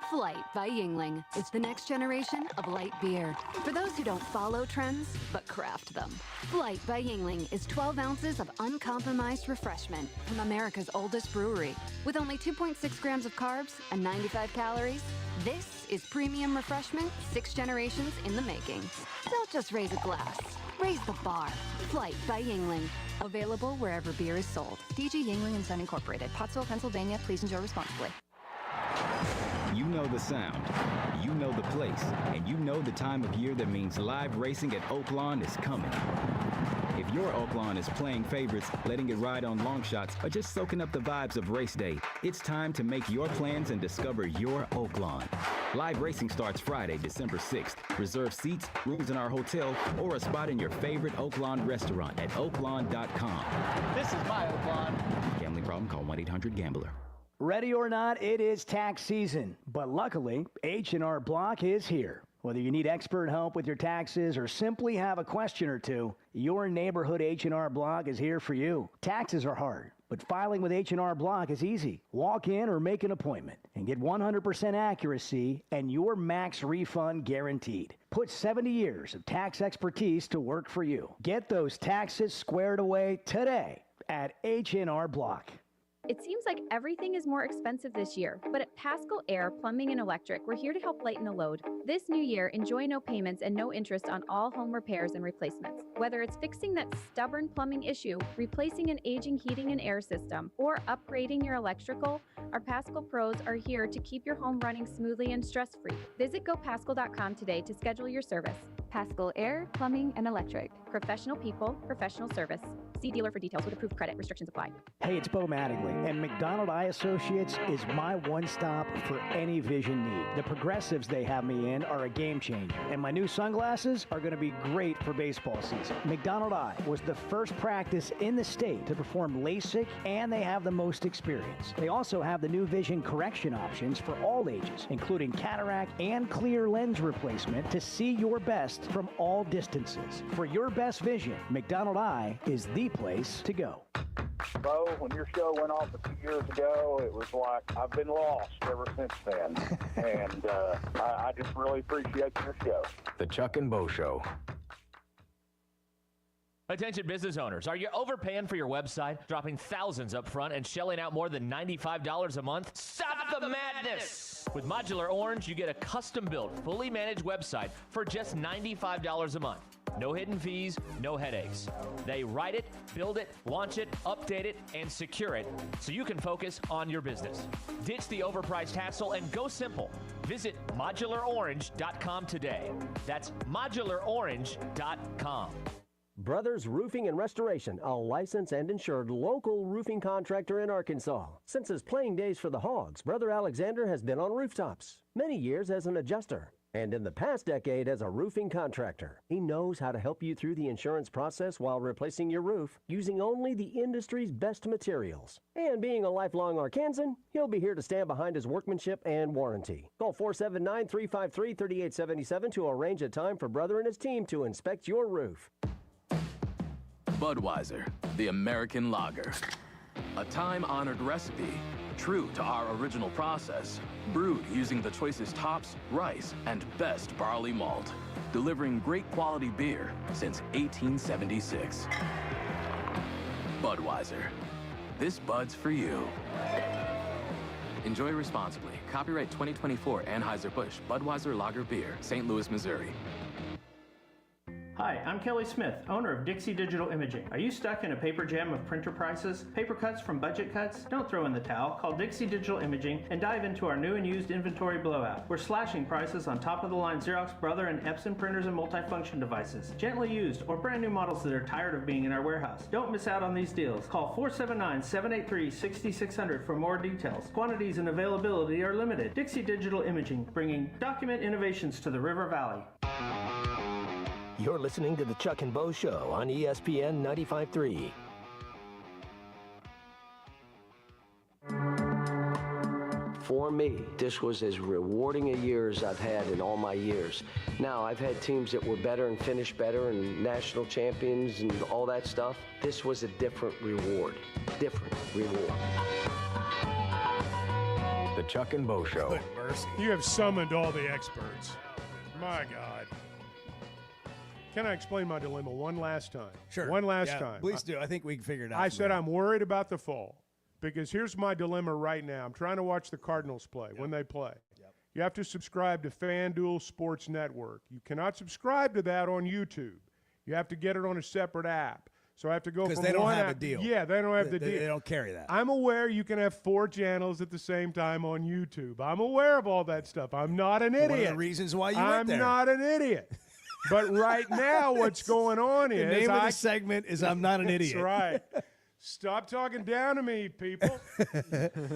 Flight by Yuengling is the next generation of light beer. For those who don't follow trends, but craft them. Flight by Yuengling is 12 ounces of uncompromised refreshment from America's oldest brewery. With only 2.6 grams of carbs and 95 calories, this is premium refreshment 6 generations in the making. Don't just raise a glass, raise the bar. Flight by Yuengling. Available wherever beer is sold. DG Yuengling and Son Incorporated, Pottsville, Pennsylvania. Please enjoy responsibly. You know the sound, you know the place, and you know the time of year that means live racing at Oaklawn is coming. If your Oaklawn is playing favorites, letting it ride on long shots, or just soaking up the vibes of race day, it's time to make your plans and discover your Oaklawn. Live racing starts Friday, December 6th. Reserve seats, rooms in our hotel, or a spot in your favorite Oaklawn restaurant at oaklawn.com. This is my Oaklawn. Gambling problem? Call 1-800-GAMBLER. Ready or not, it is tax season. But luckily, H&R Block is here. Whether you need expert help with your taxes or simply have a question or two, your neighborhood H&R Block is here for you. Taxes are hard, but filing with H&R Block is easy. Walk in or make an appointment and get 100% accuracy and your max refund guaranteed. Put 70 years of tax expertise to work for you. Get those taxes squared away today at H&R Block. It seems like everything is more expensive this year, but at Paschal Air Plumbing and Electric, we're here to help lighten the load. This new year, enjoy no payments and no interest on all home repairs and replacements. Whether it's fixing that stubborn plumbing issue, replacing an aging heating and air system, or upgrading your electrical, our Paschal pros are here to keep your home running smoothly and stress-free. Visit gopaschal.com today to schedule your service. Paschal Air Plumbing and Electric. Professional people, professional service. See dealer for details with approved credit. Restrictions apply. Hey, it's Bo Mattingly, and McDonald Eye Associates is my one-stop for any vision need. The progressives they have me in are a game changer, and my new sunglasses are going to be great for baseball season. McDonald Eye was the first practice in the state to perform LASIK, and they have the most experience. They also have the new vision correction options for all ages, including cataract and clear lens replacement to see your best from all distances. For your best vision, McDonald Eye is the place to go. Bo, when your show went off a few years ago, it was like I've been lost ever since then. And I just really appreciate your show. The Chuck and Bo Show. Attention business owners, are you overpaying for your website, dropping thousands up front and shelling out more than $95 a month? Stop the madness! With Modular Orange, you get a custom-built, fully managed website for just $95 a month. No hidden fees, no headaches. They write it, build it, launch it, update it, and secure it so you can focus on your business. Ditch the overpriced hassle and go simple. Visit modularorange.com today. That's modularorange.com. Brothers Roofing and Restoration, a licensed and insured local roofing contractor in Arkansas. Since his playing days for the Hogs, Brother Alexander has been on rooftops, many years as an adjuster, and in the past decade as a roofing contractor. He knows how to help you through the insurance process while replacing your roof using only the industry's best materials. And being a lifelong Arkansan, he'll be here to stand behind his workmanship and warranty. Call 479-353-3877 to arrange a time for Brother and his team to inspect your roof. Budweiser, the American lager. A time-honored recipe, true to our original process, brewed using the choicest hops, rice, and best barley malt, delivering great quality beer since 1876. Budweiser. This Bud's for you. Enjoy responsibly. Copyright 2024 Anheuser-Busch Budweiser Lager Beer, St. Louis, Missouri. Hi, I'm Kelly Smith, owner of Dixie Digital Imaging. Are you stuck in a paper jam of printer prices? Paper cuts from budget cuts? Don't throw in the towel. Call Dixie Digital Imaging and dive into our new and used inventory blowout. We're slashing prices on top-of-the-line Xerox, Brother, and Epson printers and multifunction devices. Gently used or brand new models that are tired of being in our warehouse. Don't miss out on these deals. Call 479-783-6600 for more details. Quantities and availability are limited. Dixie Digital Imaging, bringing document innovations to the River Valley. You're listening to the Chuck and Bo Show on ESPN 95.3. For me, this was as rewarding a year as I've had in all my years. Now, I've had teams that were better and finished better and national champions and all that stuff. This was a different reward. Different reward. The Chuck and Bo Show. Good mercy. You have summoned all the experts. My God. Can I explain my dilemma one last time? Sure. One last time. Please do. I think we can figure it out. I said I'm worried about the fall because here's my dilemma right now. I'm trying to watch the Cardinals play when they play. You have to subscribe to FanDuel Sports Network. You cannot subscribe to that on YouTube. You have to get it on a separate app. So I have to go from because they don't one have app. a deal. Yeah, they don't have the deal. They don't carry that. I'm aware you can have 4 channels at the same time on YouTube. I'm aware of all that stuff. I'm not an idiot. One of the reasons why you went there. I'm not an idiot. But right now, what's going on is the name of the segment is "I'm Not an Idiot." That's right. Stop talking down to me, people.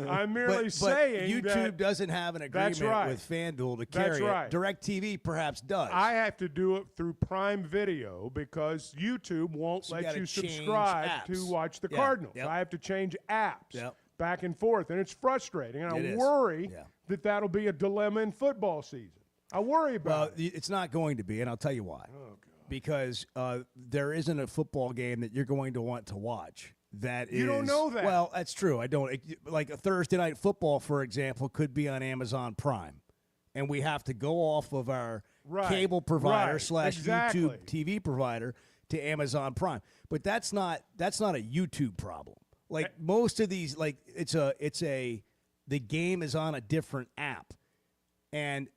I'm merely saying YouTube that doesn't have an agreement with FanDuel to carry it. DirecTV perhaps does. I have to do it through Prime Video because YouTube won't let you subscribe to watch the Cardinals. Yep. I have to change apps back and forth, and it's frustrating. And I worry that that'll be a dilemma in football season. I worry about it. Well, it's not going to be, and I'll tell you why. Oh, God. Because there isn't a football game that you're going to want to watch. You don't know that. Well, that's true. I don't. Like a Thursday Night Football, for example, could be on Amazon Prime. And we have to go off of our cable provider / YouTube TV provider to Amazon Prime. But that's not a YouTube problem. Like most of these, like the game is on a different app. And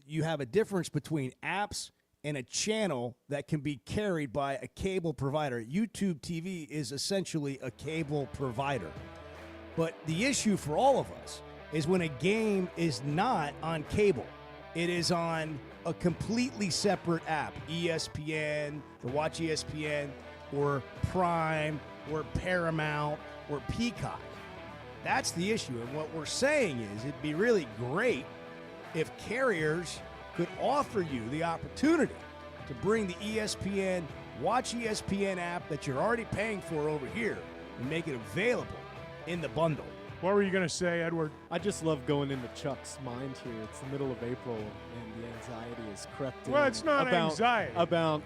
you have a difference between apps and a channel that can be carried by a cable provider. YouTube TV is essentially a cable provider. But the issue for all of us is when a game is not on cable. It is on a completely separate app, ESPN, the Watch ESPN, or Prime, or Paramount, or Peacock. That's the issue. And what we're saying is it'd be really great if carriers could offer you the opportunity to bring the ESPN, Watch ESPN app that you're already paying for over here and make it available in the bundle. What were you going to say, Edward? I just love going into Chuck's mind here. It's the middle of April, and the anxiety has crept in. Well, it's not anxiety. Well,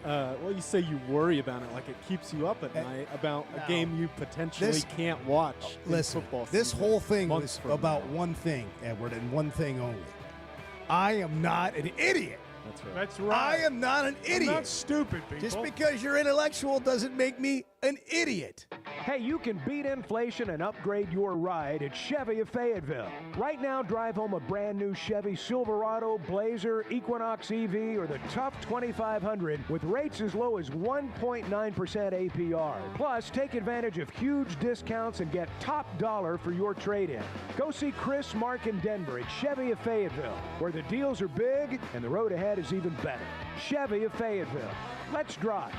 you say you worry about it like it keeps you up at night about a game you potentially can't watch. Listen, football this season, whole thing months was from about now. one thing, Edward, and one thing only. I am not an idiot. That's right. That's right. I am not an idiot. I'm not stupid, people. Just because you're intellectual doesn't make me an idiot. Hey, you can beat inflation and upgrade your ride at Chevy of Fayetteville. Right now, drive home a brand new Chevy Silverado, Blazer, Equinox EV, or the Tough 2500 with rates as low as 1.9% APR. Plus, take advantage of huge discounts and get top dollar for your trade-in. Go see Chris, Mark, and Denver at Chevy of Fayetteville, where the deals are big and the road ahead is even better. Chevy of Fayetteville. Let's drive.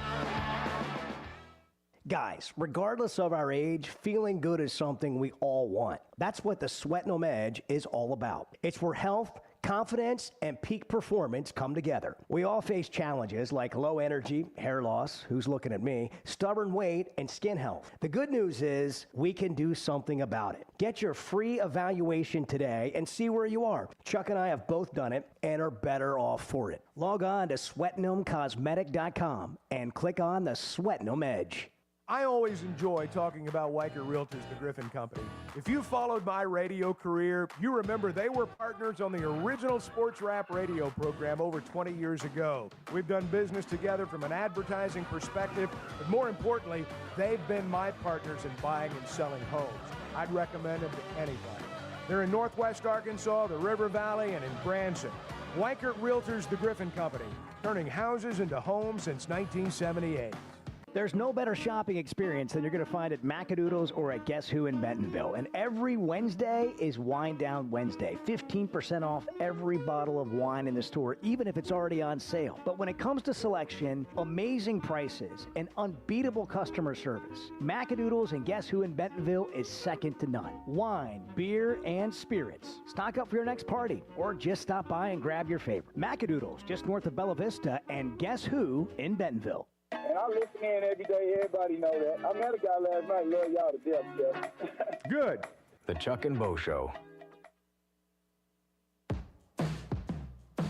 Guys, regardless of our age, feeling good is something we all want. That's what the Sweatin' 'em Edge is all about. It's where health, confidence, and peak performance come together. We all face challenges like low energy, hair loss, who's looking at me, stubborn weight, and skin health. The good news is we can do something about it. Get your free evaluation today and see where you are. Chuck and I have both done it and are better off for it. Log on to sweatin'emcosmetic.com and click on the Sweatin' 'em Edge. I always enjoy talking about Weicker Realtors, the Griffin Company. If you followed my radio career, you remember they were partners on the original sports rap radio program over 20 years ago. We've done business together from an advertising perspective, but more importantly, they've been my partners in buying and selling homes. I'd recommend them to anybody. They're in Northwest Arkansas, the River Valley, and in Branson. Weicker Realtors, the Griffin Company, turning houses into homes since 1978. There's no better shopping experience than you're going to find at Macadoodles or at Guess Who in Bentonville. And every Wednesday is Wine Down Wednesday. 15% off every bottle of wine in the store, even if it's already on sale. But when it comes to selection, amazing prices, and unbeatable customer service, Macadoodles and Guess Who in Bentonville is second to none. Wine, beer, and spirits. Stock up for your next party, or just stop by and grab your favorite. Macadoodles, just north of Bella Vista, and Guess Who in Bentonville. And I listen in every day. Everybody know that. I met a guy last night. Love y'all to death, Jeff. Good. The Chuck and Bo Show.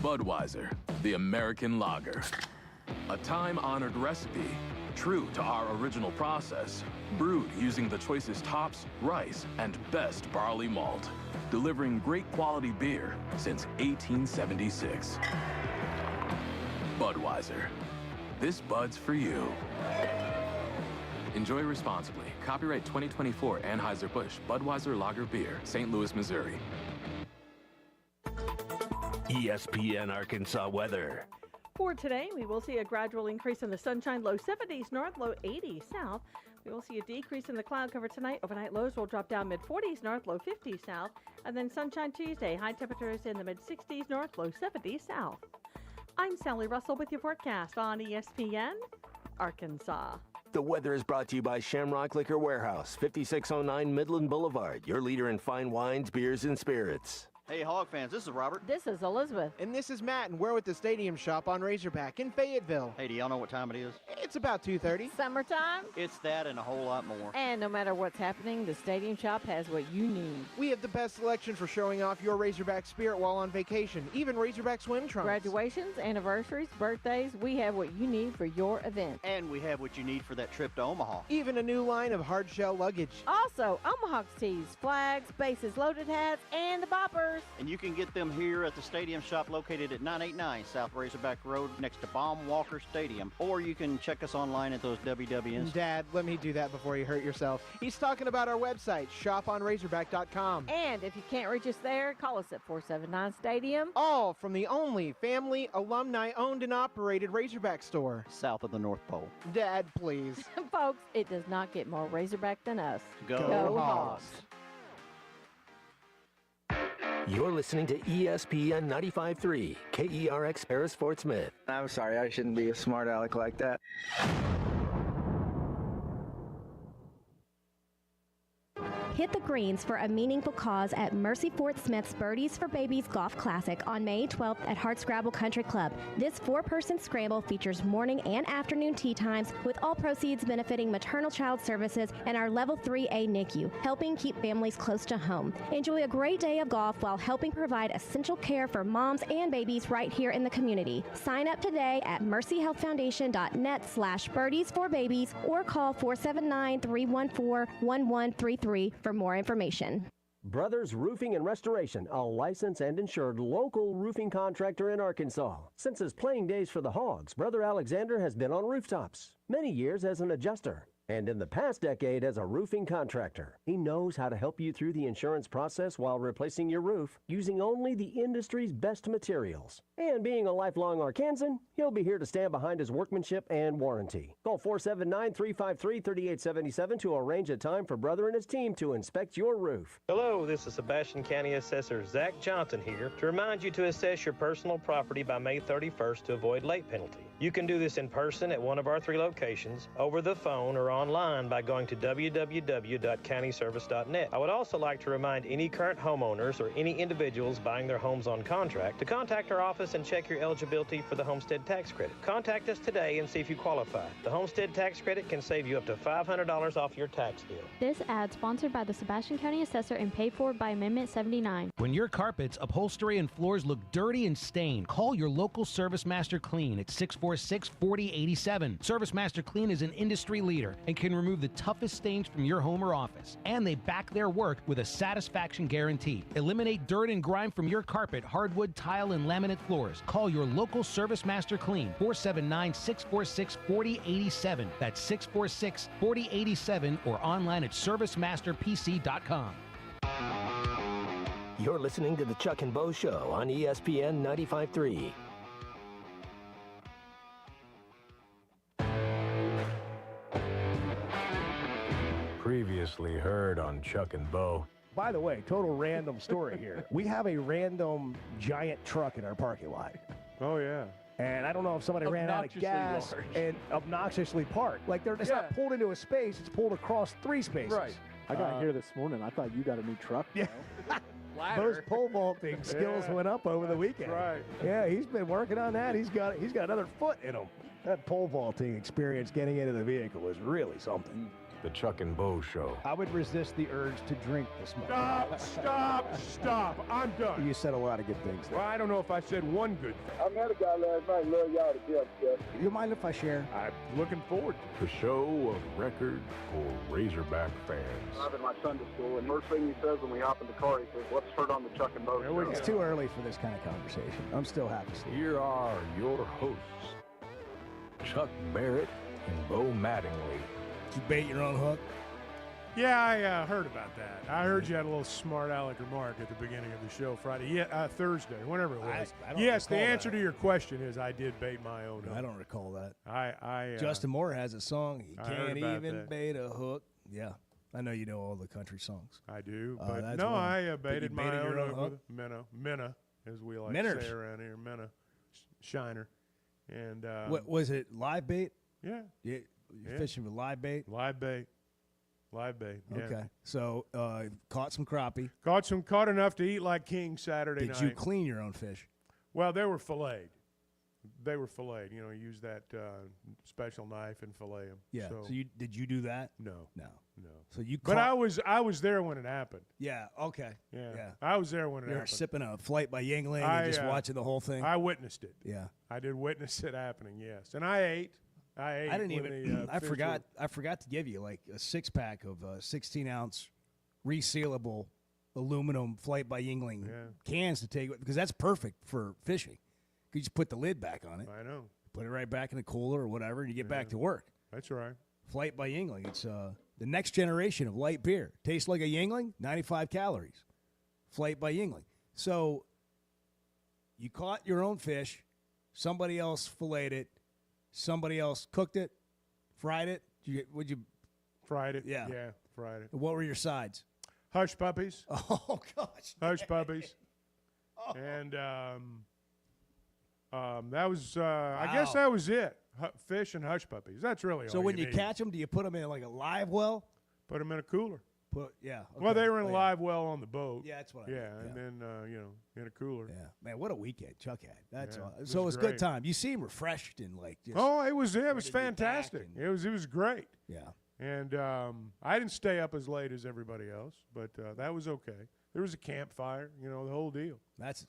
Budweiser, the American lager. A time-honored recipe, true to our original process, brewed using the choicest hops, rice, and best barley malt, delivering great quality beer since 1876. Budweiser. This Bud's for you. Enjoy responsibly. Copyright 2024 Anheuser-Busch Budweiser Lager Beer, St. Louis, Missouri. ESPN Arkansas weather. For today, we will see a gradual increase in the sunshine, low 70s north, low 80s south. We will see a decrease in the cloud cover tonight. Overnight lows will drop down mid-40s north, low 50s south. And then sunshine Tuesday, high temperatures in the mid-60s north, low 70s south. I'm Sally Russell with your forecast on ESPN Arkansas. The weather is brought to you by Shamrock Liquor Warehouse, 5609 Midland Boulevard, your leader in fine wines, beers, and spirits. Hey, Hog fans, this is Robert. This is Elizabeth. And this is Matt, and we're with the Stadium Shop on Razorback in Fayetteville. Hey, do y'all know what time it is? It's about 2:30. Summertime. It's that and a whole lot more. And no matter what's happening, the Stadium Shop has what you need. We have the best selection for showing off your Razorback spirit while on vacation, even Razorback swim trunks. Graduations, anniversaries, birthdays, we have what you need for your event. And we have what you need for that trip to Omaha. Even a new line of hard shell luggage. Also, Omaha tees, flags, bases, loaded hats, and the boppers. And you can get them here at the Stadium Shop located at 989 South Razorback Road next to Baum Walker Stadium. Or you can check us online at those WWNs. Dad, let me do that before you hurt yourself. He's talking about our website, shoponrazorback.com. And if you can't reach us there, call us at 479 Stadium. All from the only family, alumni-owned and operated Razorback store. South of the North Pole. Dad, please. Folks, it does not get more Razorback than us. Go Hogs. You're listening to ESPN 95.3, KERX Paris Fort Smith. I'm sorry, I shouldn't be a smart aleck like that. Hit the greens for a meaningful cause at Mercy Fort Smith's Birdies for Babies Golf Classic on May 12th at Hartscrabble Country Club. This four-person scramble features morning and afternoon tee times, with all proceeds benefiting maternal child services and our Level 3A NICU, helping keep families close to home. Enjoy a great day of golf while helping provide essential care for moms and babies right here in the community. Sign up today at mercyhealthfoundation.net/birdies4babies or call 479-314-1133 for more information. Brothers Roofing and Restoration, a licensed and insured local roofing contractor in Arkansas. Since his playing days for the Hogs, Brother Alexander has been on rooftops, many years as an adjuster, and in the past decade as a roofing contractor. He knows how to help you through the insurance process while replacing your roof using only the industry's best materials. And being a lifelong Arkansan, he'll be here to stand behind his workmanship and warranty. Call 479-353-3877 to arrange a time for Brother and his team to inspect your roof. Hello, this is Sebastian County Assessor Zach Johnson here to remind you to assess your personal property by May 31st to avoid late penalty. You can do this in person at one of our 3 locations, over the phone, or online by going to www.countyservice.net. I would also like to remind any current homeowners or any individuals buying their homes on contract to contact our office and check your eligibility for the homestead tax credit. Contact us today and see if you qualify. The homestead tax credit can save you up to $500 off your tax bill. This ad sponsored by the Sebastian County Assessor and paid for by Amendment 79. When your carpets, upholstery, and floors look dirty and stained, call your local Service Master Clean at 646-4087. Service Master Clean is an industry leader and can remove the toughest stains from your home or office. And they back their work with a satisfaction guarantee. Eliminate dirt and grime from your carpet, hardwood, tile, and laminate floors. Call your local Service Master Clean, 479-646-4087. That's 646-4087 or online at servicemasterpc.com. You're listening to the Chuck and Bo Show on ESPN 95.3. Previously heard on Chuck and Bo. By the way, total random story here. We have a random giant truck in our parking lot. Oh, yeah. And I don't know if somebody ran out of gas and obnoxiously parked. Like, it's not pulled into a space, it's pulled across 3 spaces. Right. I got here this morning. I thought you got a new truck. Yeah. Those pole vaulting skills went up over the weekend. Right. Yeah, he's been working on that. He's got another foot in him. That pole vaulting experience getting into the vehicle was really something. The Chuck and Bo Show. I would resist the urge to drink this morning. Stop. I'm done. You said a lot of good things there. Well, I don't know if I said one good thing. I met a guy last night, love y'all to death, Jeff. You mind if I share? I'm looking forward to The show of record for Razorback fans. I'm in my Sunday school, and first thing he says when we hop in the car, he says, "Let's start on the Chuck and Bo Show." It's too early for this kind of conversation. I'm still happy to see you. Here are your hosts, Chuck Barrett and Bo Mattingly. You bait your own hook? Yeah, I heard about that. I heard you had a little smart aleck remark at the beginning of the show Friday. Yeah, Thursday, whenever it was. I don't yes, the recall answer that. to your question is I did bait my own hook. I don't recall that. I Justin Moore has a song. He I heard can't about even that. bait a hook. Yeah. I know you know all the country songs. I do, Oh, but that's no, one. I But baited you my baited own your own hook with hook? a minnow, as we like Minners. to say around here, minnow, shiner. And What was it? Live bait? Yeah. You're Yeah. fishing with live bait? Live bait. Live bait. Yeah. Okay. So caught some crappie. Caught enough to eat like king Saturday night. Did you clean your own fish? Well, they were filleted. They were filleted. You know, use that special knife and fillet them. Yeah. So, So did you do that? no. No. No. So you But caught, I was there when it happened. Yeah. Okay. Yeah. Yeah. I was there when it You were happened. sipping a flight by Yuengling and just watching the whole thing. I witnessed it. Yeah. I did witness it happening. Yes, and I ate. I didn't when even. the, I fish forgot. were- I forgot to give you like a 6-pack of 16-ounce resealable aluminum flight by Yuengling cans to take because that's perfect for fishing. You just put the lid back on it. I know. Put it right back in the cooler or whatever, and you get back to work. That's right. Flight by Yuengling. It's the next generation of light beer. Tastes like a Yuengling, 95 calories. Flight by Yuengling. So you caught your own fish. Somebody else filleted it. Somebody else cooked it, fried it. Would you? Fried it. Yeah. Yeah, fried it. What were your sides? Hush puppies. Oh, gosh. Hush puppies. Oh. And that was, I guess that was it. Fish and hush puppies. That's really all So when you need. catch them, do you put them in like a live well? Put them in a cooler. Yeah. Well, okay. they were in a Oh, live well on the boat. Yeah, that's what I Yeah, meant. and then, in a cooler. Yeah. Man, what a weekend Chuck had. That's Yeah, all. it So it was was a good great. time. You seem refreshed and like just. Oh, it was ready to be back fantastic. and- It was great. Yeah. And I didn't stay up as late as everybody else, but that was okay. There was a campfire, the whole deal. That's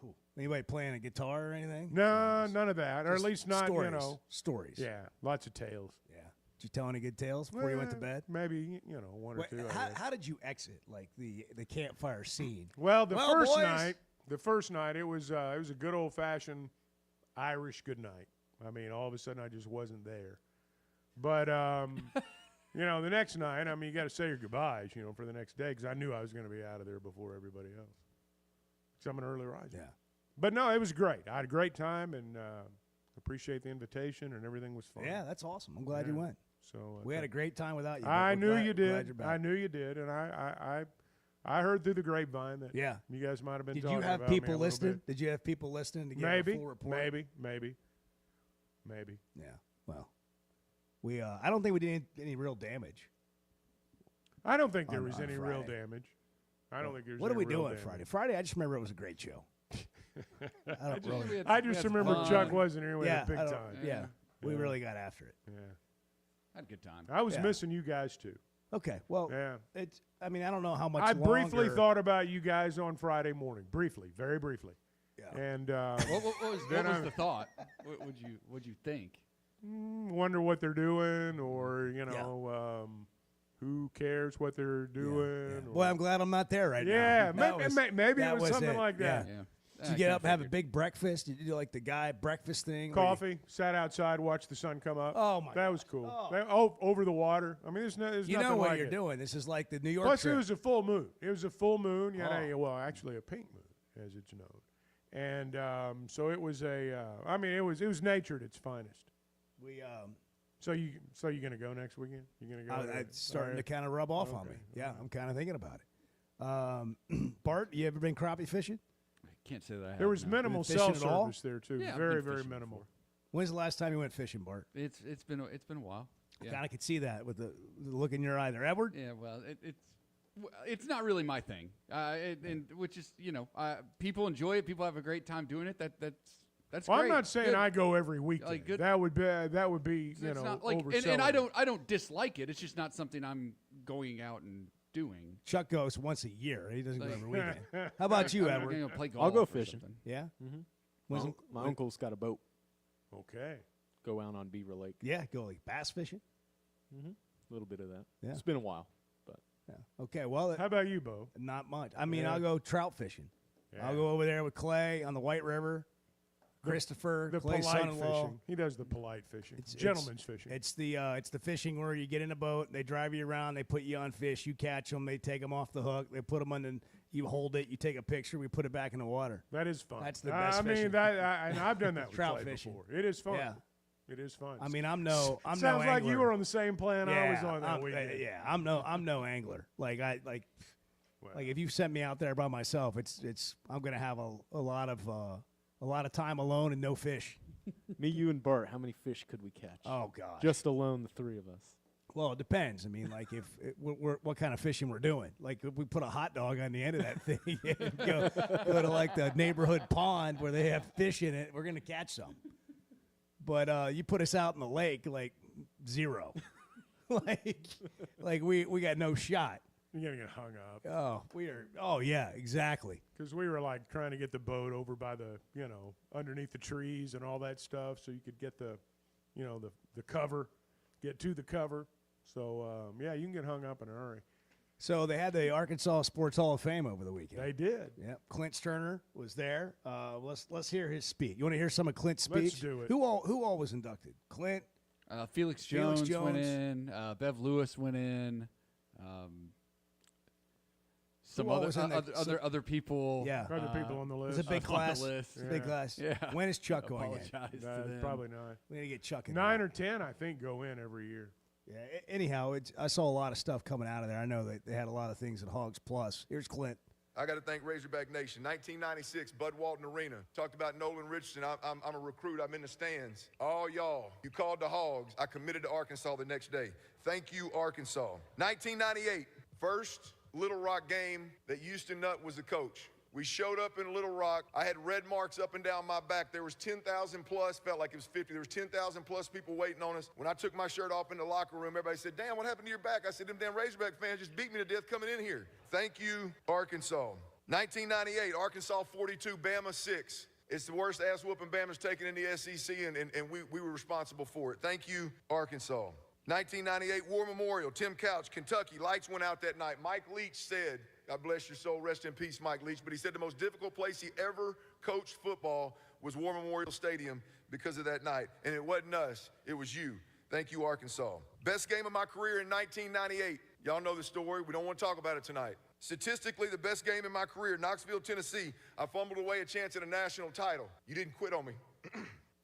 cool. Anybody playing a guitar or anything? No, none of that, or at Just least not, stories. Stories. Yeah, lots of tales. Yeah. Did you tell any good tales before you went to bed? Maybe, one or Wait, two. I guess. how did you exit like the campfire scene? Well, the first boys, night, it was a good old fashioned Irish good night. I mean, all of a sudden, I just wasn't there. But the next night, I mean, you got to say your goodbyes, for the next day, because I knew I was going to be out of there before everybody else. Because I'm an early riser. Yeah. But no, it was great. I had a great time, and appreciate the invitation, and everything was fun. Yeah, that's awesome. I'm glad you went. So We had a great time without you. but I we're knew glad- you glad did. you're back. I knew you did, and I heard through the grapevine that you guys might have been. Did talking you have about me a people little listening? bit. Did you have people listening to get Maybe, a full report? maybe. Yeah. Well, we I don't think we did any real damage. I don't think there on- was on any real Friday. damage. I don't think there was. What did any we real do on damage. Friday? Friday, I just remember it was a great show. I don't really. I just remember Chuck wasn't here. We had a big I don't- time. Yeah, we Yeah. really got after it. Yeah. Had a good time. I was Yeah. missing you guys too. Okay, well, Yeah. it's. I mean, I don't know how much. I briefly longer- thought about you guys on Friday morning. Briefly, very briefly. Yeah. And What was then I the thought? What'd you think? wonder what they're doing, or who cares what they're doing? Boy, I'm glad I'm not there right Yeah, now. maybe that it was something like that. Yeah. Did you get up, have a big breakfast? Did you do like the guy breakfast thing? where you- Coffee, sat outside, watched the sun come up. Oh, my that was cool. Over the water. I mean, there's You nothing know what like you're it. doing. This is like the New York Plus, trip. it was a full moon. It was a full moon. Oh. Actually a pink moon, as it's known. And so it was it was nature at its finest. We So you're gonna go next weekend? You're gonna go? it's starting to kind of rub off on me. Yeah, I'm kind of thinking about it. Bart, you ever been crappie fishing? I can't say that I have. There was no. minimal Fishing cell at all? service there too. Yeah, I've very been very fishing minimal. before. When's the last time you went fishing, Bart? It's been a while. I Yeah. kind of could see that with the look in your eye there, Edward. Yeah, well, it's not really my thing, and which is people enjoy it. People have a great time doing it. That's Well, great. I'm not saying Good. I go every weekend. Like, good. That would be So it's not like, and I don't dislike it. It's just not something I'm going out and doing. Chuck goes once a year. He doesn't go Like- every weekend. How about you, I'm Edward? gonna play I'll go golf or fishing. something. Yeah. My uncle's got a boat. Okay. Go out on Beaver Lake. Yeah, go like bass fishing. A little bit of that. Yeah. It's been a while, but Yeah. Okay. Well, How about you, Bo? not much. I mean, Yeah. I'll go trout fishing. Yeah. I'll go over there with Clay on the White River. Christopher, the Clay's polite son-in-law. fishing. He does the polite fishing. Gentleman's fishing. It's the fishing where you get in a boat, they drive you around, they put you on fish, you catch them, they take them off the hook, they put them on, and you hold it, you take a picture, we put it back in the water. That is fun. That's the best fishing. And I've done that with Trout Clay fishing. before. It is fun. Yeah. It is fun. I mean, I'm no Sounds angler. like you were on the same plan I was on that weekend. I'm no angler. Like if you sent me out there by myself, I'm gonna have a lot of time alone and no fish. Me, you, and Bart. How many fish could we catch? Oh God! Just alone, the three of us. Well, it depends. I mean, like what kind of fishing we're doing. Like if we put a hot dog on the end of that thing and go to like the neighborhood pond where they have fish in it, we're gonna catch some. But you put us out in the lake, like zero. like we got no shot. You're gonna get hung up. Oh yeah, exactly. Because we were like trying to get the boat over by the underneath the trees and all that stuff, so you could get the cover, get to the cover. So you can get hung up in a hurry. So they had the Arkansas Sports Hall of Fame over the weekend. They did. Yep. Clint Stoerner was there. Let's hear his speech. You want to hear some of Clint's speech? Let's do it. Who all was inducted? Clint. Felix Jones went in. Bev Lewis went in. Some other people. Yeah. Other people on the list. It's a big class. List. It's a big class. Yeah. When is Chuck going in? Probably not. We need to get Chuck in. 9 or 10, I think, go in every year. Yeah. Anyhow, I saw a lot of stuff coming out of there. I know that they had a lot of things at Hogs Plus. Here's Clint. I got to thank Razorback Nation. 1996, Bud Walton Arena. Talked about Nolan Richardson. I'm a recruit. I'm in the stands. All y'all, you called the Hogs. I committed to Arkansas the next day. Thank you, Arkansas. 1998, first Little Rock game that Houston Nutt was the coach. We showed up in Little Rock. I had red marks up and down my back. There was 10,000 plus, felt like it was 50. There was 10,000 plus people waiting on us. When I took my shirt off in the locker room, everybody said, "Damn, what happened to your back?" I said, "Them damn Razorback fans just beat me to death coming in here." Thank you, Arkansas. 1998, Arkansas 42, Bama 6. It's the worst ass whooping Bama's taken in the SEC, and we were responsible for it. Thank you, Arkansas. 1998 War Memorial, Tim Couch, Kentucky. Lights went out that night. Mike Leach said, God bless your soul, rest in peace, Mike Leach, but he said the most difficult place he ever coached football was War Memorial Stadium because of that night. And it wasn't us, it was you. Thank you, Arkansas. Best game of my career in 1998. Y'all know the story. We don't want to talk about it tonight. Statistically, the best game in my career, Knoxville, Tennessee. I fumbled away a chance at a national title. You didn't quit on me.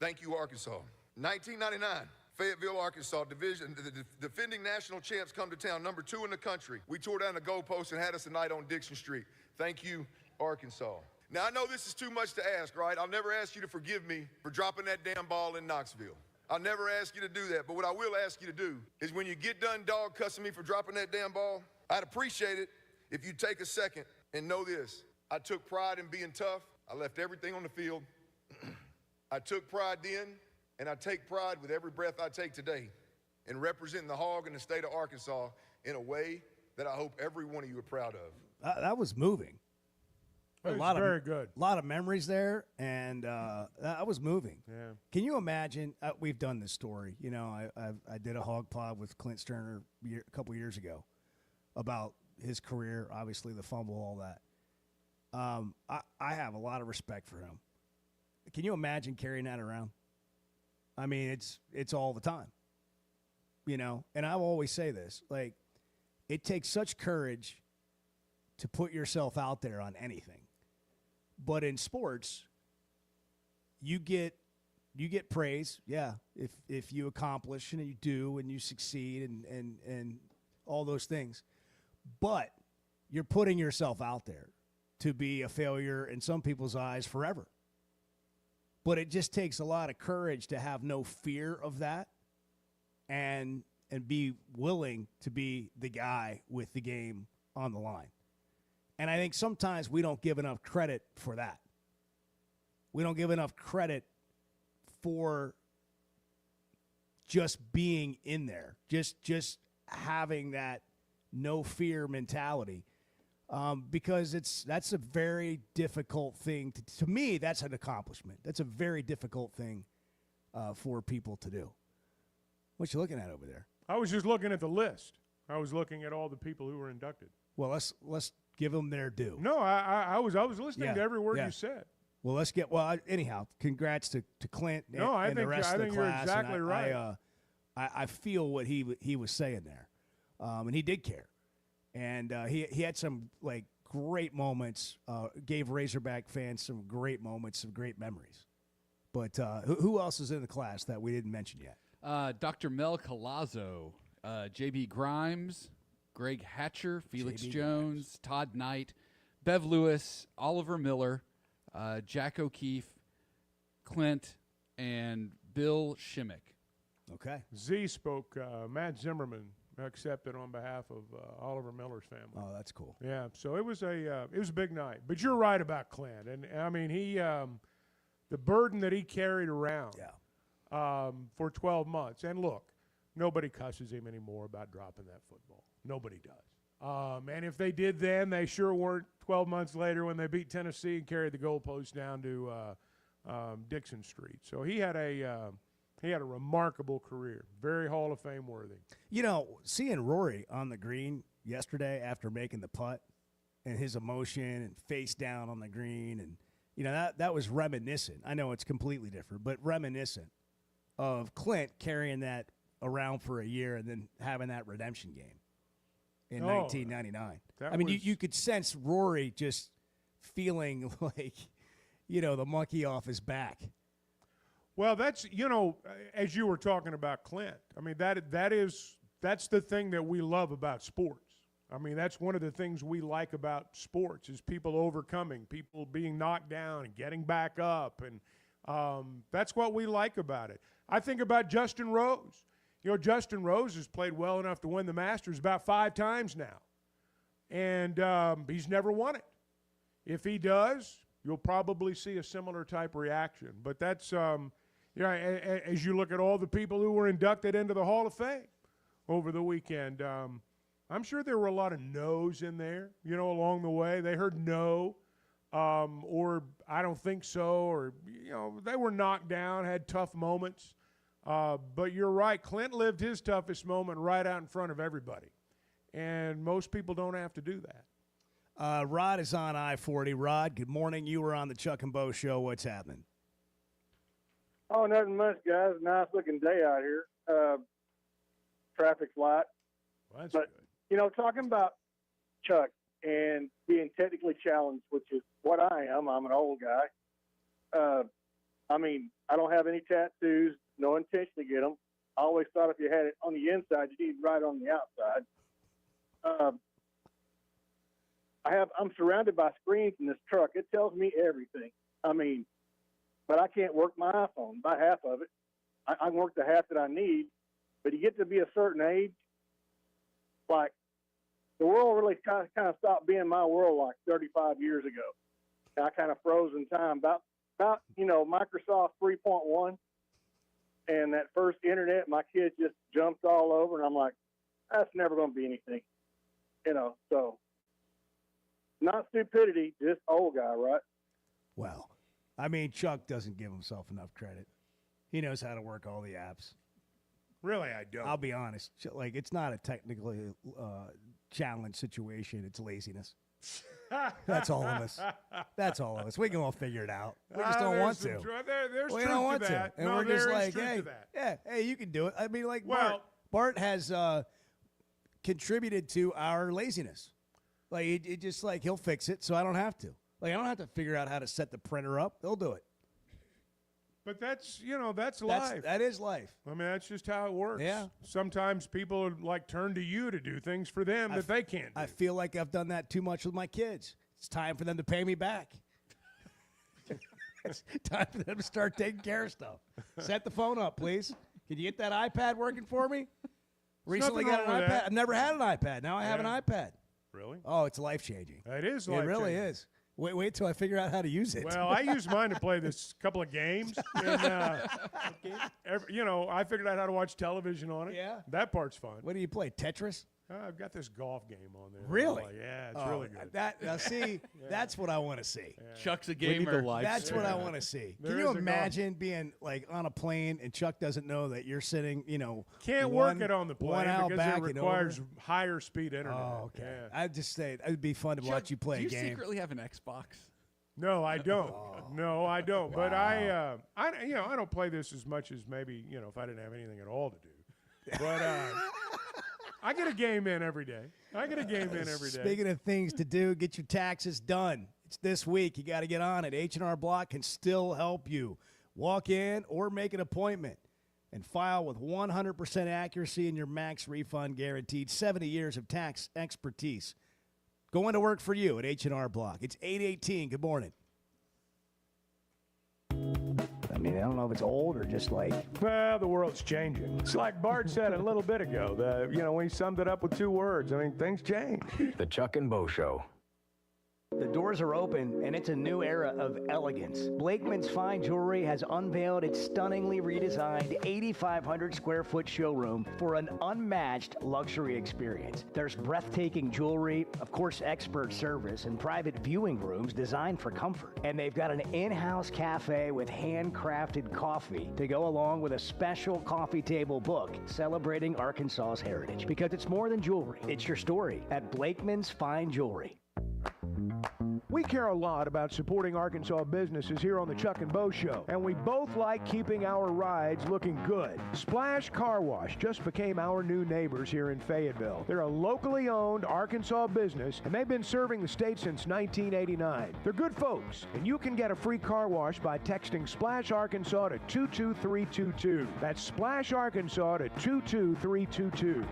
Thank you, Arkansas. 1999. Fayetteville, Arkansas, the defending national champs come to town, number 2 in the country. We tore down the goalpost and had us a night on Dixon Street. Thank you, Arkansas. Now, I know this is too much to ask, right? I'll never ask you to forgive me for dropping that damn ball in Knoxville. I'll never ask you to do that, but what I will ask you to do is when you get done dog cussing me for dropping that damn ball, I'd appreciate it if you take a second and know this. I took pride in being tough. I left everything on the field. I took pride then. And I take pride with every breath I take today in representing the Hog and the state of Arkansas in a way that I hope every one of you are proud of. That was moving. That was very good. A lot of memories there, and that was moving. Yeah. Can you imagine? We've done this story. You know, I did a Hog Pod with Clint Stoerner a couple years ago about his career, obviously the fumble, all that. I have a lot of respect for him. Can you imagine carrying that around? I mean, it's all the time, you know, and I will always say this, like, it takes such courage to put yourself out there on anything. But in sports, you get praise, yeah, if you accomplish and you do and you succeed and all those things. But you're putting yourself out there to be a failure in some people's eyes forever. But it just takes a lot of courage to have no fear of that and be willing to be the guy with the game on the line. And I think sometimes we don't give enough credit for that. We don't give enough credit for just being in there, just having that no fear mentality. Because that's a very difficult thing. To me, that's an accomplishment. That's a very difficult thing for people to do. What you looking at over there? I was just looking at the list. I was looking at all the people who were inducted. Well, let's give them their due. No, I was listening to every word you said. Well, let's get anyhow, congrats to Clint and the rest of the class. You're exactly right. I feel what he was saying there, and he did care, and he had some great moments. Gave Razorback fans some great moments, some great memories. But who else is in the class that we didn't mention yet? Dr. Mel Colazzo, J.B. Grimes, Greg Hatcher, Felix Jones, Todd Knight, Bev Lewis, Oliver Miller, Jack O'Keefe, Clint, and Bill Shimmick. Okay. Z spoke. Matt Zimmerman accepted on behalf of Oliver Miller's family. Oh, that's cool. Yeah, so it was a big night. But you're right about Clint, and I mean he the burden that he carried around for 12 months. And look, nobody cusses him anymore about dropping that football. Nobody does. And if they did then, they sure weren't 12 months later when they beat Tennessee and carried the goalpost down to Dixon Street. So he had a remarkable career, very Hall of Fame worthy. You know, seeing Rory on the green yesterday after making the putt and his emotion and face down on the green, and that was reminiscent. I know it's completely different, but reminiscent of Clint carrying that around for a year and then having that redemption game in 1999. I mean, you could sense Rory just feeling like, the monkey off his back. Well, that's, as you were talking about Clint, I mean, that's the thing that we love about sports. I mean, that's one of the things we like about sports is people overcoming, people being knocked down and getting back up. And that's what we like about it. I think about Justin Rose. Justin Rose has played well enough to win the Masters about 5 times now. And he's never won it. If he does, you'll probably see a similar type reaction. But that's, as you look at all the people who were inducted into the Hall of Fame over the weekend, I'm sure there were a lot of no's in there, along the way. They heard no, or I don't think so, or, they were knocked down, had tough moments. But you're right, Clint lived his toughest moment right out in front of everybody. And most people don't have to do that. Rod is on I-40. Rod, good morning. You were on the Chuck and Bo Show. What's happening? Oh, nothing much, guys. Nice looking day out here. Traffic's light. Well, that's but, good. Talking about Chuck and being technically challenged, which is what I am. I'm an old guy. I mean, I don't have any tattoos, no intention to get them. I always thought if you had it on the inside, you need it right on the outside. I'm surrounded by screens in this truck. It tells me everything. I mean, but I can't work my iPhone, about half of it. I can work the half that I need, but you get to be a certain age, like the world really kind of stopped being my world like 35 years ago. And I kind of froze in time about Microsoft 3.1 and that first internet. My kids just jumped all over, and I'm like, that's never going to be anything, So not stupidity, just old guy, right? Well, I mean, Chuck doesn't give himself enough credit. He knows how to work all the apps. Really, I don't. I'll be honest. It's not a technically challenge situation. It's laziness. That's all of us. That's all of us. We can all figure it out. We just don't want to. There's we truth don't want to that. And no, we're just like, hey, you can do it. I mean, like, Bart has contributed to our laziness. Like, it just like he'll fix it, so I don't have to. Like, I don't have to figure out how to set the printer up. They'll do it. But that's life. That is life. I mean, that's just how it works. Yeah. Sometimes people turn to you to do things for them that they can't do. I feel like I've done that too much with my kids. It's time for them to pay me back. It's time for them to start taking care of stuff. Set the phone up, please. Can you get that iPad working for me? Recently got an iPad. I've never had an iPad. Now I have an iPad. Really? Oh, it's life-changing. It is life-changing. It really is. Wait till I figure out how to use it. Well, I use mine to play this couple of games. And, I figured out how to watch television on it. Yeah. That part's fun. What do you play, Tetris? I've got this golf game on there. Really? Yeah, it's really good. That's what I want to see. Yeah. Chuck's a gamer. That's what I want to see. Can you imagine being like on a plane and Chuck doesn't know that you're sitting, Can't work it on the plane because back it requires higher speed internet. Oh, okay. Yeah. I'd just say it'd be fun to watch you play a game. Do you secretly have an Xbox? No, I don't. No, I don't. But I don't play this as much as maybe, if I didn't have anything at all to do. But I get a game in every day. Speaking of things to do, get your taxes done. It's this week. You got to get on it. H&R Block can still help you. Walk in or make an appointment and file with 100% accuracy and your max refund guaranteed. 70 years of tax expertise. Going to work for you at H&R Block. It's 8:18. Good morning. I mean, I don't know if it's old or just like... Well, the world's changing. It's like Bart said a little bit ago. When he summed it up with 2 words. I mean, things change. The Chuck and Bo Show. The doors are open, and it's a new era of elegance. Blakeman's Fine Jewelry has unveiled its stunningly redesigned 8,500 square foot showroom for an unmatched luxury experience. There's breathtaking jewelry, of course, expert service, and private viewing rooms designed for comfort. And they've got an in-house cafe with handcrafted coffee to go along with a special coffee table book celebrating Arkansas's heritage. Because it's more than jewelry, it's your story at Blakeman's Fine Jewelry. We care a lot about supporting Arkansas businesses here on the Chuck and Bo Show, and we both like keeping our rides looking good. Splash Car Wash just became our new neighbors here in Fayetteville. They're a locally owned Arkansas business, and they've been serving the state since 1989. They're good folks, and you can get a free car wash by texting Splash Arkansas to 22322. That's Splash Arkansas to 22322.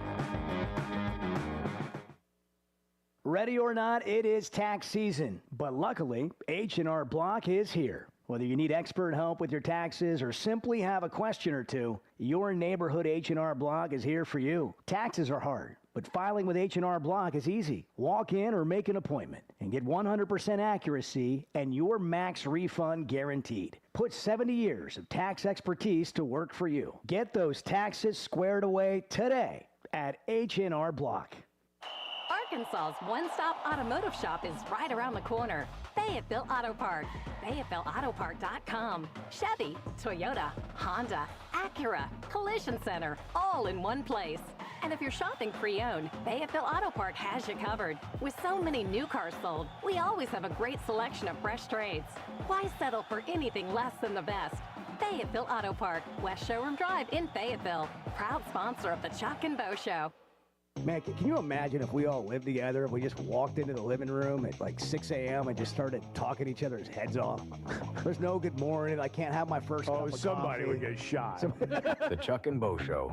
Ready or not, it is tax season. But luckily, H&R Block is here. Whether you need expert help with your taxes or simply have a question or two, your neighborhood H&R Block is here for you. Taxes are hard, but filing with H&R Block is easy. Walk in or make an appointment and get 100% accuracy and your max refund guaranteed. Put 70 years of tax expertise to work for you. Get those taxes squared away today at H&R Block. Arkansas's one-stop automotive shop is right around the corner. Fayetteville Auto Park. FayettevilleAutoPark.com. Chevy, Toyota, Honda, Acura, Collision Center, all in one place. And if you're shopping pre-owned, Fayetteville Auto Park has you covered. With so many new cars sold, we always have a great selection of fresh trades. Why settle for anything less than the best? Fayetteville Auto Park, West Showroom Drive in Fayetteville. Proud sponsor of the Chuck and Bo Show. Man, can you imagine if we all lived together, if we just walked into the living room at like 6 a.m. and just started talking each other's heads off? There's no good morning. I can't have my first cup of somebody coffee. would get shot. The Chuck and Bo Show.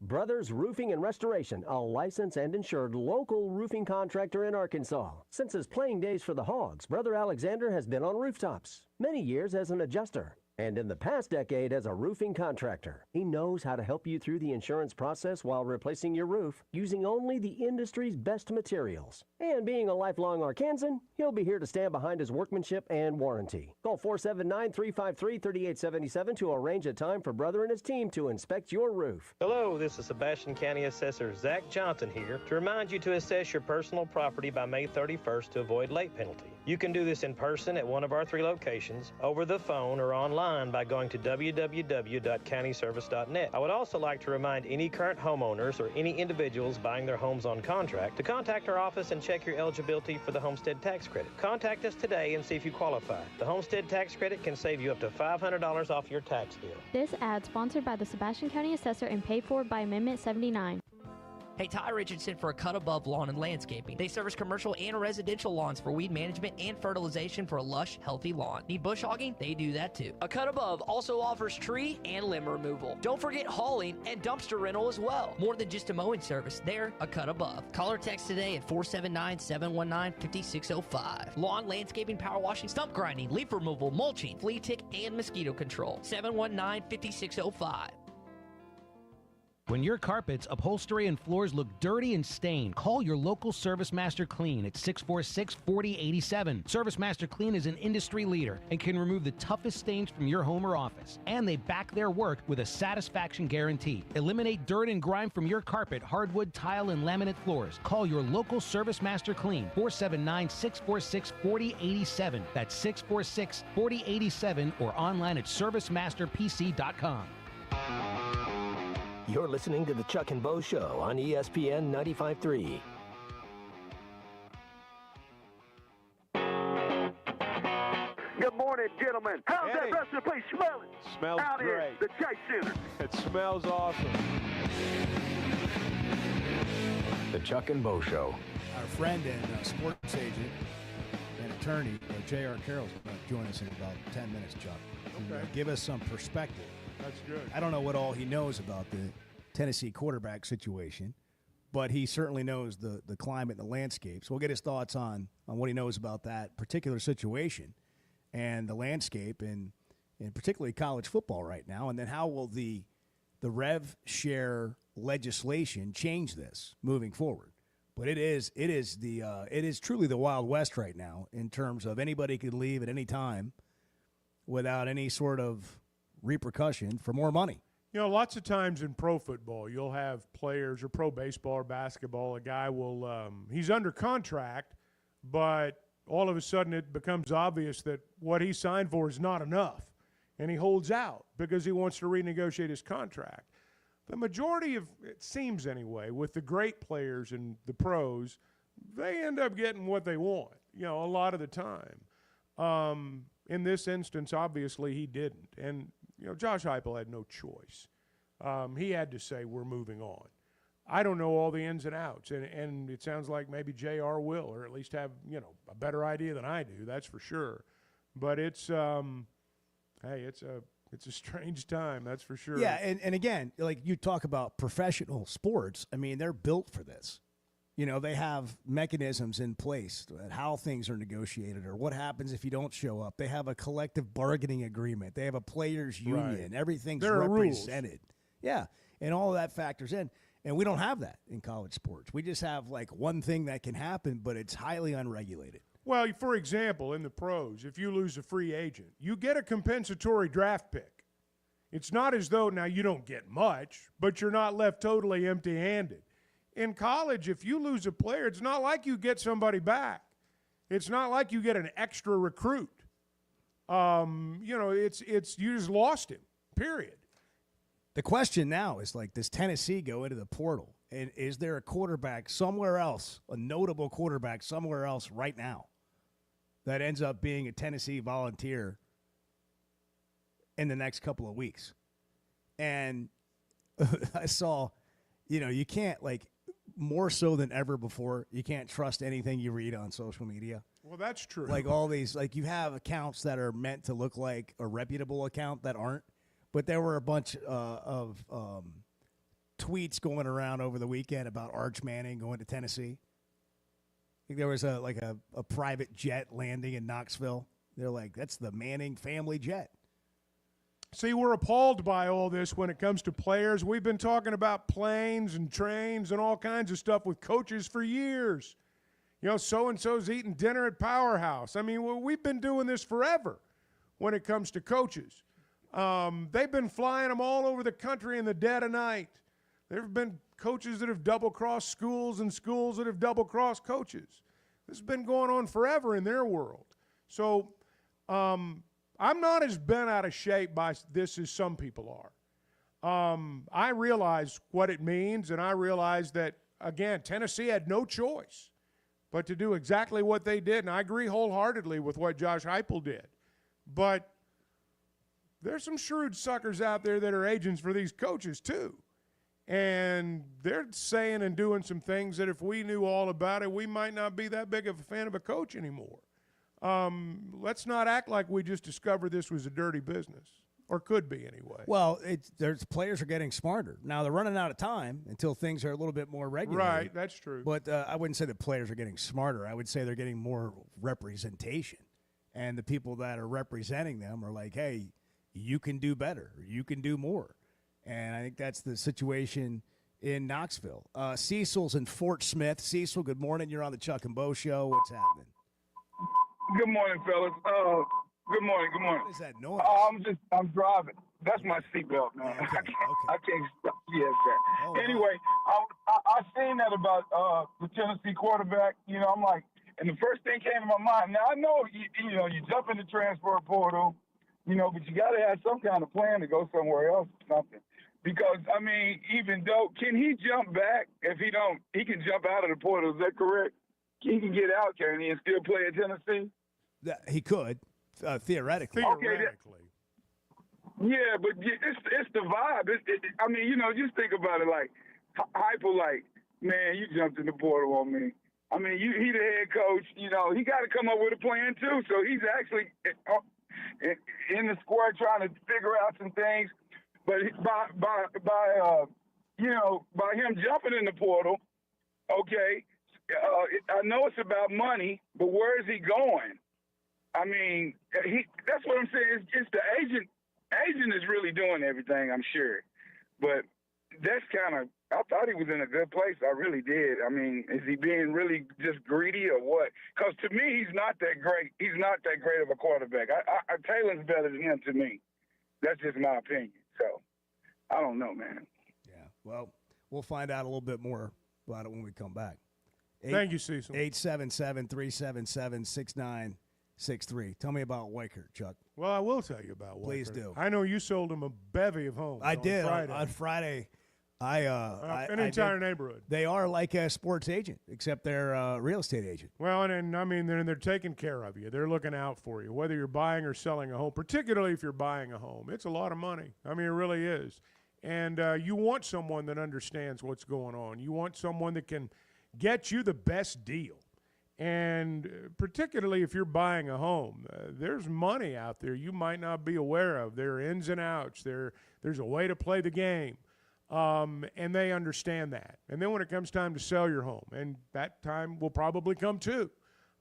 Brothers Roofing and Restoration, a licensed and insured local roofing contractor in Arkansas. Since his playing days for the Hogs, Brother Alexander has been on rooftops, many years as an adjuster, and in the past decade as a roofing contractor. He knows how to help you through the insurance process while replacing your roof using only the industry's best materials. And being a lifelong Arkansan, he'll be here to stand behind his workmanship and warranty. Call 479-353-3877 to arrange a time for Brother and his team to inspect your roof. Hello, this is Sebastian County Assessor Zach Johnson here to remind you to assess your personal property by May 31st to avoid late penalty. You can do this in person at one of our 3 locations, over the phone, or online by going to www.countyservice.net. I would also like to remind any current homeowners or any individuals buying their homes on contract to contact our office and check your eligibility for the homestead tax credit. Contact us today and see if you qualify. The homestead tax credit can save you up to $500 off your tax bill. This ad sponsored by the Sebastian County Assessor and paid for by Amendment 79. Hey, Ty Richardson for A Cut Above Lawn and Landscaping. They service commercial and residential lawns for weed management and fertilization for a lush, healthy lawn. Need bush hogging? They do that too. A Cut Above also offers tree and limb removal. Don't forget hauling and dumpster rental as well. More than just a mowing service, they're A Cut Above. Call or text today at 479-719-5605. Lawn, landscaping, power washing, stump grinding, leaf removal, mulching, flea tick, and mosquito control. 719-5605. When your carpets, upholstery, and floors look dirty and stained, call your local Service Master Clean at 646-4087. Service Master Clean is an industry leader and can remove the toughest stains from your home or office. And they back their work with a satisfaction guarantee. Eliminate dirt and grime from your carpet, hardwood, tile, and laminate floors. Call your local Service Master Clean, 479-646-4087. That's 646-4087 or online at servicemasterpc.com. You're listening to the Chuck and Bo Show on ESPN 95.3. and gentlemen, how's that wrestling place smelling? Smells out great. in the Chase Center. It smells awesome. The Chuck and Bo Show. Our friend and sports agent and attorney, J.R. Carroll's going to join us in about 10 minutes, Chuck. Okay. To give us some perspective. That's good. I don't know what all he knows about the Tennessee quarterback situation, but he certainly knows the climate and the landscape. So we'll get his thoughts on what he knows about that particular situation and the landscape and particularly college football right now. And then how will the rev share legislation change this moving forward? But it is truly the Wild West right now in terms of anybody could leave at any time without any sort of repercussion for more money. You know, lots of times in pro football, you'll have players, or pro baseball or basketball, a guy will he's under contract, but all of a sudden it becomes obvious that what he signed for is not enough, and he holds out because he wants to renegotiate his contract. The majority of, it seems anyway, with the great players and the pros, they end up getting what they want, you know, a lot of the time. In this instance, obviously, he didn't. And, you know, Josh Heupel had no choice. He had to say, we're moving on. I don't know all the ins and outs, and it sounds like maybe JR will, or at least have, you know, a better idea than I do, that's for sure. But it's, hey, it's a strange time, that's for sure. Yeah, and again, like you talk about professional sports, I mean, they're built for this. You know, they have mechanisms in place at how things are negotiated or what happens if you don't show up. They have a collective bargaining agreement. They have a players' union. Right. Everything's There are represented. rules. Yeah, and all of that factors in. And we don't have that in college sports. We just have, like, one thing that can happen, but it's highly unregulated. Well, for example, in the pros, if you lose a free agent, you get a compensatory draft pick. It's not as though now you don't get much, but you're not left totally empty-handed. In college, if you lose a player, it's not like you get somebody back. It's not like you get an extra recruit. You know, it's you just lost him, period. The question now is, like, does Tennessee go into the portal? And is there a quarterback somewhere else, a notable quarterback somewhere else right now that ends up being a Tennessee Volunteer in the next couple of weeks? And I saw, you know, you can't, like, more so than ever before, you can't trust anything you read on social media. Well, that's true. Like all these, like you have accounts that are meant to look like a reputable account that aren't. But there were a bunch of tweets going around over the weekend about Arch Manning going to Tennessee. I think there was a private jet landing in Knoxville. They're like, that's the Manning family jet. See, we're appalled by all this when it comes to players. We've been talking about planes and trains and all kinds of stuff with coaches for years. You know, so-and-so's eating dinner at Powerhouse. I mean, we've been doing this forever when it comes to coaches. They've been flying them all over the country in the dead of night. There have been coaches that have double-crossed schools and schools that have double-crossed coaches. This has been going on forever in their world. So I'm not as bent out of shape by this as some people are. I realize what it means, and I realize that, again, Tennessee had no choice but to do exactly what they did. And I agree wholeheartedly with what Josh Heupel did. But there's some shrewd suckers out there that are agents for these coaches too. And they're saying and doing some things that if we knew all about it, we might not be that big of a fan of a coach anymore. Let's not act like we just discovered this was a dirty business, or could be anyway. Well, there's players are getting smarter. Now they're running out of time until things are a little bit more regulated. Right, that's true. But I wouldn't say the players are getting smarter. I would say they're getting more representation. And the people that are representing them are like, hey, you can do better. You can do more. And I think that's the situation in Knoxville. Cecil's in Fort Smith. Cecil, good morning. You're on the Chuck and Bo Show. What's happening? Good morning, fellas. Good morning. What is that noise? I'm driving. That's my seatbelt, man. Okay. I can't stop. Yes, sir. Oh, anyway, I seen that about the Tennessee quarterback. You know, I'm like, and the first thing came to my mind. Now I know you know you jump in the transfer portal, you know, but you got to have some kind of plan to go somewhere else or something. Because I mean, even though can he jump back? If he don't, he can jump out of the portal. Is that correct? He can get out, can he, and still play at Tennessee? He could. theoretically. Yeah, but it's the vibe. I mean, you know, just think about it like Hyper, like, man, you jumped in the portal on me. I mean, he the head coach. You know, he got to come up with a plan too. So he's actually in the square trying to figure out some things. But by him jumping in the portal, okay, I know it's about money, but where is he going? I mean, that's what I'm saying. It's the agent. Agent is really doing everything, I'm sure. But that's kind of, I thought he was in a good place. I really did. I mean, is he being really just greedy or what? Because to me, he's not that great. He's not that great of a quarterback. Taylor's better than him to me. That's just my opinion. So, I don't know, man. Yeah, well, we'll find out a little bit more about it when we come back. Thank you, Cecil. 877-377-6963. Tell me about Weicker, Chuck. Well, I will tell you about Weicker. Please do. I know you sold him a bevy of homes. I did. Friday. On Friday. An entire neighborhood. They are like a sports agent, except they're a real estate agent. Well, and I mean, they're taking care of you. They're looking out for you, whether you're buying or selling a home, particularly if you're buying a home. It's a lot of money. I mean, it really is. And you want someone that understands what's going on. You want someone that can get you the best deal. And particularly if you're buying a home, there's money out there you might not be aware of. There are ins and outs. There's a way to play the game. And they understand that. And then when it comes time to sell your home, and that time will probably come too,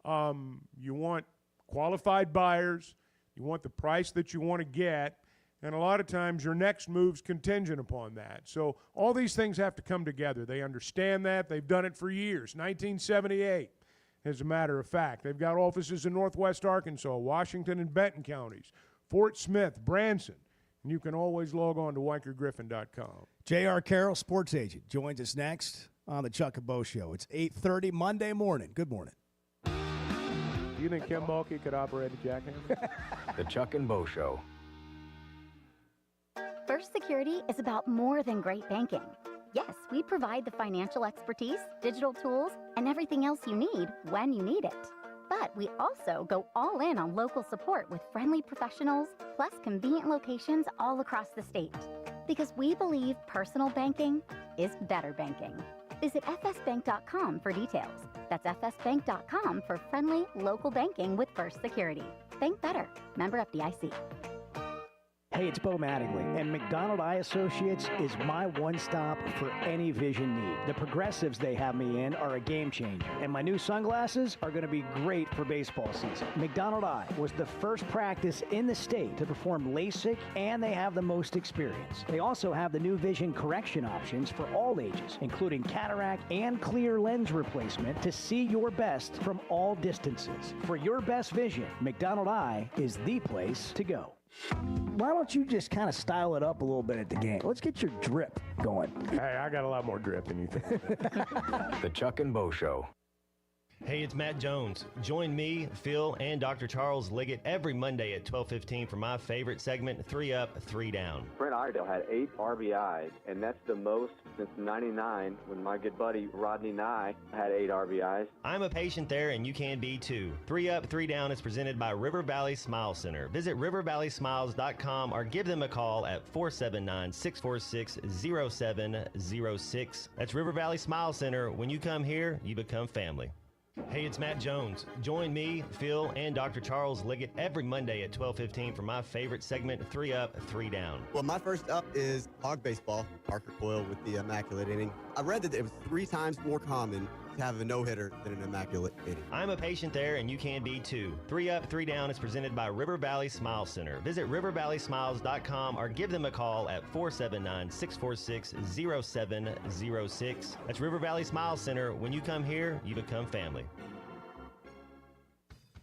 you want qualified buyers, you want the price that you want to get, and a lot of times your next move's contingent upon that. So all these things have to come together. They understand that. They've done it for years. 1978, as a matter of fact. They've got offices in Northwest Arkansas, Washington and Benton counties, Fort Smith, Branson. And you can always log on to WeicherGriffin.com. J.R. Carroll, sports agent, joins us next on the Chuck and Bo Show. It's 8:30 Monday morning. Good morning. Do you think Kim Mulkey could operate a jackhammer? The Chuck and Bo Show. First Security is about more than great banking. Yes, we provide the financial expertise, digital tools, and everything else you need when you need it. But we also go all in on local support with friendly professionals, plus convenient locations all across the state. Because we believe personal banking is better banking. Visit fsbank.com for details. That's fsbank.com for friendly, local banking with First Security. Bank better. Member FDIC. Hey, it's Bo Mattingly, and McDonald Eye Associates is my one-stop for any vision need. The progressives they have me in are a game changer, and my new sunglasses are going to be great for baseball season. McDonald Eye was the first practice in the state to perform LASIK, and they have the most experience. They also have the new vision correction options for all ages, including cataract and clear lens replacement to see your best from all distances. For your best vision, McDonald Eye is the place to go. Why don't you just kind of style it up a little bit at the game? Let's get your drip going. Hey, I got a lot more drip than you think. The Chuck and Bo Show. Hey, it's Matt Jones. Join me, Phil, and Dr. Charles Liggett every Monday at 12:15 for my favorite segment, 3 Up, 3 Down. Brent Iredale had 8 RBIs, and that's the most since '99 when my good buddy Rodney Nye had 8 RBIs. I'm a patient there, and you can be too. 3 Up, 3 Down is presented by River Valley Smile Center. Visit rivervalleysmiles.com or give them a call at 479-646-0706. That's River Valley Smile Center. When you come here, you become family. Hey, it's Matt Jones. Join me, Phil, and Dr. Charles Liggett every Monday at 12:15 for my favorite segment, 3 Up, 3 Down. Well, my first up is hog baseball. Parker Coyle with the immaculate inning. I read that it was 3 times more common to have a no-hitter than an immaculate inning. I'm a patient there, and you can be too. 3 Up, 3 Down is presented by River Valley Smile Center. Visit rivervalleysmiles.com or give them a call at 479-646-0706. That's River Valley Smile Center. When you come here, you become family.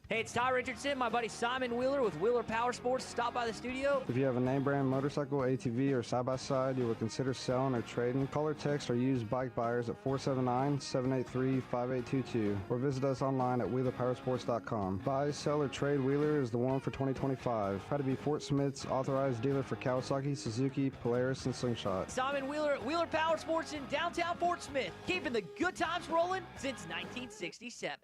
Hey, it's Ty Richardson, my buddy Simon Wheeler with Wheeler Power Sports. Stop by the studio. If you have a name brand motorcycle, ATV, or side-by-side you would consider selling or trading, call or text or use bike buyers at 479-783-5822 or visit us online at wheelerpowersports.com. Buy, sell, or trade Wheeler is the one for 2025. Try to be Fort Smith's authorized dealer for Kawasaki, Suzuki, Polaris, and Slingshot. Simon Wheeler at Wheeler Power Sports in downtown Fort Smith, keeping the good times rolling since 1967.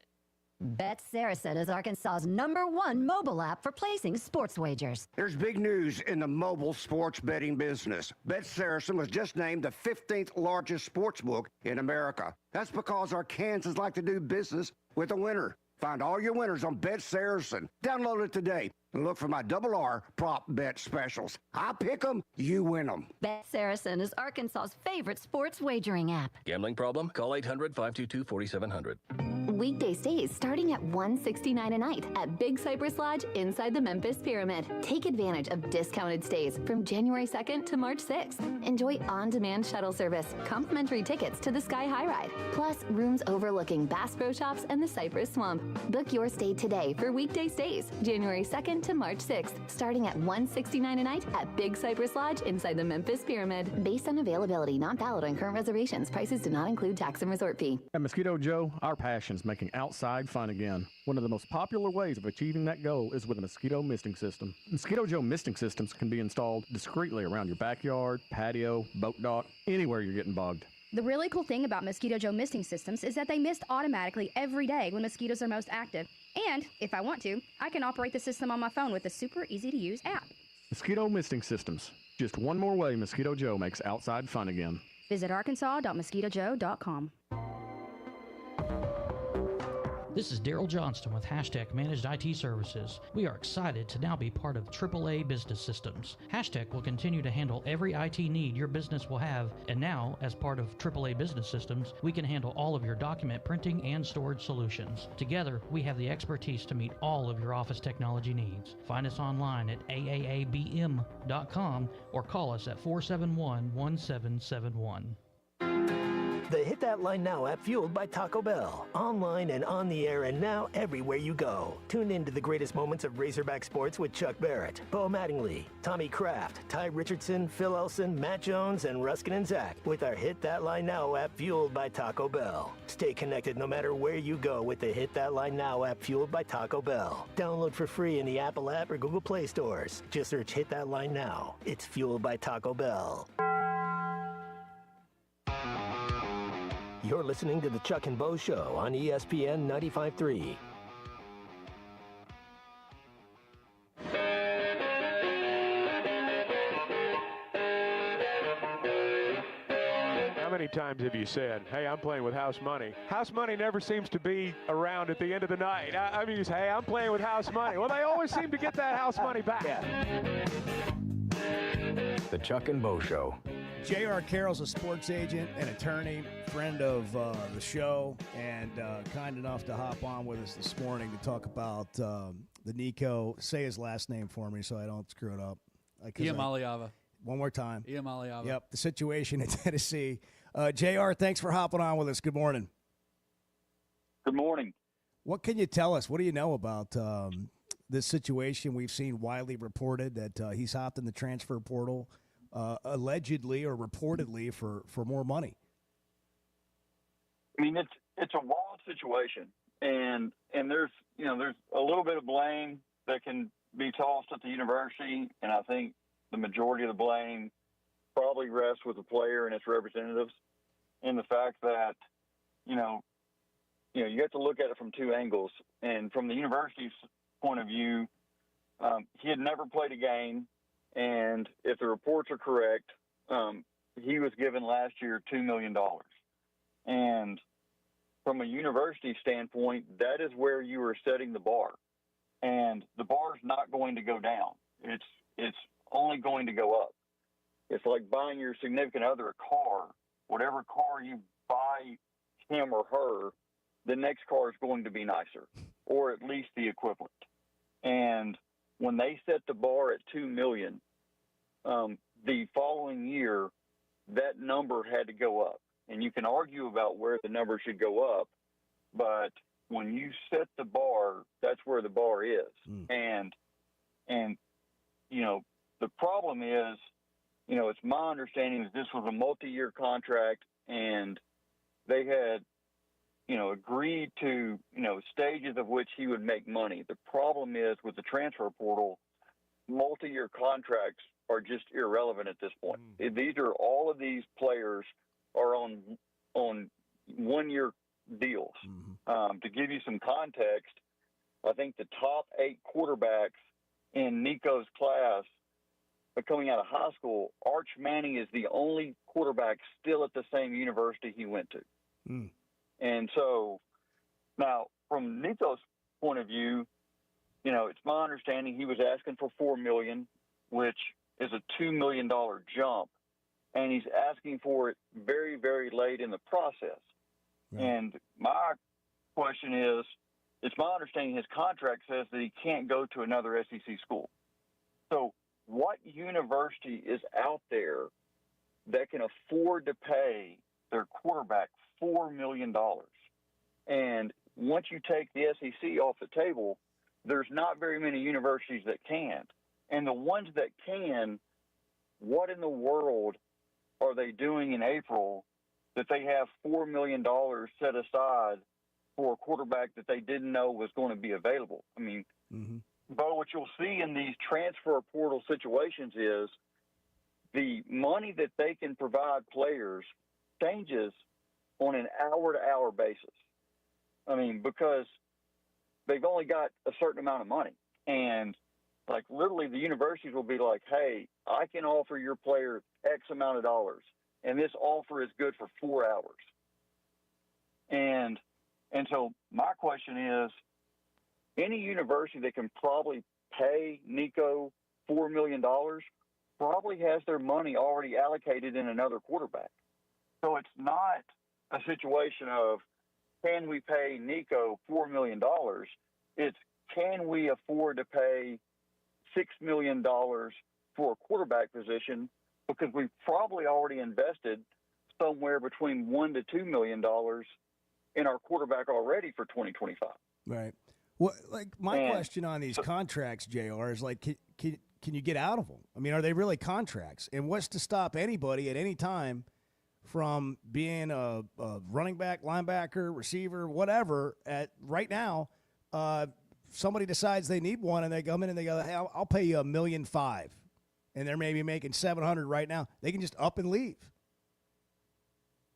Bet Saracen is Arkansas's #1 mobile app for placing sports wagers. There's big news in the mobile sports betting business. Bet Saracen was just named the 15th largest sports book in America. That's because Arkansans like to do business with a winner. Find all your winners on Bet Saracen. Download it today and look for my RR prop bet specials. I pick them, you win them. Bet Saracen is Arkansas's favorite sports wagering app. Gambling problem? Call 800-522-4700. Weekday stays starting at $169 a night at Big Cypress Lodge inside the Memphis Pyramid. Take advantage of discounted stays from January 2nd to March 6th. Enjoy on-demand shuttle service, complimentary tickets to the Sky High Ride, plus rooms overlooking Bass Pro Shops and the Cypress Swamp. Book your stay today for weekday stays, January 2nd to March 6th, starting at $169 a night at Big Cypress Lodge inside the Memphis Pyramid. Based on availability, not valid on current reservations. Prices do not include tax and resort fee. At Mosquito Joe, our passion is making outside fun again. One of the most popular ways of achieving that goal is with a mosquito misting system. Mosquito Joe misting systems can be installed discreetly around your backyard, patio, boat dock, anywhere you're getting bugged. The really cool thing about Mosquito Joe misting systems is that they mist automatically every day when mosquitoes are most active. And, if I want to, I can operate the system on my phone with a super easy-to-use app. Mosquito misting systems. Just one more way Mosquito Joe makes outside fun again. Visit arkansas.mosquitojoe.com. This is Daryl Johnston with Hashtag Managed IT Services. We are excited to now be part of AAA Business Systems. Hashtag will continue to handle every IT need your business will have, and now, as part of AAA Business Systems, we can handle all of your document printing and storage solutions. Together, we have the expertise to meet all of your office technology needs. Find us online at aaabm.com or call us at 471-1771. The Hit That Line Now app fueled by Taco Bell. Online and on the air and now everywhere you go. Tune in to the greatest moments of Razorback sports with Chuck Barrett, Bo Mattingly, Tommy Kraft, Ty Richardson, Phil Elson, Matt Jones, and Ruskin and Zach with our Hit That Line Now app fueled by Taco Bell. Stay connected no matter where you go with the Hit That Line Now app fueled by Taco Bell. Download for free in the Apple app or Google Play stores. Just search Hit That Line Now. It's fueled by Taco Bell. You're listening to the Chuck and Bo Show on ESPN 95.3. How many times have you said, hey, I'm playing with house money? House money never seems to be around at the end of the night. I mean, hey, I'm playing with house money. Well, they always seem to get that house money back. The Chuck and Bo Show. J.R. Carroll's a sports agent and attorney, friend of the show, and kind enough to hop on with us this morning to talk about the Nico. Say his last name for me so I don't screw it up. Iamaleava. One more time. Iamaleava. Yep, the situation in Tennessee. J.R., thanks for hopping on with us. Good morning. Good morning. What can you tell us? What do you know about this situation? We've seen widely reported that he's hopped in the transfer portal allegedly or reportedly for more money. I mean, it's a wild situation, and there's a little bit of blame that can be tossed at the university, and I think the majority of the blame probably rests with the player and its representatives, in the fact that you have to look at it from two angles, and from the university's point of view, he had never played a game. And if the reports are correct, he was given last year $2 million. And from a university standpoint, that is where you are setting the bar. And the bar is not going to go down. It's only going to go up. It's like buying your significant other a car. Whatever car you buy him or her, the next car is going to be nicer, or at least the equivalent. And when they set the bar at $2 million, the following year, that number had to go up. And you can argue about where the number should go up, but when you set the bar, that's where the bar is. And the problem is, it's my understanding that this was a multi-year contract, and they had, agreed to, stages of which he would make money. The problem is with the transfer portal, multi-year contracts are just irrelevant at this point. All of these players are on 1-year deals. To give you some context, I think the top 8 quarterbacks in Nico's class coming out of high school, Arch Manning is the only quarterback still at the same university he went to. And so now from Nico's point of view, you know, it's my understanding he was asking for $4 million, which is a $2 million jump, and he's asking for it very, very late in the process. And my question is, it's my understanding his contract says that he can't go to another SEC school. So what university is out there that can afford to pay their quarterback $4 million? And once you take the SEC off the table, there's not very many universities that can. And the ones that can, what in the world are they doing in April that they have $4 million set aside for a quarterback that they didn't know was going to be available? I mean, Bo, what you'll see in these transfer portal situations is the money that they can provide players changes on an hour-to-hour basis. I mean, because they've only got a certain amount of money. And, like, literally the universities will be like, hey, I can offer your player X amount of dollars, and this offer is good for 4 hours. And so my question is, any university that can probably pay Nico $4 million probably has their money already allocated in another quarterback. So it's not a situation of, can we pay Nico $4 million? It's, can we afford to pay $6 million for a quarterback position, because we've probably already invested somewhere between $1 to $2 million in our quarterback already for 2025. Right. Well, like my question on these contracts, JR, is like, can you get out of them? I mean, are they really contracts? And what's to stop anybody at any time from being a running back, linebacker, receiver, whatever? At right now, somebody decides they need one, and they come in and they go, "Hey, I'll pay you $1.5 million," and they're maybe making $700 right now. They can just up and leave.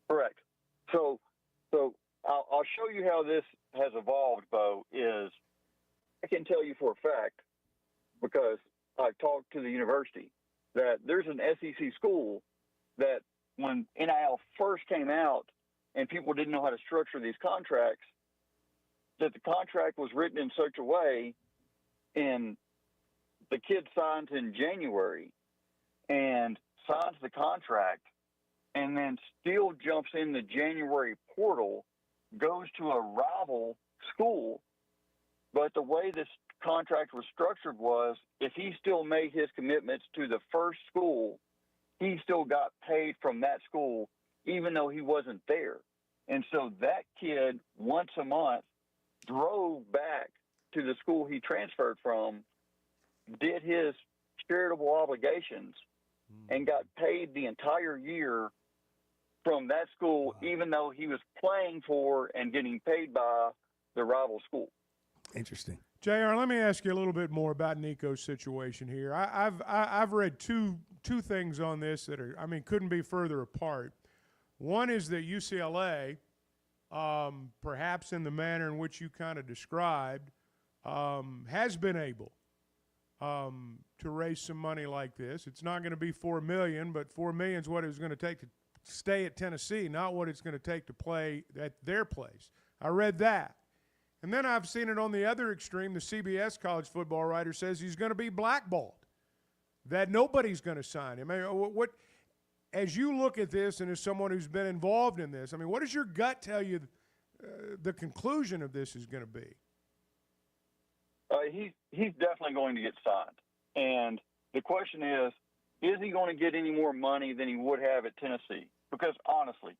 Correct. So I'll show you how this has evolved, Bo. Is I can tell you for a fact, because I've talked to the university, that there's an SEC school that when NIL first came out and people didn't know how to structure these contracts, that the contract was written in such a way, and the kid signs in January and signs the contract and then still jumps in the January portal, goes to a rival school. But the way this contract was structured was, if he still made his commitments to the first school, he still got paid from that school, even though he wasn't there. And so that kid, once a month, drove back to the school he transferred from, did his charitable obligations, and got paid the entire year from that school, even though he was playing for and getting paid by the rival school. Interesting. JR, let me ask you a little bit more about Nico's situation here. I've read two things on this that are, I mean, couldn't be further apart. One is that UCLA, perhaps in the manner in which you kind of described, has been able to raise some money like this. It's not going to be $4 million, but $4 million is what it was going to take to stay at Tennessee, not what it's going to take to play at their place. I read that. And then I've seen it on the other extreme. The CBS college football writer says he's going to be blackballed, that nobody's going to sign him. I mean, what, as you look at this and as someone who's been involved in this, I mean, what does your gut tell you the conclusion of this is going to be? He's definitely going to get signed. And the question is he going to get any more money than he would have at Tennessee? Because, honestly,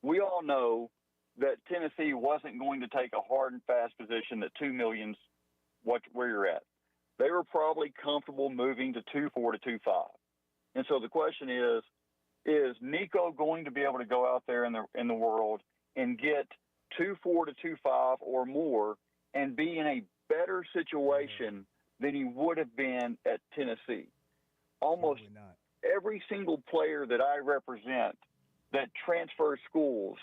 we all know that Tennessee wasn't going to take a hard and fast position that $2 million's where you're at. They were probably comfortable moving to 2.4 to 2.5. And so the question is Nico going to be able to go out there in the world and get 2.4 to 2.5 or more and be in a better situation than he would have been at Tennessee? Almost every single player that I represent that transfers schools,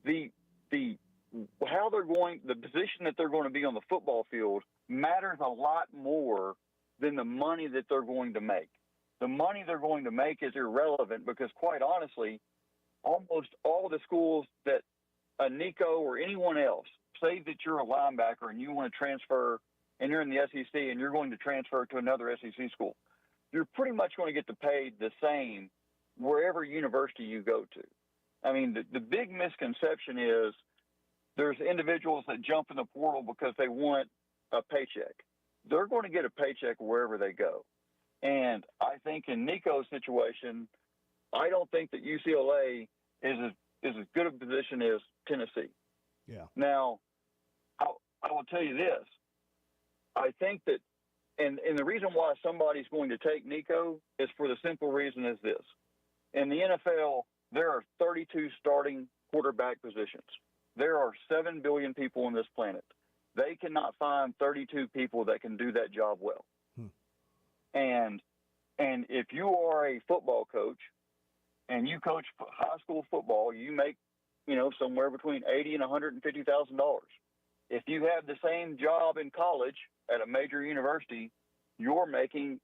the the position that they're going to be on the football field matters a lot more than the money that they're going to make. The money they're going to make is irrelevant because, quite honestly, almost all the schools that Nico or anyone else, say that you're a linebacker and you want to transfer and you're in the SEC and you're going to transfer to another SEC school, you're pretty much going to get paid the same wherever university you go to. I mean, the big misconception is there's individuals that jump in the portal because they want a paycheck. They're going to get a paycheck wherever they go. And I think in Nico's situation, I don't think that UCLA is as good a position as Tennessee. Yeah. Now, I will tell you this. I think that, and the reason why somebody's going to take Nico is for the simple reason is this. In the NFL, there are 32 starting quarterback positions. There are 7 billion people on this planet. They cannot find 32 people that can do that job well. And if you are a football coach and you coach high school football, you make, somewhere between $80,000 and $150,000. If you have the same job in college at a major university, you're making,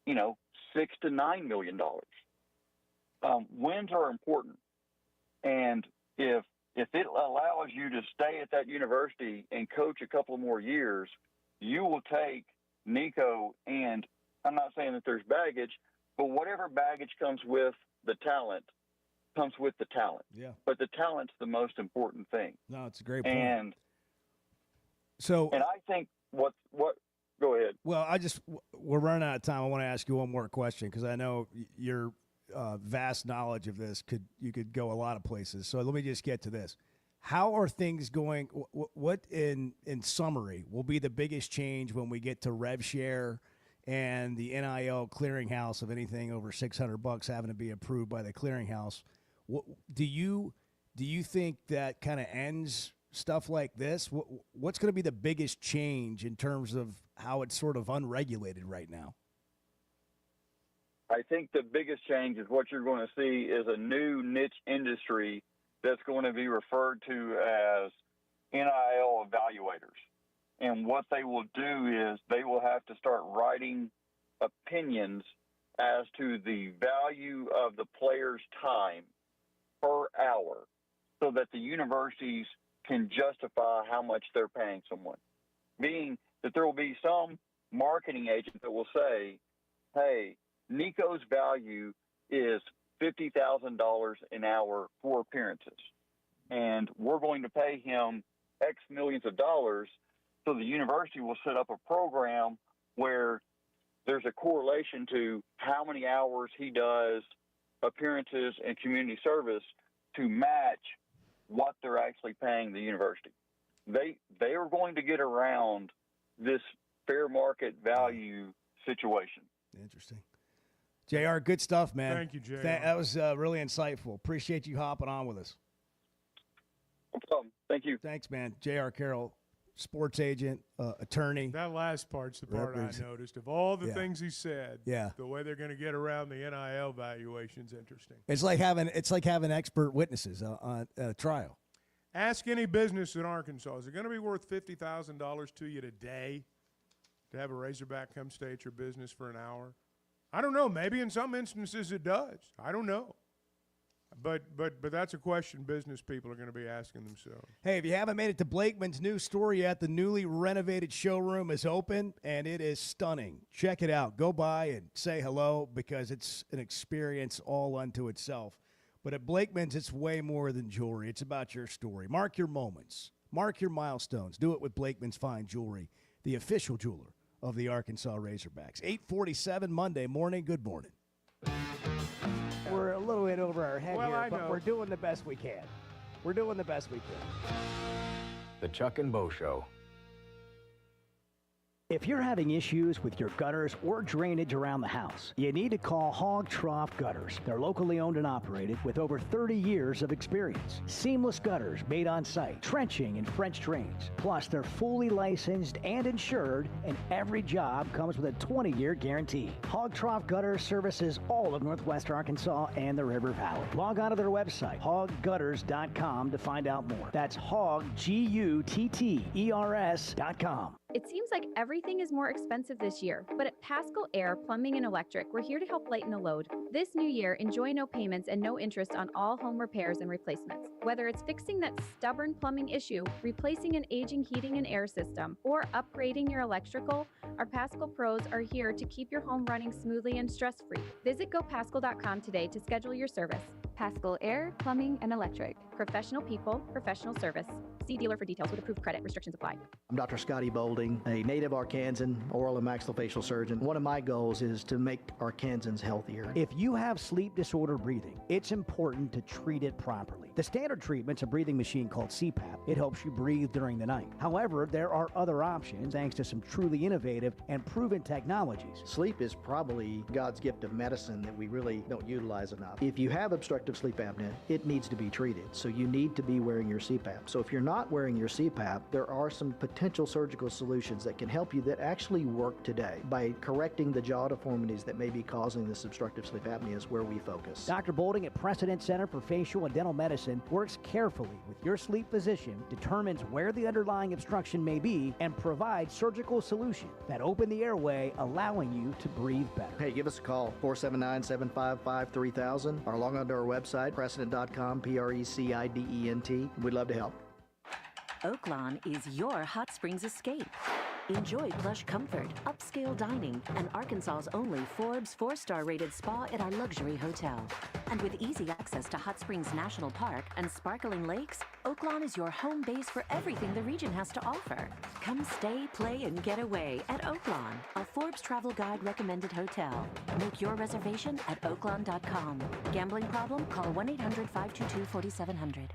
$6 to $9 million. Wins are important. And if it allows you to stay at that university and coach a couple more years, you will take Nico, and I'm not saying that there's baggage, but whatever baggage comes with the talent comes with the talent. Yeah. But the talent's the most important thing. No, it's a great point. And I think what go ahead. Well, we're running out of time. I want to ask you one more question because I know your vast knowledge of this you could go a lot of places. So let me just get to this. How are things going? What in summary will be the biggest change when we get to rev share and the NIL clearinghouse of anything over $600 having to be approved by the clearinghouse? Do you think that kind of ends stuff like this? What's going to be the biggest change in terms of how it's sort of unregulated right now? I think the biggest change is what you're going to see is a new niche industry that's going to be referred to as NIL evaluators. And what they will do is they will have to start writing opinions as to the value of the player's time per hour so that the universities can justify how much they're paying someone. Being that there will be some marketing agent that will say, hey, Nico's value is $50,000 an hour for appearances, and we're going to pay him X millions of dollars. So the university will set up a program where there's a correlation to how many hours he does appearances and community service to match what they're actually paying the university. They are going to get around this fair market value situation. Interesting. JR, good stuff, man. Thank you, JR. That was really insightful. Appreciate you hopping on with us. No problem. Thank you. Thanks, man. JR Carroll, sports agent, attorney. That last part's the part I noticed. Of all the things he said, Yeah. the way they're going to get around the NIL valuation's interesting. It's like having expert witnesses on a trial. Ask any business in Arkansas, is it going to be worth $50,000 to you today to have a Razorback come stay at your business for an hour? I don't know. Maybe in some instances it does. I don't know. But that's a question business people are going to be asking themselves. Hey, if you haven't made it to Blakeman's new store yet, the newly renovated showroom is open, and it is stunning. Check it out. Go by and say hello because it's an experience all unto itself. But at Blakeman's, it's way more than jewelry. It's about your story. Mark your moments. Mark your milestones. Do it with Blakeman's Fine Jewelry, the official jeweler of the Arkansas Razorbacks. 8:47 Monday morning. Good morning. We're a little bit over our head Well, here, I but know. we're doing the best we can. We're doing the best we can. The Chuck and Bo Show. If you're having issues with your gutters or drainage around the house, you need to call Hog Trough Gutters. They're locally owned and operated with over 30 years of experience. Seamless gutters made on site, trenching and French drains. Plus, they're fully licensed and insured, and every job comes with a 20-year guarantee. Hog Trough Gutters services all of Northwest Arkansas and the River Valley. Log on to their website, hoggutters.com, to find out more. That's hog, Gutters.com. It seems like everything is more expensive this year, but at Paschal Air Plumbing and Electric, we're here to help lighten the load. This new year, enjoy no payments and no interest on all home repairs and replacements. Whether it's fixing that stubborn plumbing issue, replacing an aging heating and air system, or upgrading your electrical, our Paschal pros are here to keep your home running smoothly and stress-free. Visit GoPaschal.com today to schedule your service. Paschal Air Plumbing and Electric. Professional people, professional service. See dealer for details with approved credit. Restrictions apply. I'm Dr. Scotty Bolding, a native Arkansan oral and maxillofacial surgeon. One of my goals is to make Arkansans healthier. If you have sleep disorder breathing, it's important to treat it properly. The standard treatment's a breathing machine called CPAP. It helps you breathe during the night. However, there are other options thanks to some truly innovative and proven technologies. Sleep is probably God's gift of medicine that we really don't utilize enough. If you have obstructive sleep apnea, it needs to be treated. So you need to be wearing your CPAP. So if you're not wearing your CPAP, there are some potential surgical solutions that can help you that actually work today. By correcting the jaw deformities that may be causing this obstructive sleep apnea is where we focus. Dr. Bolding at Precedent Center for Facial and Dental Medicine works carefully with your sleep physician, determines where the underlying obstruction may be, and provides surgical solutions that open the airway, allowing you to breathe better. Hey, give us a call, 479-755-3000, or log on to our website, precedent.com, PRECIDENT. We'd love to help. Oaklawn is your hot springs escape. Enjoy plush comfort, upscale dining, and Arkansas's only Forbes 4-star rated spa at our luxury hotel. And with easy access to Hot Springs National Park and sparkling lakes, Oaklawn is your home base for everything the region has to offer. Come stay, play, and get away at Oaklawn, a Forbes Travel Guide recommended hotel. Make your reservation at oaklawn.com. Gambling problem? Call 1-800-522-4700.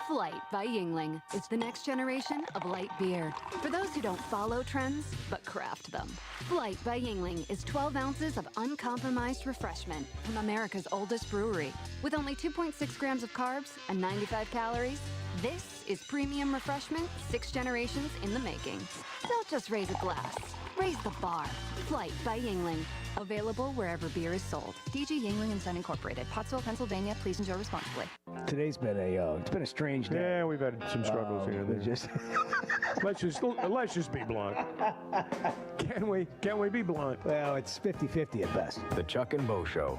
Flight by Yuengling. It's the next generation of light beer. For those who don't follow trends, but craft them. Flight by Yuengling is 12 ounces of uncompromised refreshment from America's oldest brewery. With only 2.6 grams of carbs and 95 calories, this is premium refreshment 6 generations in the making. Don't just raise a glass. Raise the bar. Flight by Yuengling. Available wherever beer is sold. DG Yuengling and Son Incorporated. Pottsville, Pennsylvania. Please enjoy responsibly. Today's been it's been a strange day. Yeah, we've had some struggles here. Just let's just be blunt. Can we be blunt? Well, it's 50-50 at best. The Chuck and Bo Show.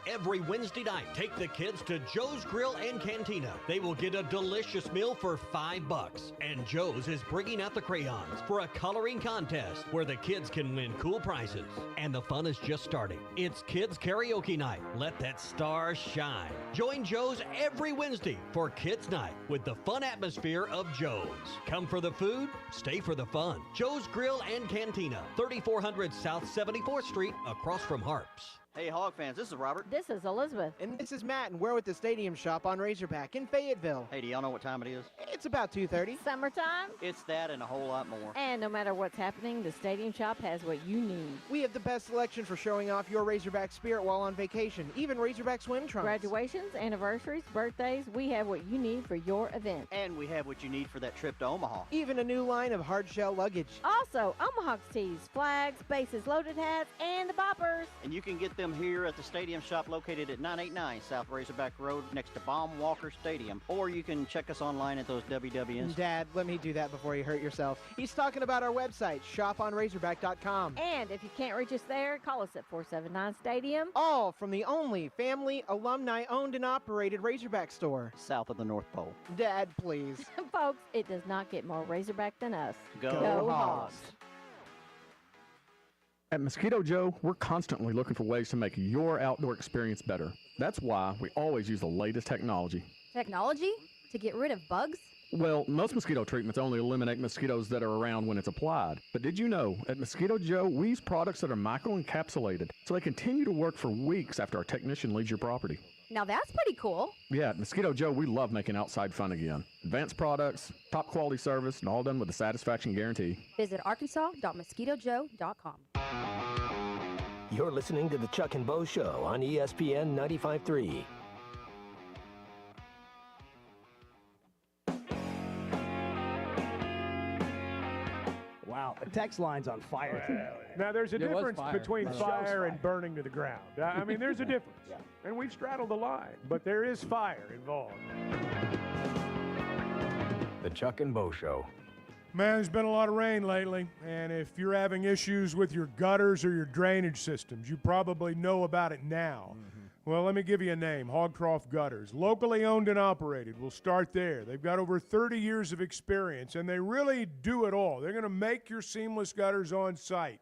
Every Wednesday night, take the kids to Joe's Grill and Cantina. They will get a delicious meal for $5. And Joe's is bringing out the crayons for a coloring contest where the kids can win cool prizes. And the fun is just starting. It's Kids Karaoke Night. Let that star shine. Join Joe's every Wednesday for Kids Night with the fun atmosphere of Joe's. Come for the food, stay for the fun. Joe's Grill and Cantina, 3400 South 74th Street, across from Harps. Hey, Hog fans, this is Robert. This is Elizabeth. And this is Matt, and we're with the Stadium Shop on Razorback in Fayetteville. Hey, do y'all know what time it is? It's about 2:30. Summertime? It's that and a whole lot more. And no matter what's happening, the Stadium Shop has what you need. We have the best selection for showing off your Razorback spirit while on vacation, even Razorback swim trunks. Graduations, anniversaries, birthdays, we have what you need for your event. And we have what you need for that trip to Omaha. Even a new line of hard shell luggage. Also, Omaha tees, flags, bases, loaded hats, and the boppers. And you can get them here at the Stadium Shop located at 989 South Razorback Road next to Baum Walker Stadium. Or you can check us online at those WWNs. Dad, let me do that before you hurt yourself. He's talking about our website, shoponrazorback.com. And if you can't reach us there, call us at 479-STADIUM. All from the only family, alumni-owned and operated Razorback store. South of the North Pole. Dad, please. Folks, it does not get more Razorback than us. Go Hogs. At Mosquito Joe, we're constantly looking for ways to make your outdoor experience better. That's why we always use the latest technology. Technology? To get rid of bugs? Well, most mosquito treatments only eliminate mosquitoes that are around when it's applied. But did you know, at Mosquito Joe, we use products that are microencapsulated, so they continue to work for weeks after our technician leaves your property. Now that's pretty cool. Yeah, at Mosquito Joe, we love making outside fun again. Advanced products, top quality service, and all done with a satisfaction guarantee. Visit arkansas.mosquitojoe.com. You're listening to the Chuck and Bo Show on ESPN 95.3. Wow, the text line's on fire. Now, there's a It was difference fire. between It fire shows and burning to the ground. I mean, there's a difference. And we've straddled the line, but there is fire involved. The Chuck and Bo Show. Man, there's been a lot of rain lately, and if you're having issues with your gutters or your drainage systems, you probably know about it now. Well, let me give you a name, Hogcroft Gutters. Locally owned and operated. We'll start there. They've got over 30 years of experience, and they really do it all. They're going to make your seamless gutters on site.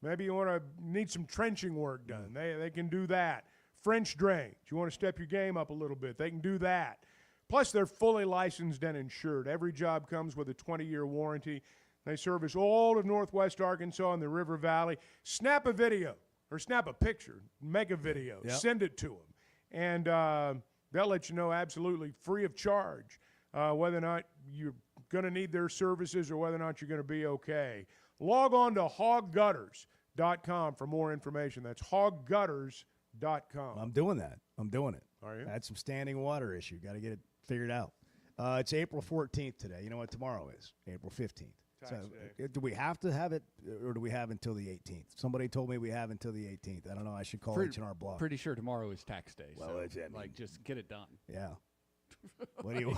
Maybe you need some trenching work done. They can do that. French drains. You want to step your game up a little bit. They can do that. Plus, they're fully licensed and insured. Every job comes with a 20-year warranty. They service all of Northwest Arkansas and the River Valley. Snap a video or snap a picture, make a video, send it to them, and they'll let you know absolutely free of charge whether or not you're going to need their services or whether or not you're going to be okay. Log on to hoggutters.com for more information. That's hoggutters.com. I'm doing that. I'm doing it. Are you? I had some standing water issue. Got to get it figured out. It's April 14th today. You know what tomorrow is? April 15th. So do we have to have it, or do we have until the 18th? Somebody told me we have until the 18th. I don't know. I should call H&R Block. Pretty sure tomorrow is tax day. Well, so, just get it done. Yeah. What do you?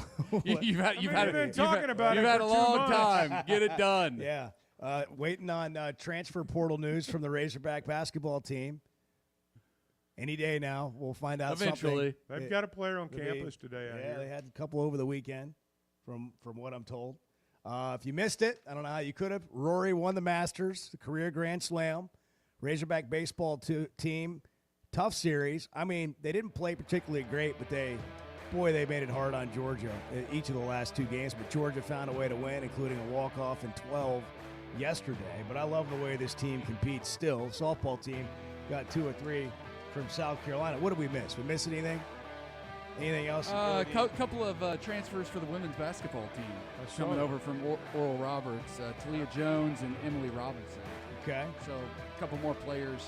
You've had a long time. Get it done. Yeah. Waiting on transfer portal news from the Razorback basketball team. Any day now, we'll find out. Eventually, they've got a player on campus today. Yeah, they had a couple over the weekend, from what I'm told. If you missed it, I don't know how you could have. Rory won the Masters, the career Grand Slam. Razorback baseball team, tough series. I mean, they didn't play particularly great, but they made it hard on Georgia each of the last two games. But Georgia found a way to win, including a walk-off in 12 yesterday. But I love the way this team competes still. Softball team got 2 or 3 from South Carolina. What did we miss? We miss anything? Anything else? A couple of transfers for the women's basketball team coming over from Oral Roberts, Talia Jones and Emily Robinson. Okay. So a couple more players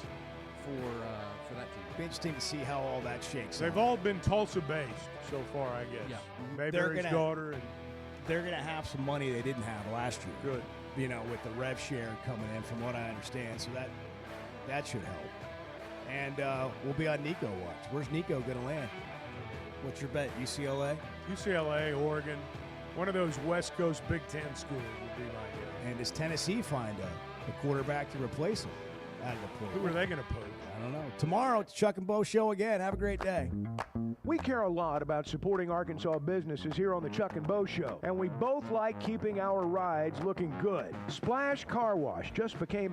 for that team. Be interesting to see how all that shakes They've all been Tulsa-based so far, I guess. Yeah. Mayberry's daughter. And they're going to have some money they didn't have last year. Good. You know, with the rev share coming in, from what I understand. So that should help. And we'll be on Nico watch. Where's Nico going to land? What's your bet? UCLA? UCLA, Oregon. One of those West Coast Big Ten schools would be my guess. And does Tennessee find a quarterback to replace him out of the pool? Who are they going to poach? I don't know. Tomorrow, it's Chuck and Bo Show again. Have a great day. We care a lot about supporting Arkansas businesses here on the Chuck and Bo Show, and we both like keeping our rides looking good. Splash Car Wash just became